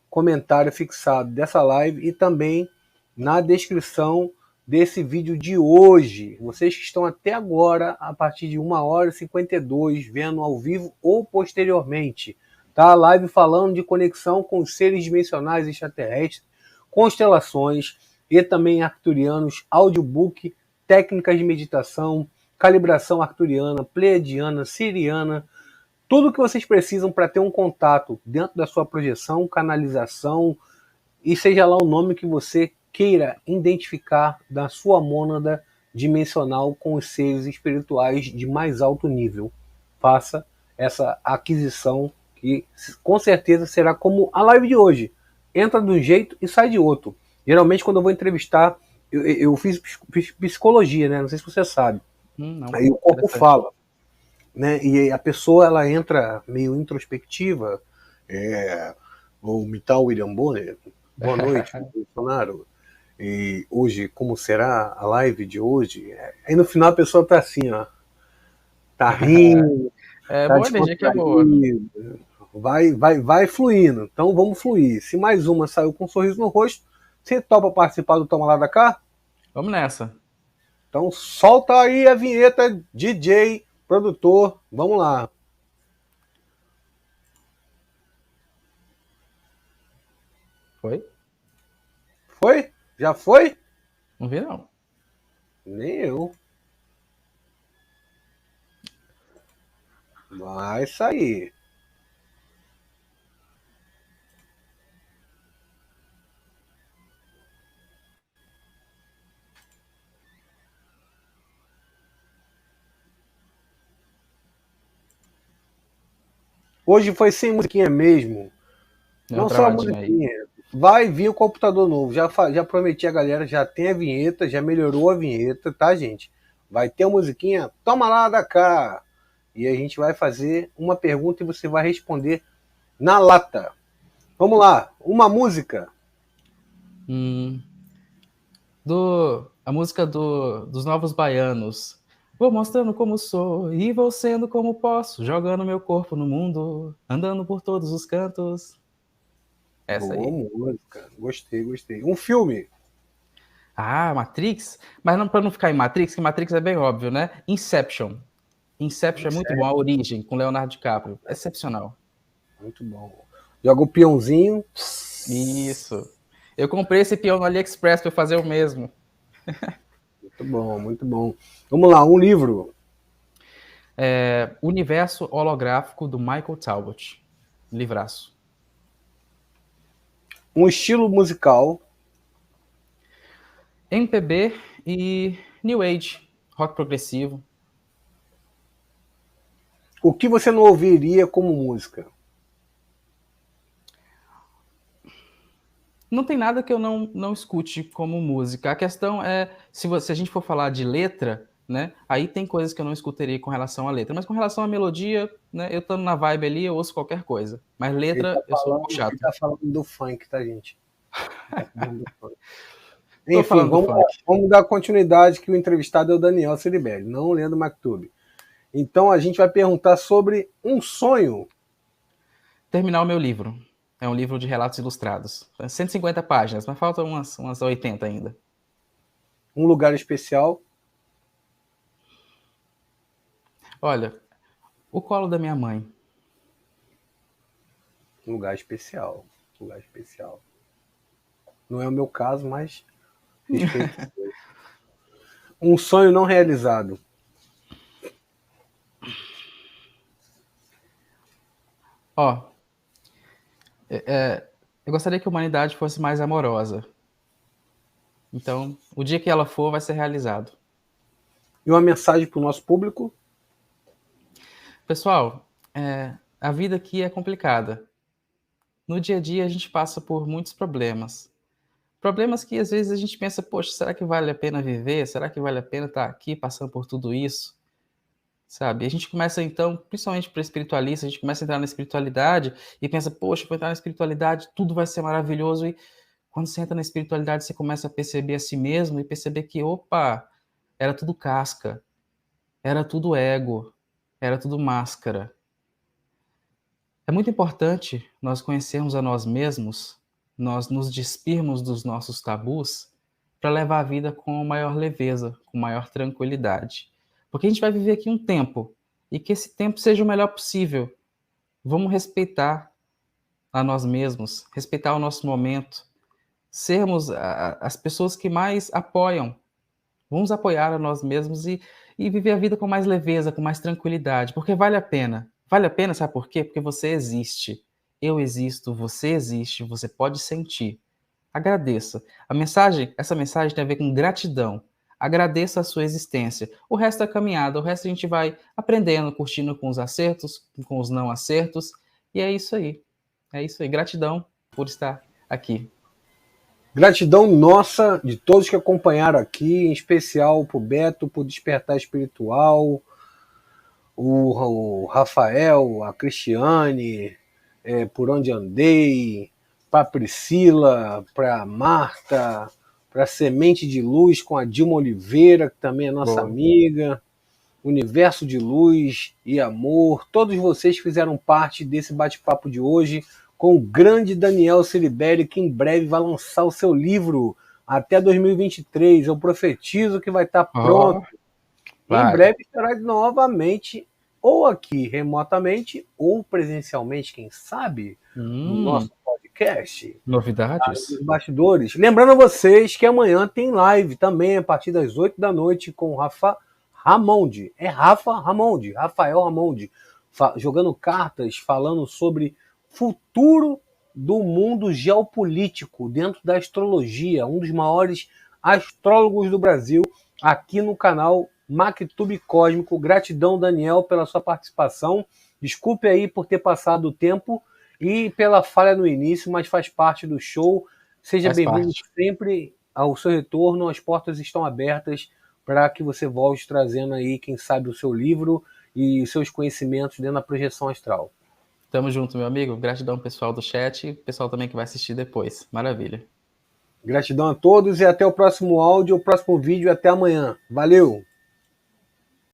comentário fixado dessa live e também na descrição desse vídeo de hoje. Vocês que estão até agora, a partir de 1h52, vendo ao vivo ou posteriormente. Tá? Live falando de conexão com os seres dimensionais extraterrestres, constelações e também arcturianos, audiobook, técnicas de meditação, calibração arcturiana, pleiadiana, siriana, tudo que vocês precisam para ter um contato dentro da sua projeção, canalização e seja lá o nome que você queira identificar da sua mônada dimensional com os seres espirituais de mais alto nível. Faça essa aquisição que com certeza será como a live de hoje. Entra de um jeito e sai de outro. Geralmente quando eu vou entrevistar, eu fiz psicologia, né? Não sei se você sabe. Aí o corpo fala. Né? E a pessoa ela entra meio introspectiva. Vou imitar o William Bonner. Boa noite, Bolsonaro. E hoje, como será a live de hoje? Aí no final a pessoa tá assim, ó. Tá rindo. Tá boa energia que é boa. Vai fluindo. Então vamos fluir. Se mais uma saiu com um sorriso no rosto, você topa participar do Toma Lá da Cá? Vamos nessa. Então solta aí a vinheta, DJ, produtor. Vamos lá. Foi? Foi? Já foi? Não vi, não. Nem eu. Vai sair. Hoje foi sem musiquinha mesmo. Não só a musiquinha. Vai vir o computador novo. Já prometi a galera, já tem a vinheta, já melhorou a vinheta, tá, gente? vai ter a musiquinha Toma lá da cá. E a gente vai fazer uma pergunta e você vai responder na lata. Vamos lá, uma música. A música dos Novos Baianos. Vou mostrando como sou e vou sendo como posso, jogando meu corpo no mundo, andando por todos os cantos. Essa Boa aí. música, gostei, gostei. Um filme. Ah, Matrix? Mas não, pra não ficar em Matrix, que Matrix é bem óbvio, né? Inception. Inception é muito bom, A Origem, com Leonardo DiCaprio. Excepcional. Muito bom. Joga o peãozinho. Isso. Eu comprei esse peão no AliExpress para fazer o mesmo. Muito bom, muito bom. Vamos lá, um livro. Universo Holográfico do Michael Talbot. Livraço. Um estilo musical. MPB e New Age, rock progressivo. O que você não ouviria como música? Não tem nada que eu não escute como música. A questão é, se a gente for falar de letra, né, aí tem coisas que eu não escutaria com relação à letra. Mas com relação à melodia, né, eu estando na vibe ali, eu ouço qualquer coisa. Mas letra, eu sou um pouco chato. Ele tá falando do funk, tá, gente? Ele tá falando do funk. Tô Enfim, falando do funk. vamos dar continuidade que o entrevistado é o Daniel Ceribelli, não o Leandro Mactube. Então a gente vai perguntar sobre um sonho. Terminar o meu livro. É um livro de relatos ilustrados. 150 páginas, mas faltam umas 80 ainda. Um lugar especial. Olha, o colo da minha mãe. Um lugar especial. Um lugar especial. Não é o meu caso, mas respeito. Um sonho não realizado. Ó, eu gostaria que a humanidade fosse mais amorosa. Então, o dia que ela for, vai ser realizado. E uma mensagem para o nosso público. Pessoal, a vida aqui é complicada. No dia a dia, a gente passa por muitos problemas. Problemas que às vezes a gente pensa, poxa, será que vale a pena viver? Será que vale a pena estar aqui passando por tudo isso? Sabe? A gente começa então, principalmente para espiritualista, a gente começa a entrar na espiritualidade e pensa, poxa, vou entrar na espiritualidade, tudo vai ser maravilhoso. E quando você entra na espiritualidade, você começa a perceber a si mesmo e perceber que, opa, era tudo casca, era tudo ego, era tudo máscara. É muito importante nós conhecermos a nós mesmos, nós nos despirmos dos nossos tabus para levar a vida com maior leveza, com maior tranquilidade. Porque a gente vai viver aqui um tempo e que esse tempo seja o melhor possível. Vamos respeitar a nós mesmos, respeitar o nosso momento, sermos as pessoas que mais apoiam. Vamos apoiar a nós mesmos e viver a vida com mais leveza, com mais tranquilidade, porque vale a pena. Vale a pena, sabe por quê? Porque você existe. Eu existo, você existe, você pode sentir. Agradeça. Essa mensagem tem a ver com gratidão. Agradeça a sua existência. O resto é caminhada, o resto a gente vai aprendendo, curtindo com os acertos, com os não acertos. E é isso aí. É isso aí. Gratidão por estar aqui. Gratidão nossa, de todos que acompanharam aqui, em especial pro Beto, pro Despertar Espiritual, o Rafael, a Cristiane, por onde andei, para Priscila, para Marta, para Semente de Luz com a Dilma Oliveira, que também é nossa Boa. amiga, Universo de Luz e Amor, todos vocês fizeram parte desse bate-papo de hoje com o grande Daniel Ceribelli, que em breve vai lançar o seu livro até 2023. Eu profetizo que vai estar pronto. Em breve estará novamente, ou aqui remotamente, ou presencialmente, quem sabe, no nosso podcast. Novidades? Dos bastidores. Lembrando a vocês que amanhã tem live também, a partir das 8 da noite, com o Rafa Ramondi. É Rafa Ramondi, Rafael Ramondi, jogando cartas, falando sobre futuro do mundo geopolítico dentro da astrologia, um dos maiores astrólogos do Brasil, aqui no canal Mactube Cósmico. Gratidão, Daniel, pela sua participação. Desculpe aí por ter passado o tempo e pela falha no início, mas faz parte do show. Seja bem-vindo sempre ao seu retorno. As portas estão abertas para que você volte trazendo aí, quem sabe, o seu livro e os seus conhecimentos dentro da projeção astral. Tamo junto, meu amigo. Gratidão pessoal do chat e pessoal também que vai assistir depois. Maravilha. Gratidão a todos e até o próximo áudio, o próximo vídeo. Até amanhã. Valeu!